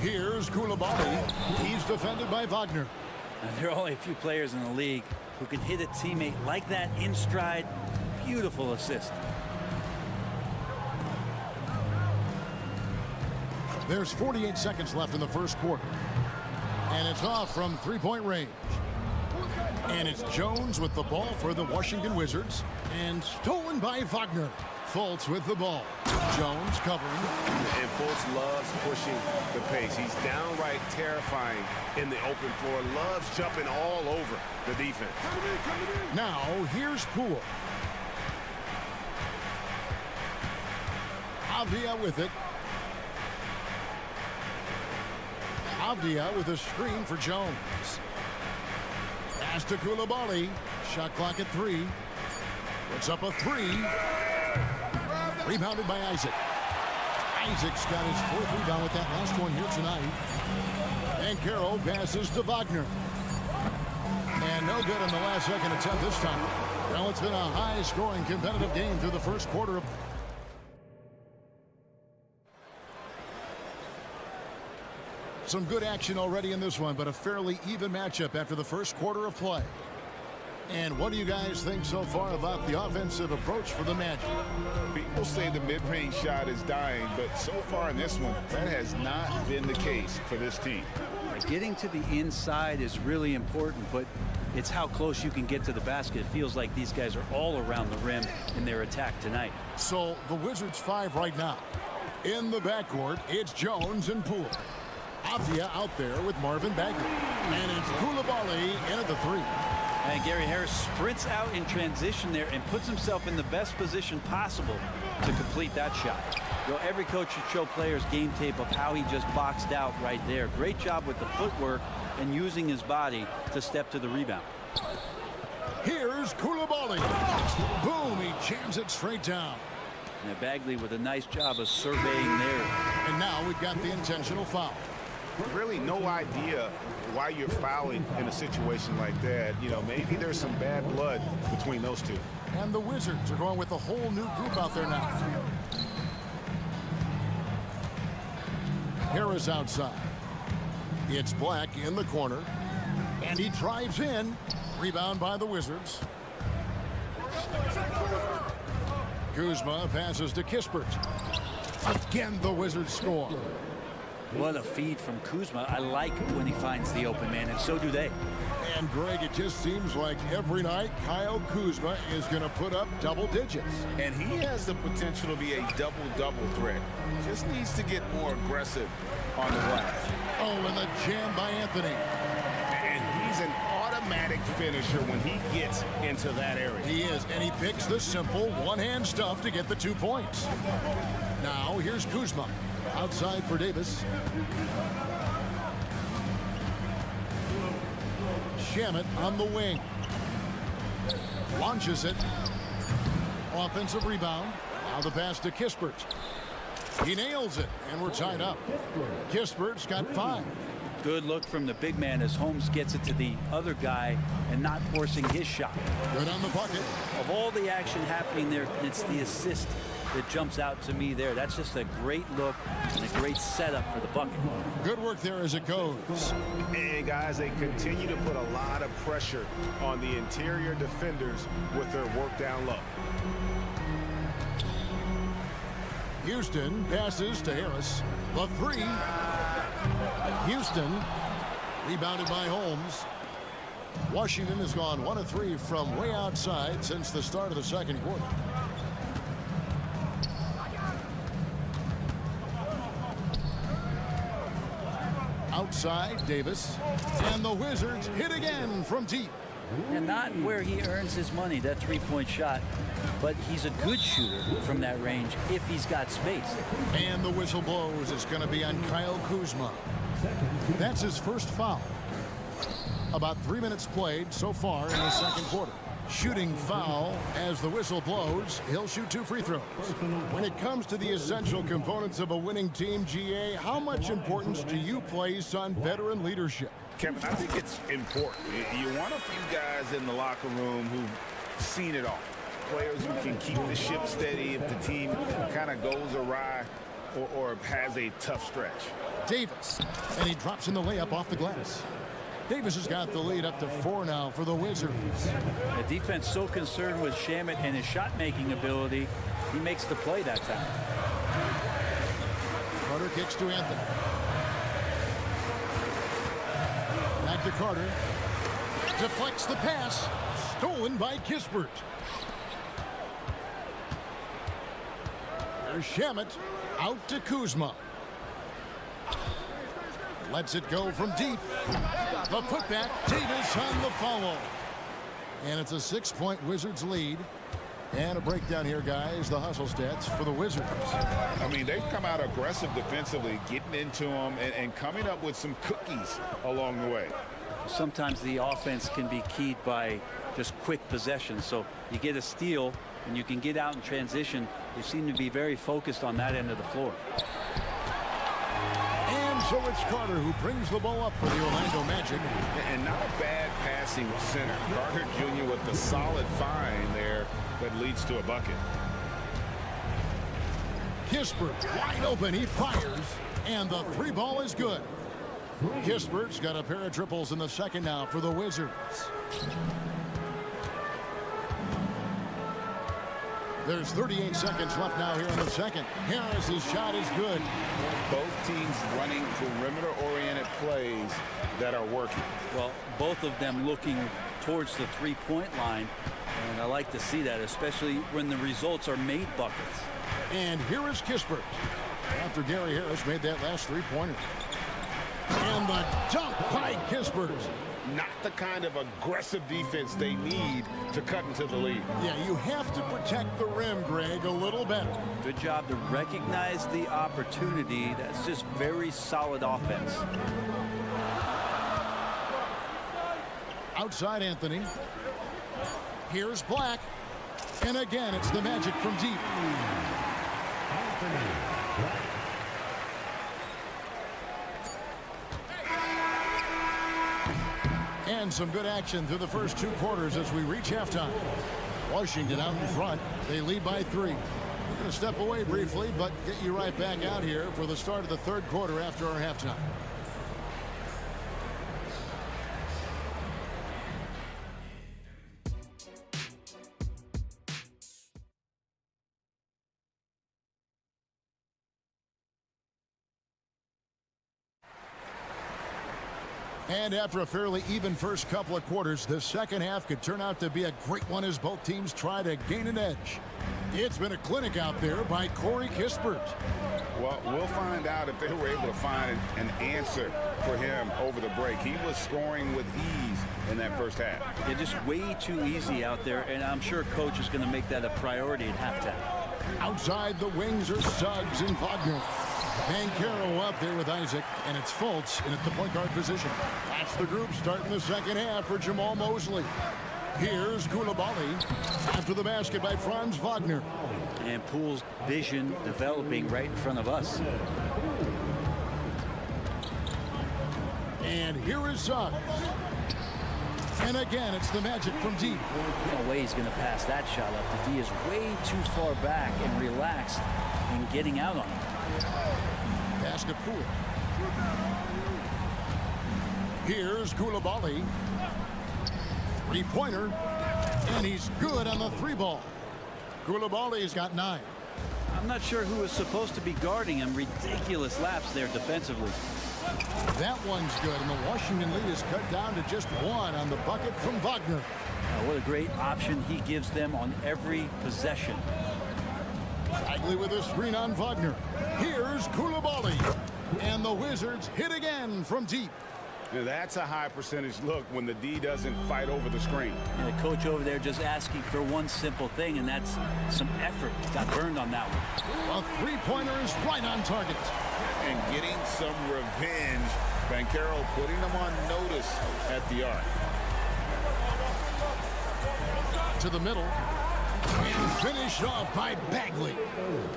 Here's Koulibaly. He's defended by Wagner. And there are only a few players in the league who can hit a teammate like that in stride. Beautiful assist. There's 48 seconds left in the first quarter. And it's off from three-point range. And it's Jones with the ball for the Washington Wizards. And stolen by Wagner. Fultz with the ball. Jones covering. And Fultz loves pushing the pace. He's downright terrifying in the open floor. Loves jumping all over the defense. Now, here's Poole. Avdia with it. Avdia with a screen for Jones. Pass to Koulibaly. Shot clock at 3. Puts up a 3. Rebounded by Isaac. Isaac's got his 4th rebound with that last one here tonight. And Carroll passes to Wagner. And no good in the last second attempt this time. Well, it's been a high-scoring competitive game through the first quarter. Some good action already in this one, but a fairly even matchup after the first quarter of play. And what do you guys think so far about the offensive approach for the Magic? People say the mid-range shot is dying, but so far in this one, that has not been the case for this team. Getting to the inside is really important, but it's how close you can get to the basket. It feels like these guys are all around the rim in their attack tonight. So the Wizards 5 right now. In the backcourt, it's Jones and Poole. Avdia out there with Marvin Bagley. And it's Koulibaly in at the 3. And Gary Harris sprints out in transition there and puts himself in the best position possible to complete that shot. You know, every coach should show players game tape of how he just boxed out right there. Great job with the footwork and using his body to step to the rebound. Here's Koulibaly. Boom, he jams it straight down. And Bagley with a nice job of surveying there. And now we've got the intentional foul. Really no idea why you're fouling in a situation like that. You know, maybe there's some bad blood between those two. And the Wizards are going with a whole new group out there now. Harris outside. It's Black in the corner. And he drives in. Rebound by the Wizards. Kuzma passes to Kispert. Again, the Wizards score. What a feed from Kuzma. I like when he finds the open man, and so do they. And Greg, it just seems like every night Kyle Kuzma is going to put up double digits. And he has the potential to be a double-double threat. Just needs to get more aggressive on the glass. Oh, and the jam by Anthony. And he's an automatic finisher when he gets into that area. He is, and he picks the simple one-hand stuff to get the 2 points. Now, here's Kuzma. Outside for Davis. Shamet on the wing. Launches it. Offensive rebound. Now the pass to Kispert. He nails it, and we're tied up. Kispert's got 5. Good look from the big man as Holmes gets it to the other guy and not forcing his shot. Good on the bucket. Of all the action happening there, it's the assist that jumps out to me there. That's just a great look and a great setup for the bucket. Good work there as it goes. And guys, they continue to put a lot of pressure on the interior defenders with their work down low. Houston passes to Harris. The 3. Houston rebounded by Holmes. Washington has gone 1 of 3 from way outside since the start of the second quarter. Outside, Davis. And the Wizards hit again from deep. And not where he earns his money, that three-point shot, but he's a good shooter from that range if he's got space. And the whistle blows. It's going to be on Kyle Kuzma. That's his first foul. About 3 minutes played so far in the second quarter. Shooting foul as the whistle blows. He'll shoot 2 free throws. When it comes to the essential components of a winning team, GA, how much importance do you place on veteran leadership? Kevin, I think it's important. You want a few guys in the locker room who've seen it all. Players who can keep the ship steady if the team kind of goes awry or has a tough stretch. Davis, and he drops in the layup off the glass. Davis has got the lead up to 4 now for the Wizards. The defense so concerned with Shamet and his shot-making ability, he makes the play that time. Carter kicks to Anthony. Back to Carter. Deflects the pass. Stolen by Kispert. There's Shamet. Out to Kuzma. Lets it go from deep. The putback. Davis on the follow. And it's a 6-point Wizards lead. And a breakdown here, guys. The hustle stats for the Wizards. I mean, they've come out aggressive defensively, getting into them and coming up with some cookies along the way. Sometimes the offense can be keyed by just quick possession. So you get a steal and you can get out in transition. They seem to be very focused on that end of the floor. And so it's Carter who brings the ball up for the Orlando Magic. And not a bad passing center. Carter Jr. with the solid find there that leads to a bucket. Kispert wide open. He fires. And the three ball is good. Kispert's got a pair of triples in the second now for the Wizards. There's 38 seconds left now here in the second. Harris's shot is good. Both teams running perimeter-oriented plays that are working. Well, both of them looking towards the three-point line. And I like to see that, especially when the results are made buckets. And here is Kispert after Gary Harris made that last three-pointer. And the dunk by Kispert. Not the kind of aggressive defense they need to cut into the lead. Yeah, you have to protect the rim, Greg, a little better. Good job to recognize the opportunity. That's just very solid offense. Outside Anthony. Here's Black. And again, it's the Magic from deep. And some good action through the first two quarters as we reach halftime. Washington out in front. They lead by 3. We're going to step away briefly, but get you right back out here for the start of the third quarter after our halftime. And after a fairly even first couple of quarters, the second half could turn out to be a great one as both teams try to gain an edge. It's been a clinic out there by Corey Kispert. Well, we'll find out if they were able to find an answer for him over the break. He was scoring with ease in that first half. Yeah, just way too easy out there, and I'm sure coach is going to make that a priority at halftime. Outside the wings are Suggs and Wagner. Banchero up there with Isaac, and it's Fultz in at the point guard position. That's the group starting the second half for Jamal Mosley. Here's Koulibaly after the basket by Franz Wagner. And Poole's vision developing right in front of us. And here is Suggs. And again, it's the Magic from deep. No way he's going to pass that shot up. The D is way too far back and relaxed in getting out on him. Basket Poole. Here's Koulibaly. Three-pointer. And he's good on the three ball. Koulibaly's got 9. I'm not sure who was supposed to be guarding him. Ridiculous laps there defensively. That one's good, and the Washington lead is cut down to just 1 on the bucket from Wagner. What a great option he gives them on every possession. Bagley with a screen on Wagner. Here's Koulibaly. And the Wizards hit again from deep. Now that's a high percentage look when the D doesn't fight over the screen. And the coach over there just asking for one simple thing, and that's some effort. Got burned on that one. A three-pointer is right on target. And getting some revenge. Banchero putting them on notice at the arc. To the middle. And finished off by Bagley.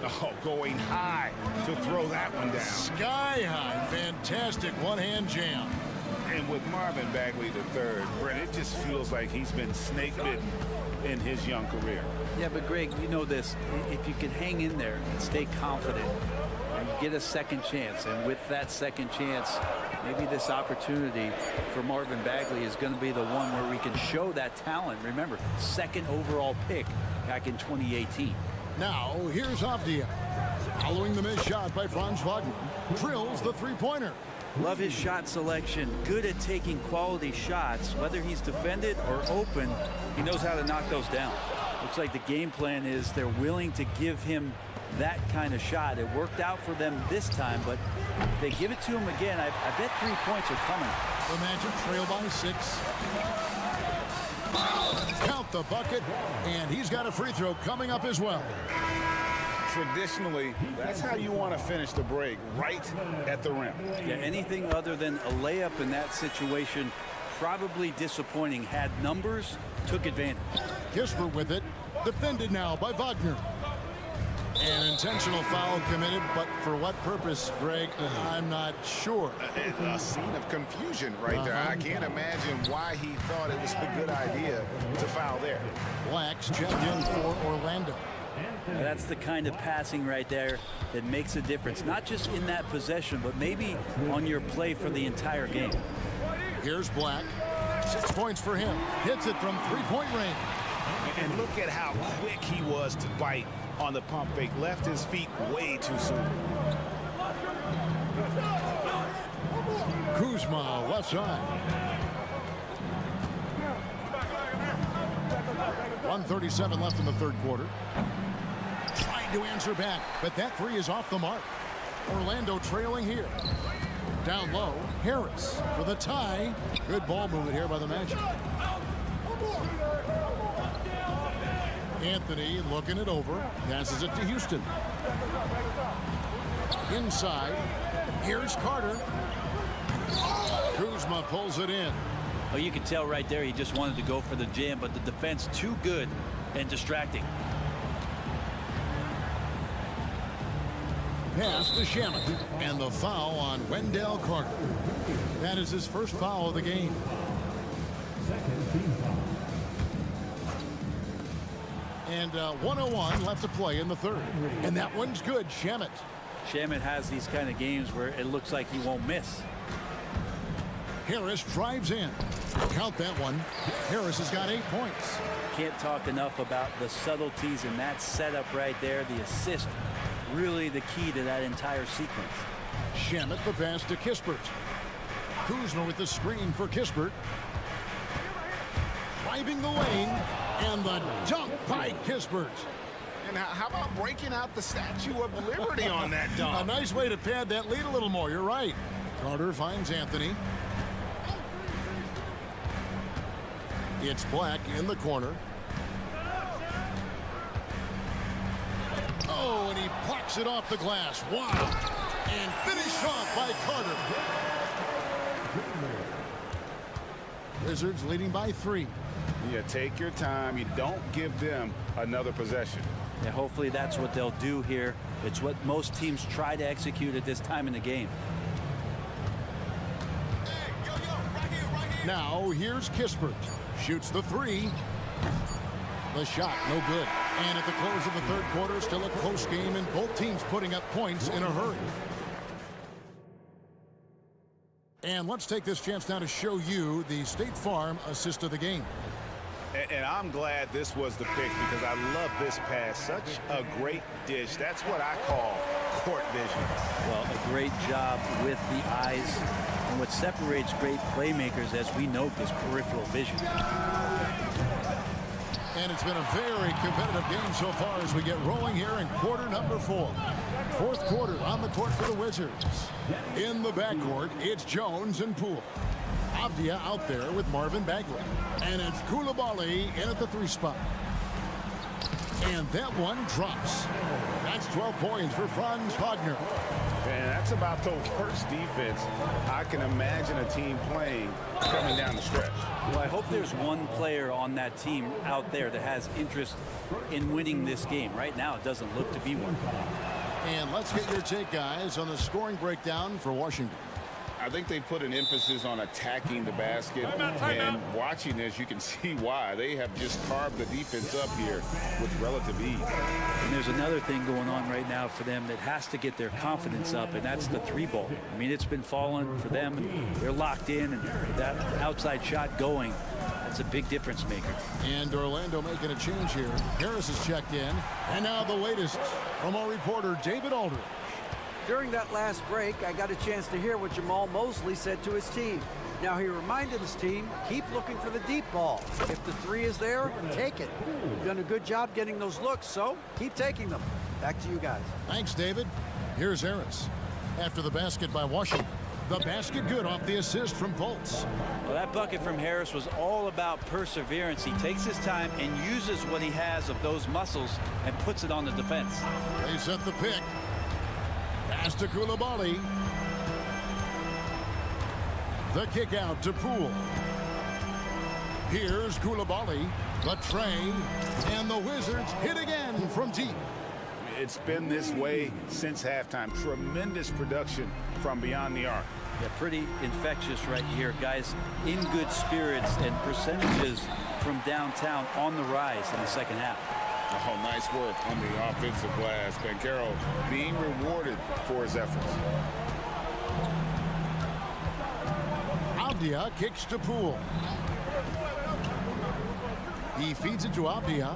Oh, going high to throw that one down. Sky high. Fantastic one-hand jam. And with Marvin Bagley III, Brent, it just feels like he's been snake-bitten in his young career. Yeah, but Greg, you know this. If you can hang in there and stay confident, you get a second chance. And with that second chance, maybe this opportunity for Marvin Bagley is going to be the one where we can show that talent. Remember, second overall pick back in 2018. Now, here's Avdia. Following the missed shot by Franz Wagner. Drills the three-pointer. Love his shot selection. Good at taking quality shots. Whether he's defended or open, he knows how to knock those down. Looks like the game plan is they're willing to give him that kind of shot. It worked out for them this time, but if they give it to him again, I bet 3 points are coming. The Magic trail by 6. Count the bucket, and he's got a free throw coming up as well. Traditionally, that's how you want to finish the break, right at the rim. Yeah, anything other than a layup in that situation, probably disappointing. Had numbers, took advantage. Kispert with it, defended now by Wagner. An intentional foul committed, but for what purpose, Greg, I'm not sure. A scene of confusion right there. I can't imagine why he thought it was a good idea to foul there. Blacks check in for Orlando. Now, that's the kind of passing right there that makes a difference, not just in that possession, but maybe on your play for the entire game. Here's Black. 6 points for him. Hits it from three-point range. And look at how quick he was to bite on the pump fake. Left his feet way too soon. Kuzma, left side. 1:37 left in the third quarter. Trying to answer back, but that three is off the mark. Orlando trailing here. Down low, Harris for the tie. Good ball movement here by the Magic. Anthony looking it over. Passes it to Houston. Inside. Here's Carter. Kuzma pulls it in. Oh, you can tell right there he just wanted to go for the jam, but the defense too good and distracting. Pass to Shamet. And the foul on Wendell Carter. That is his first foul of the game. Second team foul. And 1:01 left to play in the third. And that one's good. Shamet. Shamet has these kind of games where it looks like he won't miss. Harris drives in. Count that one. Harris has got 8 points. Can't talk enough about the subtleties in that setup right there. The assist, really the key to that entire sequence. Shamet the pass to Kispert. Kuzma with the screen for Kispert. Driving the lane. And the dunk by Kispert. And how about breaking out the Statue of Liberty on that dunk? A nice way to pad that lead a little more. You're right. Carter finds Anthony. It's Black in the corner. Oh, and he blocks it off the glass. Wow. And finished off by Carter. Wizards leading by 3. Yeah, take your time. You don't give them another possession. Yeah, hopefully that's what they'll do here. It's what most teams try to execute at this time in the game. Now here's Kispert. Shoots the 3. The shot no good. And at the close of the third quarter, still a close game, and both teams putting up points in a hurry. And let's take this chance now to show you the State Farm assist of the game. And I'm glad this was the pick because I love this pass. Such a great dish. That's what I call court vision. Well, a great job with the eyes. And what separates great playmakers, as we note, is peripheral vision. And it's been a very competitive game so far as we get rolling here in quarter number 4. Fourth quarter on the court for the Wizards. In the backcourt, it's Jones and Poole. Avdia out there with Marvin Bagley. And it's Coulibaly in at the 3 spot. And that one drops. That's 12 points for Franz Wagner. And that's about the worst defense I can imagine a team playing coming down the stretch. Well, I hope there's one player on that team out there that has interest in winning this game. Right now, it doesn't look to be one. And let's get your take, guys, on the scoring breakdown for Washington. I think they put an emphasis on attacking the basket, and watching this, you can see why. They have just carved the defense up here with relative ease. And there's another thing going on right now for them that has to get their confidence up, and that's the 3-ball. I mean, it's been falling for them, and they're locked in, and that outside shot going, that's a big difference maker. And Orlando making a change here. Harris is checked in, and now the latest from our reporter, David Aldridge. During that last break, I got a chance to hear what Jamal Mosley said to his team. Now, he reminded his team, keep looking for the deep ball. If the 3 is there, take it. You've done a good job getting those looks, so keep taking them. Back to you guys. Thanks, David. Here's Harris. After the basket by Washington. The basket good off the assist from Fultz. Well, that bucket from Harris was all about perseverance. He takes his time and uses what he has of those muscles and puts it on the defense. They set the pick. Pass to Coulibaly. The kick out to Poole. Here's Coulibaly. The tray. And the Wizards hit again from deep. It's been this way since halftime. Tremendous production from beyond the arc. Yeah, pretty infectious right here. Guys in good spirits and percentages from downtown on the rise in the second half. Oh, nice work on the offensive glass. Banchero being rewarded for his efforts. Avdia kicks to Poole. He feeds it to Avdia.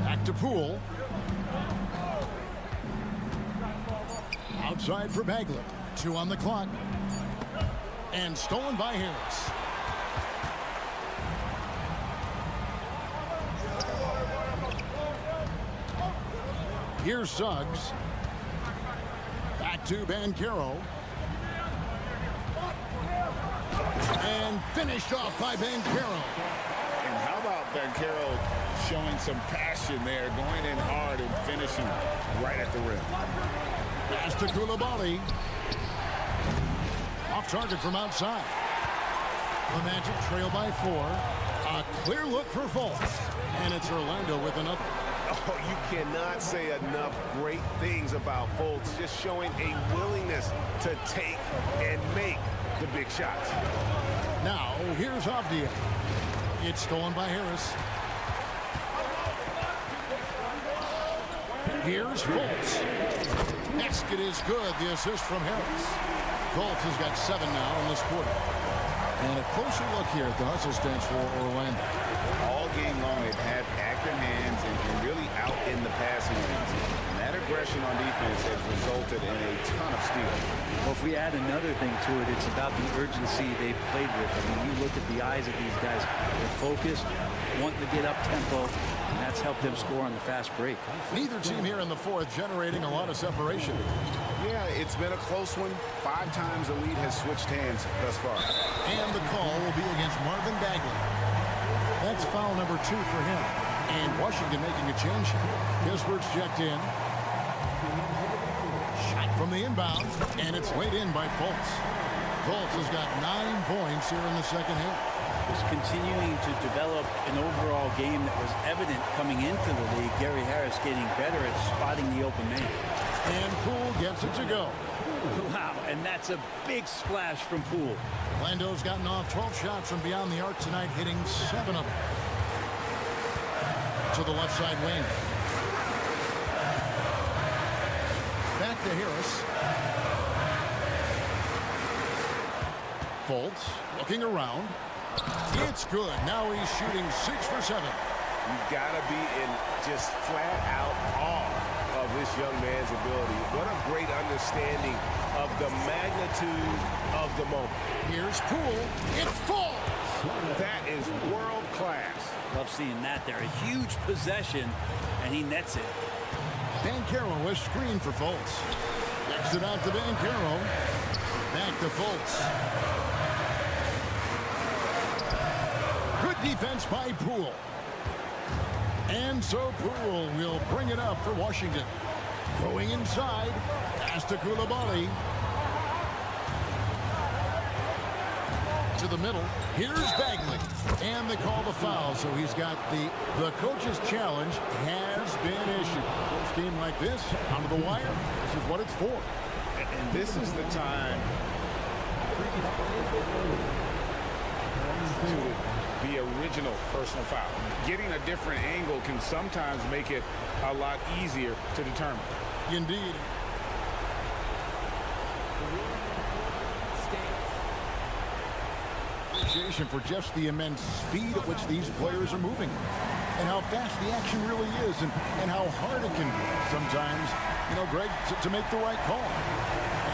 Back to Poole. Outside for Bagley. 2 on the clock. And stolen by Harris. Here's Suggs. Back to Banchero. And finished off by Banchero. And how about Banchero showing some passion there, going in hard and finishing right at the rim. Pass to Coulibaly. Off target from outside. The Magic trail by 4. A clear look for Fultz. And it's Orlando with another. Oh, you cannot say enough great things about Fultz. Just showing a willingness to take and make the big shots. Now, here's Avdia. It's stolen by Harris. Here's Fultz. Basket is good. The assist from Harris. Fultz has got 7 now in this quarter. And a closer look here at the hustle stance for Orlando. All game long, they've had active hands and really out in the passing lanes. And that aggression on defense has resulted in a ton of steals. Well, if we add another thing to it, it's about the urgency they've played with. I mean, you look at the eyes of these guys. They're focused, wanting to get up tempo, and that's helped them score on the fast break. Neither team here in the fourth generating a lot of separation. Yeah, it's been a close one. 5 times the lead has switched hands thus far. And the call will be against Marvin Bagley. That's foul number 2 for him. And Washington making a change here. Kispert's checked in. Shot from the inbound, and it's laid in by Fultz. Fultz has got 9 points here in the second half. Is continuing to develop an overall game that was evident coming into the league. Gary Harris getting better at spotting the open man. And Poole gets it to go. Wow, and that's a big splash from Poole. Orlando's gotten off 12 shots from beyond the arc tonight, hitting 7 of them. To the left side wing. Back to Harris. Fultz looking around. It's good. Now he's shooting 6 for 7. You've got to be in just flat out awe of this young man's ability. What a great understanding of the magnitude of the moment. Here's Poole. It falls. That is world class. Love seeing that there. A huge possession, and he nets it. Banchero was screened for Fultz. Kicks it out to Banchero. Back to Fultz. Good defense by Poole. And so Poole will bring it up for Washington. Going inside. Pass to Coulibaly. To the middle. Here's Bagley. And they call the foul. So he's got the coach's challenge has been issued. A game like this, onto the wire, this is what it's for. And this is the time to the original personal foul. Getting a different angle can sometimes make it a lot easier to determine. Indeed. Appreciation for just the immense speed at which these players are moving and how fast the action really is and how hard it can be sometimes, Greg, to make the right call.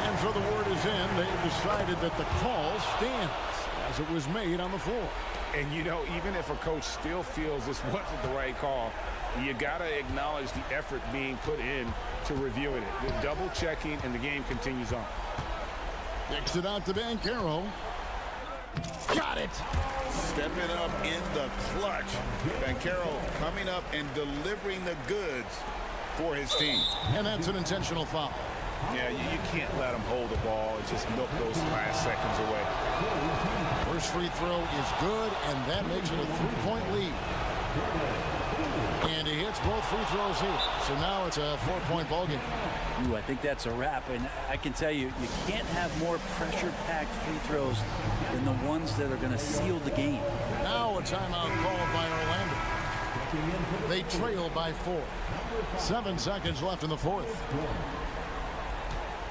And so the word is in. They've decided that the call stands as it was made on the floor. And, even if a coach still feels this wasn't the right call, you got to acknowledge the effort being put in to reviewing it. The double checking, and the game continues on. Kicks it out to Banchero. Got it. Stepping up in the clutch. Banchero coming up and delivering the goods for his team. And that's an intentional foul. Yeah, you can't let him hold the ball and just milk those last seconds away. First free throw is good, and that makes it a 3-point lead. And he hits both free throws here. So now it's a 4-point ball game. Ooh, I think that's a wrap. And I can tell you, you can't have more pressure-packed free throws than the ones that are going to seal the game. Now a timeout called by Orlando. They trail by 4. 7 seconds left in the fourth.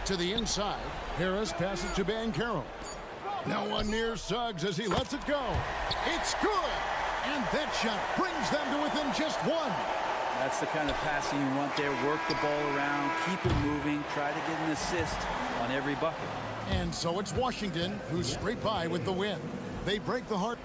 To the inside. Harris passes to Banchero. No one near Suggs as he lets it go. It's good. And that shot brings them to within just 1. That's the kind of passing you want there. Work the ball around, keep it moving, try to get an assist on every bucket. And so it's Washington who scrape by with the win. They break the heart.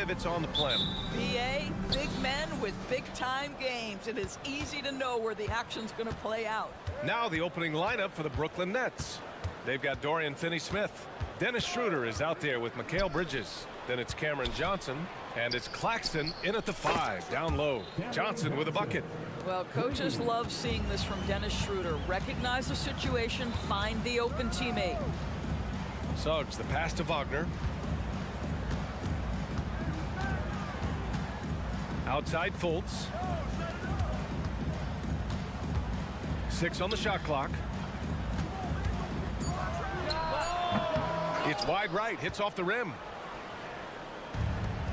pivots on the planet. BA, big men with big-time games. It is easy to know where the action's going to play out. Now the opening lineup for the Brooklyn Nets. They've got Dorian Finney-Smith. Dennis Schroeder is out there with Mikal Bridges. Then it's Cameron Johnson. And it's Claxton in at the 5, down low. Johnson with a bucket. Well, coaches love seeing this from Dennis Schroeder. Recognize the situation, find the open teammate. Suggs, the pass to Wagner. Outside Fultz. 6 on the shot clock. It's wide right, hits off the rim.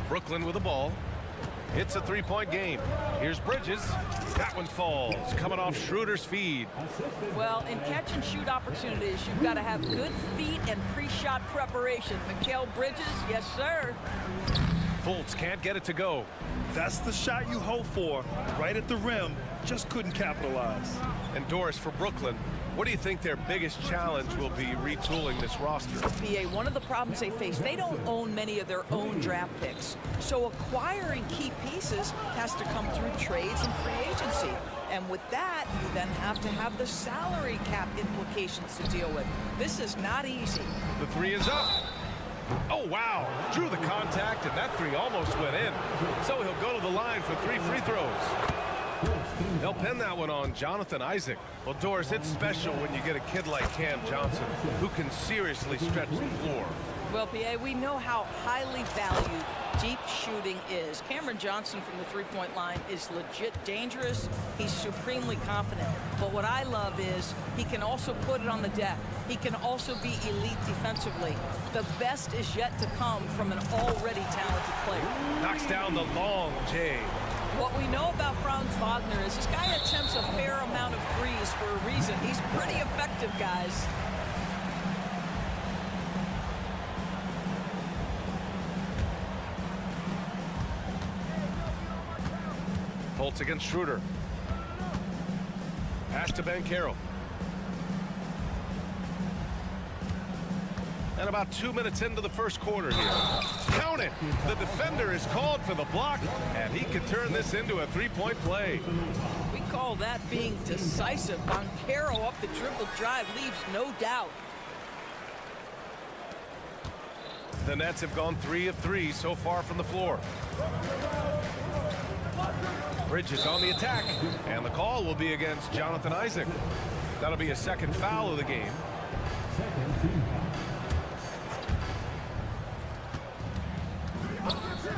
Brooklyn with the ball. It's a three-point game. Here's Bridges. That one falls, coming off Schroeder's feed. Well, in catch and shoot opportunities, you've got to have good feet and pre-shot preparation. Mikal Bridges, yes, sir. Fultz can't get it to go. That's the shot you hope for, right at the rim. Just couldn't capitalize. And Doris for Brooklyn. What do you think their biggest challenge will be retooling this roster? BA, one of the problems they face, they don't own many of their own draft picks. So acquiring key pieces has to come through trades and free agency. And with that, you then have to have the salary cap implications to deal with. This is not easy. The three is up. Oh, wow. Drew the contact, and that three almost went in. So he'll go to the line for 3 free throws. They'll pin that one on Jonathan Isaac. Well, Doris, it's special when you get a kid like Cam Johnson who can seriously stretch the floor. Well, PA, we know how highly valued deep shooting is. Cameron Johnson from the three-point line is legit dangerous. He's supremely confident. But what I love is he can also put it on the deck. He can also be elite defensively. The best is yet to come from an already talented player. Knocks down the long J. What we know about Franz Wagner is this guy attempts a fair amount of threes for a reason. He's pretty effective, guys. Fultz against Schroeder. Pass to Banchero. And about 2 minutes into the first quarter here. Count it! The defender is called for the block, and he can turn this into a three-point play. We call that being decisive. Banchero up the dribble drive leaves no doubt. The Nets have gone 3 of 3 so far from the floor. Bridges on the attack, and the call will be against Jonathan Isaac. That'll be a second foul of the game.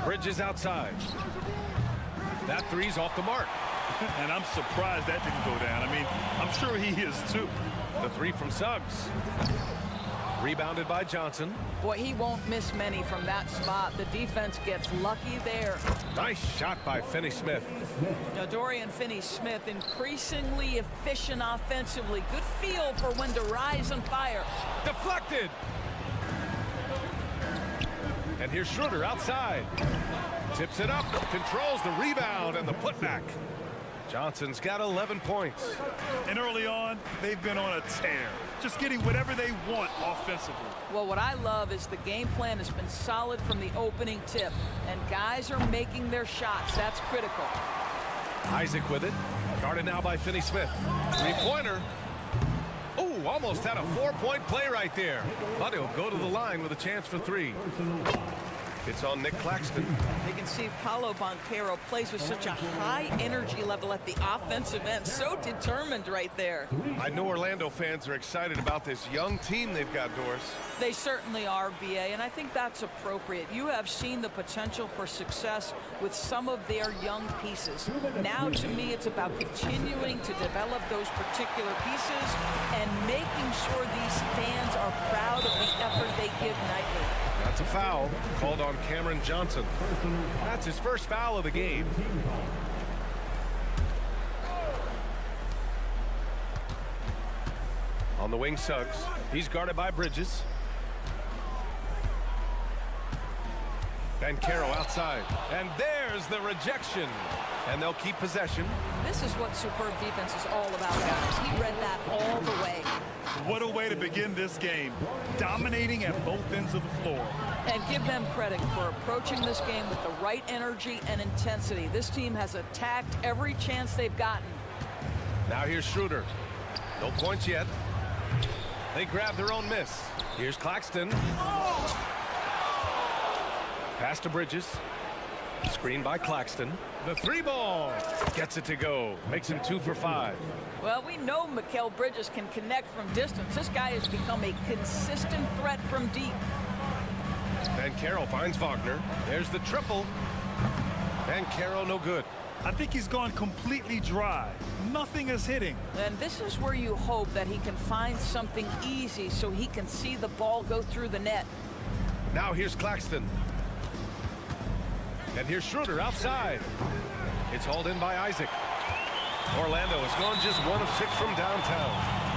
Bridges outside. That three's off the mark. And I'm surprised that didn't go down. I mean, I'm sure he is too. The three from Suggs. Rebounded by Johnson. Boy, he won't miss many from that spot. The defense gets lucky there. Nice shot by Finney-Smith. Now, Dorian Finney-Smith increasingly efficient offensively. Good feel for when to rise and fire. Deflected. And here's Schroeder outside. Tips it up, controls the rebound and the putback. Johnson's got 11 points. And early on, they've been on a tear. Just getting whatever they want offensively. Well, what I love is the game plan has been solid from the opening tip. And guys are making their shots. That's critical. Isaac with it. Guarded now by Finney-Smith. Three-pointer. Oh, almost had a 4-point play right there. But he'll go to the line with a chance for 3. It's on Nick Claxton. You can see Paolo Banchero plays with such a high energy level at the offensive end. So determined right there. I know Orlando fans are excited about this young team they've got, Doris. They certainly are, BA, and I think that's appropriate. You have seen the potential for success with some of their young pieces. Now, to me, it's about continuing to develop those particular pieces and making sure these fans are proud of the effort they give nightly. That's a foul called on Cameron Johnson. That's his first foul of the game. On the wing, Suggs. He's guarded by Bridges. Banchero outside. And there's the rejection. And they'll keep possession. This is what superb defense is all about, guys. He read that all the way. What a way to begin this game. Dominating at both ends of the floor. And give them credit for approaching this game with the right energy and intensity. This team has attacked every chance they've gotten. Now here's Schroeder. No points yet. They grab their own miss. Here's Claxton. Pass to Bridges. Screen by Claxton. The 3-ball. Gets it to go. Makes him 2 for 5. Well, we know Mikal Bridges can connect from distance. This guy has become a consistent threat from deep. Banchero finds Wagner. There's the triple. Banchero no good. I think he's gone completely dry. Nothing is hitting. And this is where you hope that he can find something easy so he can see the ball go through the net. Now here's Claxton. And here's Schroeder outside. It's hauled in by Isaac. Orlando has gone just 1 of 6 from downtown.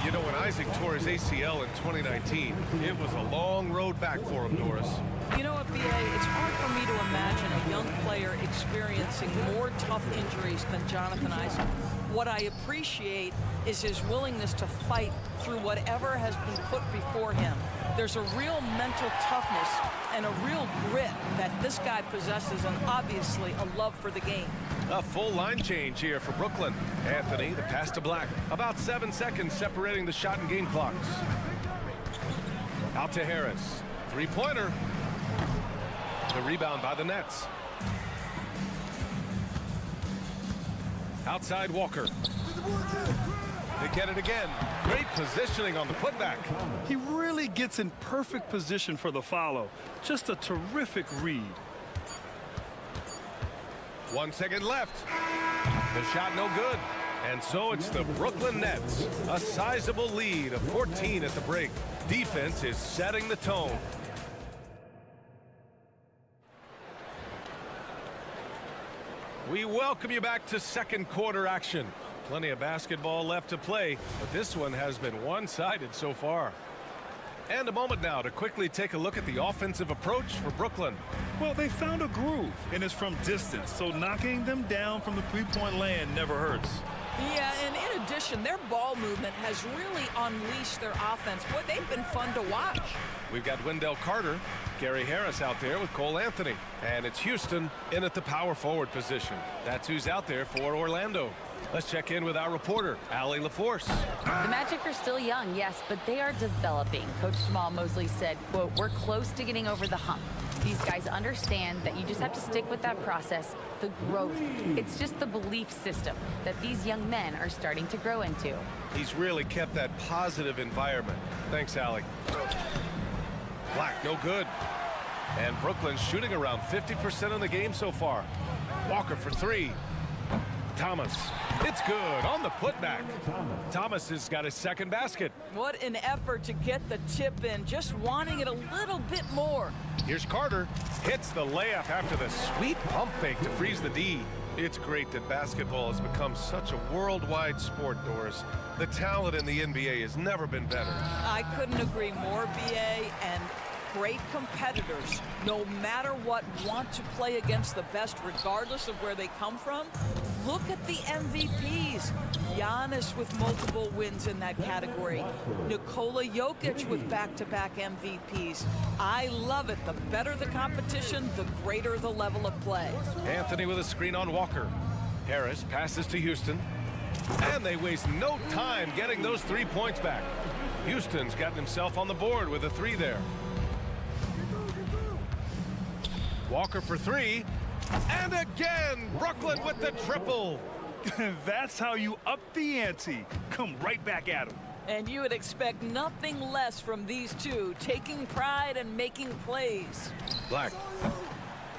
You know, when Isaac tore his ACL in 2019, it was a long road back for him, Doris. You know what, B.A., it's hard for me to imagine a young player experiencing more tough injuries than Jonathan Isaac. What I appreciate is his willingness to fight through whatever has been put before him. There's a real mental toughness and a real grit that this guy possesses, and obviously a love for the game. A full line change here for Brooklyn. Anthony, the pass to Black. About 7 seconds separating the shot and game clocks. Out to Harris. Three-pointer. The rebound by the Nets. Outside Walker. They get it again. Great positioning on the putback. He really gets in perfect position for the follow. Just a terrific read. 1 second left. The shot no good. And so it's the Brooklyn Nets. A sizable lead of 14 at the break. Defense is setting the tone. We welcome you back to second quarter action. Plenty of basketball left to play, but this one has been one-sided so far. And a moment now to quickly take a look at the offensive approach for Brooklyn. Well, they found a groove, and it's from distance, so knocking them down from the three-point land never hurts. Yeah, and in addition, their ball movement has really unleashed their offense. Boy, they've been fun to watch. We've got Wendell Carter, Gary Harris out there with Cole Anthony. And it's Houston in at the power forward position. That's who's out there for Orlando. Let's check in with our reporter, Allie LaForce. The Magic are still young, yes, but they are developing. Coach Jamal Mosley said, quote, "We're close to getting over the hump." These guys understand that you just have to stick with that process, the growth. It's just the belief system that these young men are starting to grow into. He's really kept that positive environment. Thanks, Allie. Black, no good. And Brooklyn's shooting around 50% of the game so far. Walker for three. Thomas. It's good on the putback. Thomas has got his second basket. What an effort to get the tip in, just wanting it a little bit more. Here's Carter. Hits the layup after the sweet pump fake to freeze the D. It's great that basketball has become such a worldwide sport, Doris. The talent in the NBA has never been better. I couldn't agree more, B.A., and great competitors, no matter what, want to play against the best regardless of where they come from. Look at the MVPs. Giannis with multiple wins in that category. Nikola Jokic with back-to-back MVPs. I love it. The better the competition, the greater the level of play. Anthony with a screen on Walker. Harris passes to Houston. And they waste no time getting those 3 points back. Houston's gotten himself on the board with a three there. Walker for three. And again, Brooklyn with the triple. That's how you up the ante. Come right back at him. And you would expect nothing less from these two, taking pride and making plays. Black.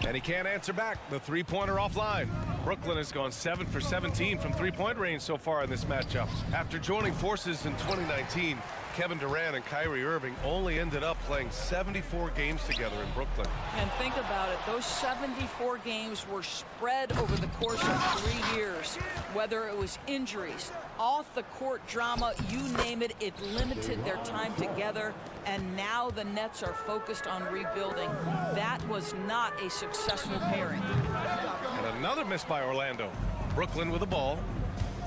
And he can't answer back. The three-pointer offline. Brooklyn has gone 7 for 17 from three-point range so far in this matchup. After joining forces in 2019, Kevin Durant and Kyrie Irving only ended up playing 74 games together in Brooklyn. And think about it, those 74 games were spread over the course of 3 years. Whether it was injuries, off-the-court drama, you name it, it limited their time together. And now the Nets are focused on rebuilding. That was not a successful pairing. And another miss by Orlando. Brooklyn with the ball.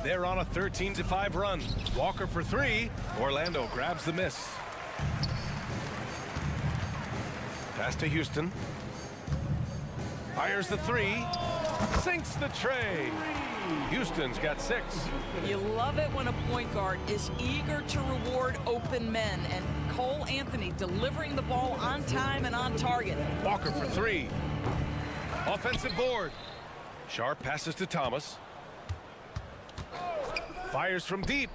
They're on a 13-5 run. Walker for three. Orlando grabs the miss. Pass to Houston. Fires the three. Sinks the tray. Houston's got 6. You love it when a point guard is eager to reward open men, and Cole Anthony delivering the ball on time and on target. Walker for three. Offensive board. Sharp passes to Thomas. Fires from deep.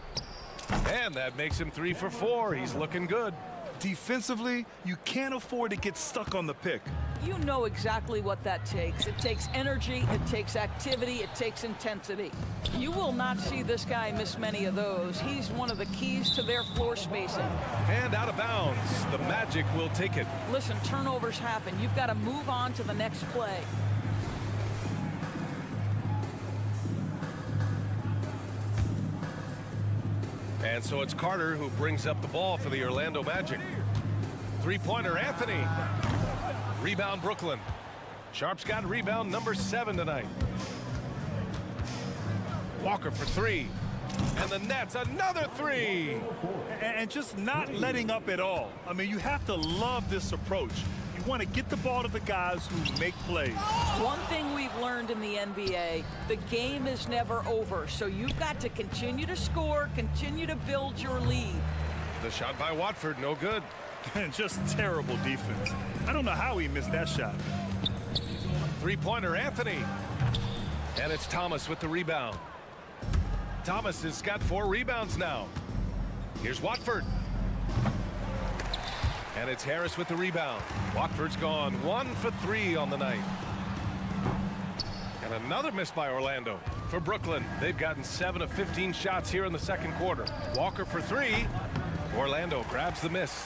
And that makes him 3 for 4. He's looking good. Defensively, you can't afford to get stuck on the pick. You know exactly what that takes. It takes energy, it takes activity, it takes intensity. You will not see this guy miss many of those. He's one of the keys to their floor spacing. And out of bounds. The Magic will take it. Listen, turnovers happen. You've got to move on to the next play. And so it's Carter who brings up the ball for the Orlando Magic. Three-pointer, Anthony. Rebound, Brooklyn. Sharp's got rebound number 7 tonight. Walker for 3. And the Nets, another 3. And just not letting up at all. I mean, you have to love this approach. You want to get the ball to the guys who make plays. One thing we've learned in the NBA, the game is never over. So you've got to continue to score, continue to build your lead. The shot by Watford, no good. And just terrible defense. I don't know how he missed that shot. Three-pointer, Anthony. And it's Thomas with the rebound. Thomas has got 4 rebounds now. Here's Watford. And it's Harris with the rebound. Watford's gone 1 for 3 on the night. And another miss by Orlando. For Brooklyn, they've gotten 7 of 15 shots here in the second quarter. Walker for 3. Orlando grabs the miss.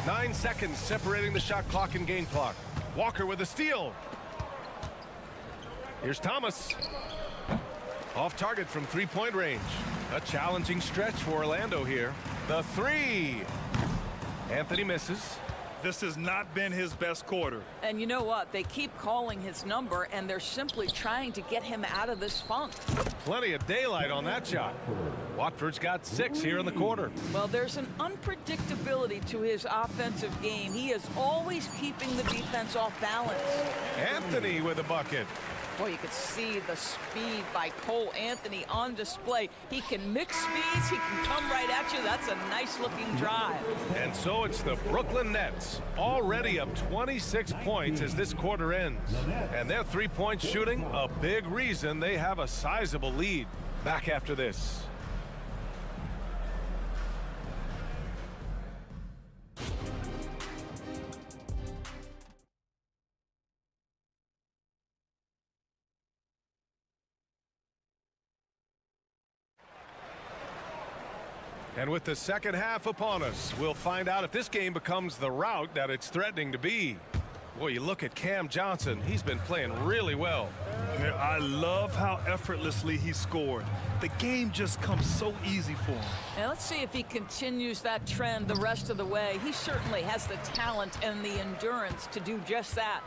9 seconds separating the shot clock and game clock. Walker with a steal. Here's Thomas. Off target from 3-point range. A challenging stretch for Orlando here. The 3. Anthony misses. This has not been his best quarter. And you know what? They keep calling his number, and they're simply trying to get him out of this funk. Plenty of daylight on that shot. Watford's got 6 here in the quarter. Well, there's an unpredictability to his offensive game. He is always keeping the defense off balance. Anthony with a bucket. Boy, you could see the speed by Cole Anthony on display. He can mix speeds. He can come right at you. That's a nice-looking drive. And so it's the Brooklyn Nets, already up 26 points as this quarter ends. And their 3-point shooting, a big reason they have a sizable lead. Back after this. And with the second half upon us, we'll find out if this game becomes the rout that it's threatening to be. Boy, you look at Cam Johnson. He's been playing really well. Yeah, I love how effortlessly he scored. The game just comes so easy for him. And let's see if he continues that trend the rest of the way. He certainly has the talent and the endurance to do just that.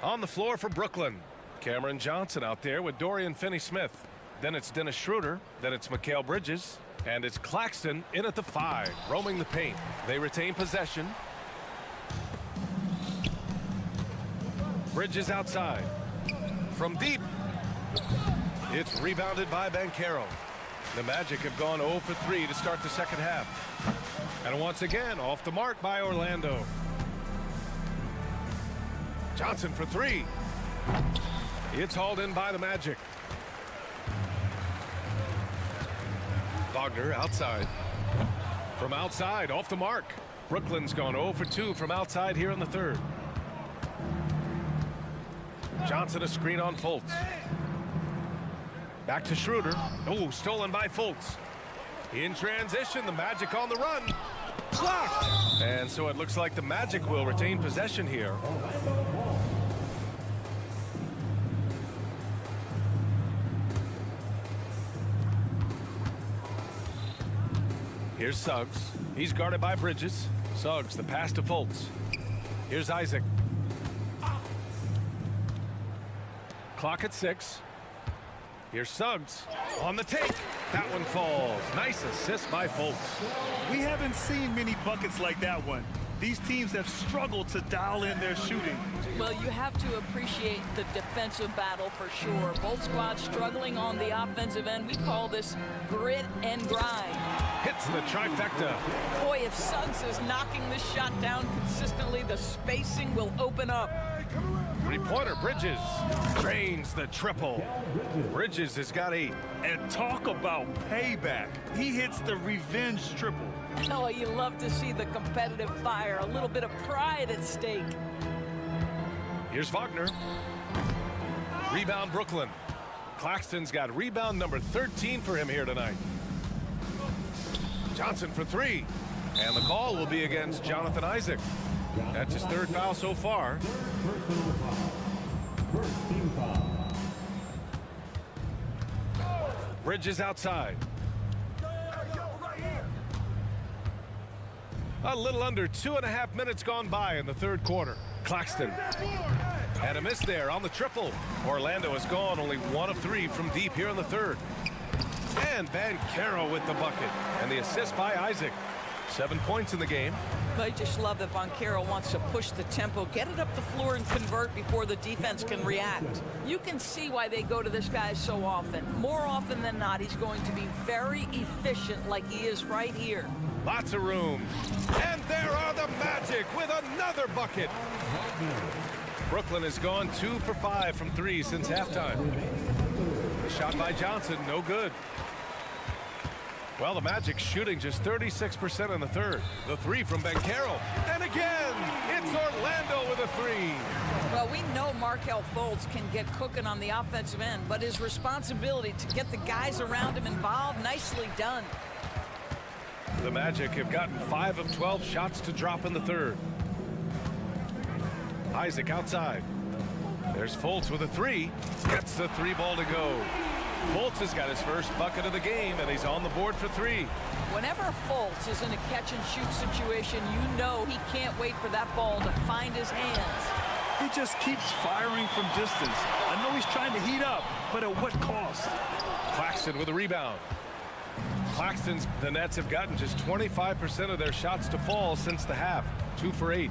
On the floor for Brooklyn, Cameron Johnson out there with Dorian Finney-Smith. Then it's Dennis Schroeder. Then it's Mikal Bridges. And it's Claxton in at the 5, roaming the paint. They retain possession. Bridges outside. From deep. It's rebounded by Banchero. The Magic have gone 0 for 3 to start the second half. And once again, off the mark by Orlando. Johnson for 3. It's hauled in by the Magic. Wagner outside. From outside, off the mark. Brooklyn's gone 0 for 2 from outside here in the third. Johnson a screen on Fultz. Back to Schroeder. Oh, stolen by Fultz. In transition, the Magic on the run. Blocked! And so it looks like the Magic will retain possession here. Here's Suggs. He's guarded by Bridges. Suggs, the pass to Fultz. Here's Isaac. Clock at 6. Here's Suggs on the take. That one falls. Nice assist by Fultz. We haven't seen many buckets like that one. These teams have struggled to dial in their shooting. Well, you have to appreciate the defensive battle for sure. Both squads struggling on the offensive end. We call this grit and grind. Hits the trifecta. Boy, if Suggs is knocking this shot down consistently, the spacing will open up. Three-pointer, Bridges drains the triple. Bridges has got 8. And talk about payback. He hits the revenge triple. Oh, you love to see the competitive fire, a little bit of pride at stake. Here's Wagner. Rebound, Brooklyn. Claxton's got rebound number 13 for him here tonight. Johnson for 3. And the call will be against Jonathan Isaac. That's his 3rd foul so far. First team foul. Bridges outside. A little under 2.5 minutes gone by in the third quarter. Claxton. And a miss there on the triple. Orlando has gone only 1 of 3 from deep here in the third. And Banchero with the bucket. And the assist by Isaac. 7 points in the game. I just love that Banchero wants to push the tempo, get it up the floor and convert before the defense can react. You can see why they go to this guy so often. More often than not, he's going to be very efficient like he is right here. Lots of room. And there are the Magic with another bucket. Brooklyn has gone 2 for 5 from 3 since halftime. The shot by Johnson, no good. Well, the Magic shooting just 36% in the third. The 3 from Banchero. And again, it's Orlando with a 3. Well, we know Markelle Fultz can get cooking on the offensive end, but his responsibility to get the guys around him involved, nicely done. The Magic have gotten 5 of 12 shots to drop in the third. Isaac outside. There's Fultz with a 3. Gets the 3 ball to go. Fultz has got his first bucket of the game, and he's on the board for 3. Whenever Fultz is in a catch-and-shoot situation, you know he can't wait for that ball to find his hands. He just keeps firing from distance. I know he's trying to heat up, but at what cost? Claxton with a rebound. Claxton's, the Nets have gotten just 25% of their shots to fall since the half. 2 for 8.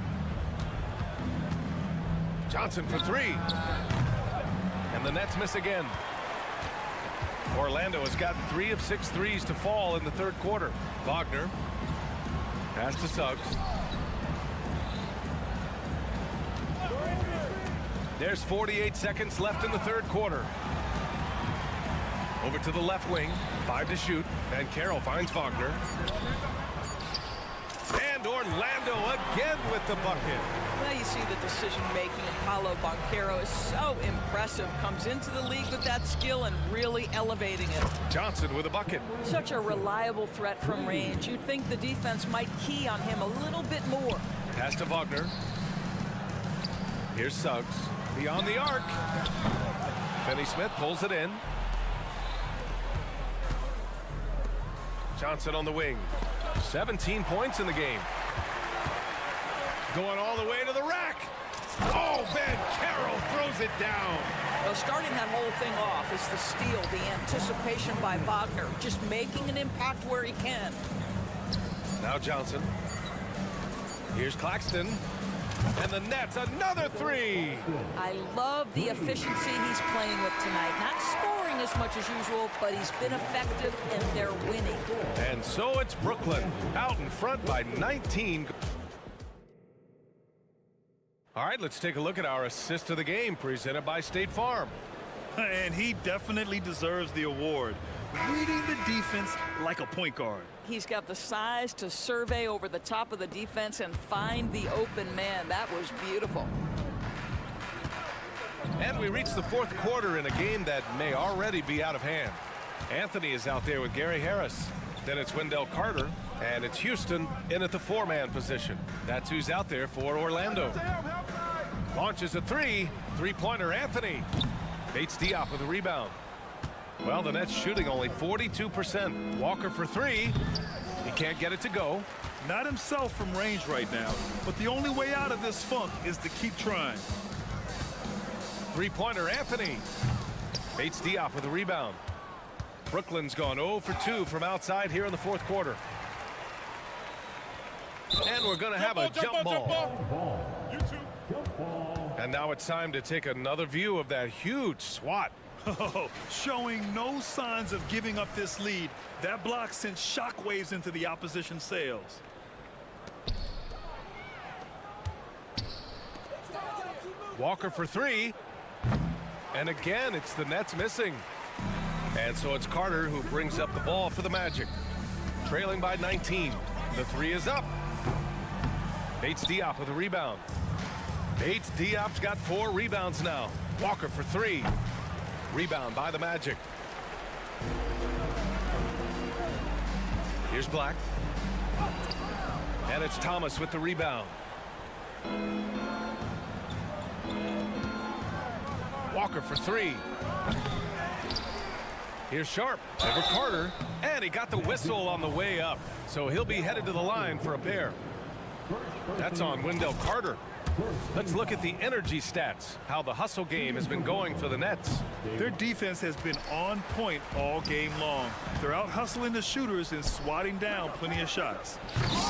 Johnson for 3. And the Nets miss again. Orlando has gotten 3 of 6 threes to fall in the third quarter. Wagner. Pass to Suggs. There's 48 seconds left in the third quarter. Over to the left wing. 5 to shoot. And Carroll finds Wagner. And Orlando again with the bucket. Well, you see the decision-making of Paolo Banchero is so impressive. Comes into the league with that skill and really elevating it. Johnson with a bucket. Such a reliable threat from range. You'd think the defense might key on him a little bit more. Pass to Wagner. Here's Suggs. Beyond the arc. Finney-Smith pulls it in. Johnson on the wing. 17 points in the game. Going all the way to the rack. Oh, Banchero throws it down. Well, starting that whole thing off is the steal, the anticipation by Wagner, just making an impact where he can. Now Johnson. Here's Claxton. And the Nets, another 3. I love the efficiency he's playing with tonight. Not scoring as much as usual, but he's been effective, and they're winning. And so it's Brooklyn out in front by 19. All right, let's take a look at our assist of the game presented by State Farm. And he definitely deserves the award. Reading the defense like a point guard. He's got the size to survey over the top of the defense and find the open man. That was beautiful. And we reach the fourth quarter in a game that may already be out of hand. Anthony is out there with Gary Harris. Then it's Wendell Carter, and it's Houston in at the 4-man position. That's who's out there for Orlando. Launches a 3. Three-pointer, Anthony. Bates Diop with a rebound. Well, the Nets shooting only 42%. Walker for 3. He can't get it to go. Not himself from range right now, but the only way out of this funk is to keep trying. Three-pointer, Anthony. Bates Diop with a rebound. Brooklyn's gone 0 for 2 from outside here in the fourth quarter. And we're going to have a jump ball. And now it's time to take another view of that huge swat. Showing no signs of giving up this lead. That block sent shockwaves into the opposition sails. Walker for 3. And again, it's the Nets missing. And so it's Carter who brings up the ball for the Magic. Trailing by 19. The 3 is up. Bates Diop with a rebound. Bates Diop's got 4 rebounds now. Walker for 3. Rebound by the Magic. Here's Black. And it's Thomas with the rebound. Walker for 3. Here's Sharp over Carter. And he got the whistle on the way up. So he'll be headed to the line for a pair. That's on Wendell Carter. Let's look at the energy stats, how the hustle game has been going for the Nets. Their defense has been on point all game long. They're out hustling the shooters and swatting down plenty of shots.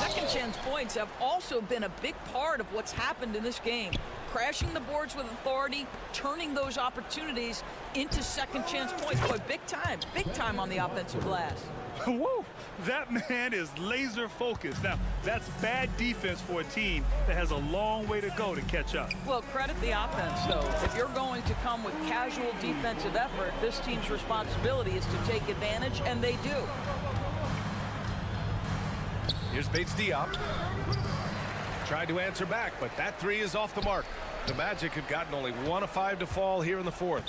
Second chance points have also been a big part of what's happened in this game. Crashing the boards with authority, turning those opportunities into second chance points. Boy, big time on the offensive glass. Woo! That man is laser focused. Now, that's bad defense for a team that has a long way to go to catch up. Well, credit the offense, though. If you're going to come with casual defensive effort, this team's responsibility is to take advantage, and they do. Here's Bates Diop. Tried to answer back, but that three is off the mark. The Magic have gotten only 1 of 5 to fall here in the fourth.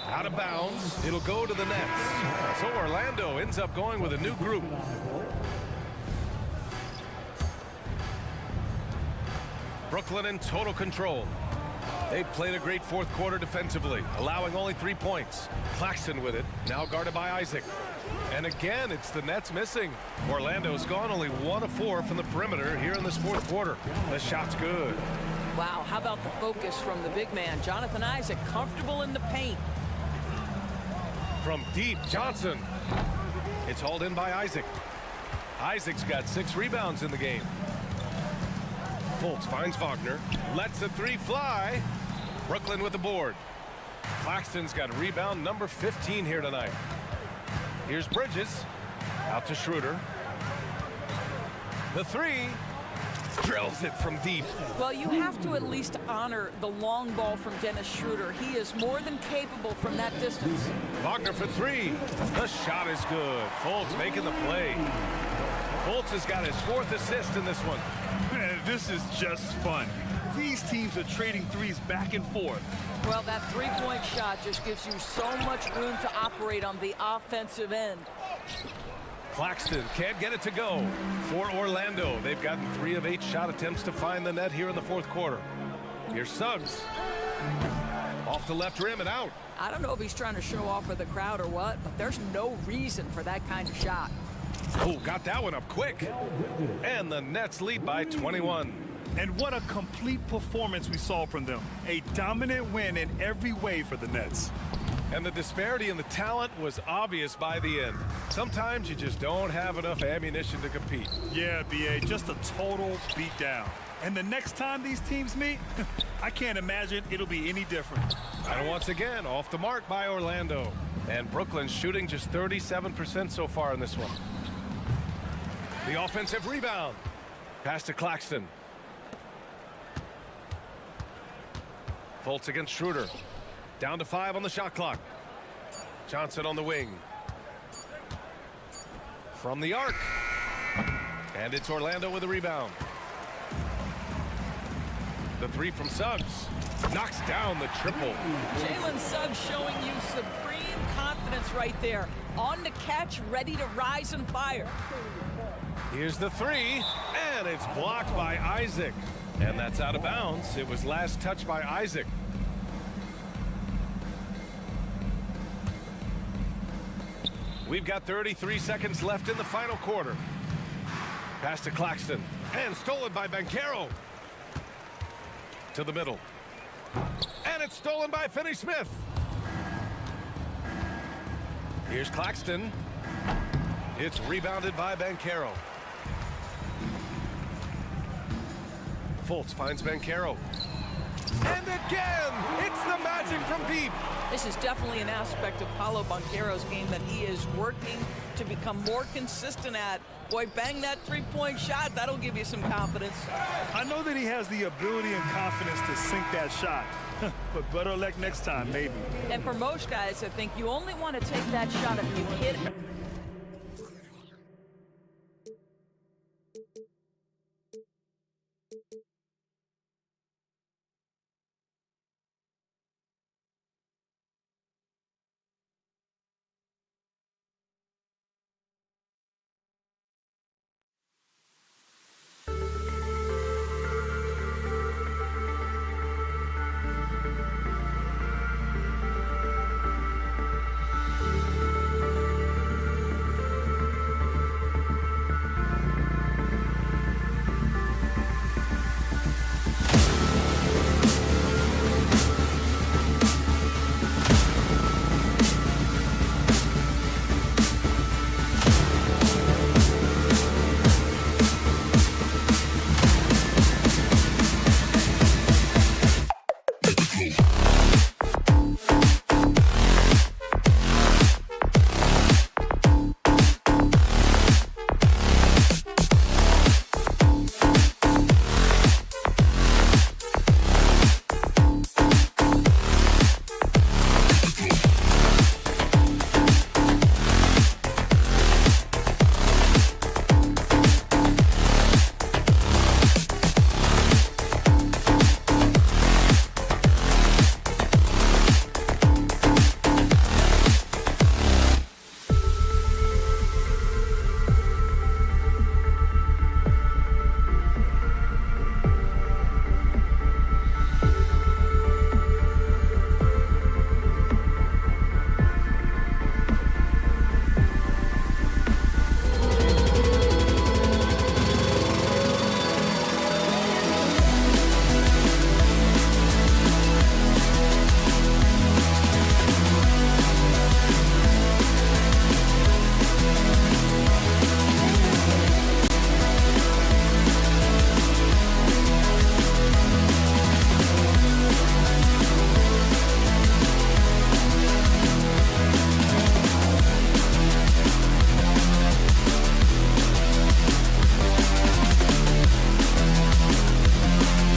Out of bounds, it'll go to the Nets. So Orlando ends up going with a new group. Brooklyn in total control. They've played a great fourth quarter defensively, allowing only 3 points. Claxton with it, now guarded by Isaac. And again, it's the Nets missing. Orlando's gone only 1 of 4 from the perimeter here in this fourth quarter. The shot's good. Wow, how about the focus from the big man, Jonathan Isaac, comfortable in the paint. From deep, Johnson. It's hauled in by Isaac. Isaac's got 6 rebounds in the game. Fultz finds Wagner, lets the three fly. Brooklyn with the board. Claxton's got rebound number 15 here tonight. Here's Bridges, out to Schroeder. The three, drills it from deep. Well, you have to at least honor the long ball from Dennis Schroeder. He is more than capable from that distance. Wagner for 3. The shot is good. Fultz making the play. Fultz has got his 4th assist in this one. Man, this is just fun. These teams are trading threes back and forth. Well, that three-point shot just gives you so much room to operate on the offensive end. Claxton can't get it to go. For Orlando, they've gotten 3 of 8 shot attempts to find the net here in the fourth quarter. Here's Suggs. Off the left rim and out. I don't know if he's trying to show off for the crowd or what, but there's no reason for that kind of shot. Oh, got that one up quick. And the Nets lead by 21. And what a complete performance we saw from them. A dominant win in every way for the Nets. And the disparity in the talent was obvious by the end. Sometimes you just don't have enough ammunition to compete. Yeah, B.A., just a total beatdown. And the next time these teams meet, I can't imagine it'll be any different. And once again, off the mark by Orlando. And Brooklyn's shooting just 37% so far in this one. The offensive rebound. Pass to Claxton. Fultz against Schroeder. Down to 5 on the shot clock. Johnson on the wing. From the arc. And it's Orlando with a rebound. The 3 from Suggs. Knocks down the triple. Jalen Suggs showing you supreme confidence right there. On the catch, ready to rise and fire. Here's the 3, and it's blocked by Isaac. And that's out of bounds. It was last touched by Isaac. We've got 33 seconds left in the final quarter. Pass to Claxton, and stolen by Banchero. To the middle. And it's stolen by Finney-Smith. Here's Claxton. It's rebounded by Banchero. Fultz finds Banchero. And again, it's the Magic from deep. This is definitely an aspect of Paolo Banchero's game that he is working to become more consistent at. Boy, bang that three-point shot. That'll give you some confidence. I know that he has the ability and confidence to sink that shot. But better luck next time, maybe. And for most guys, I think you only want to take that shot if you hit it.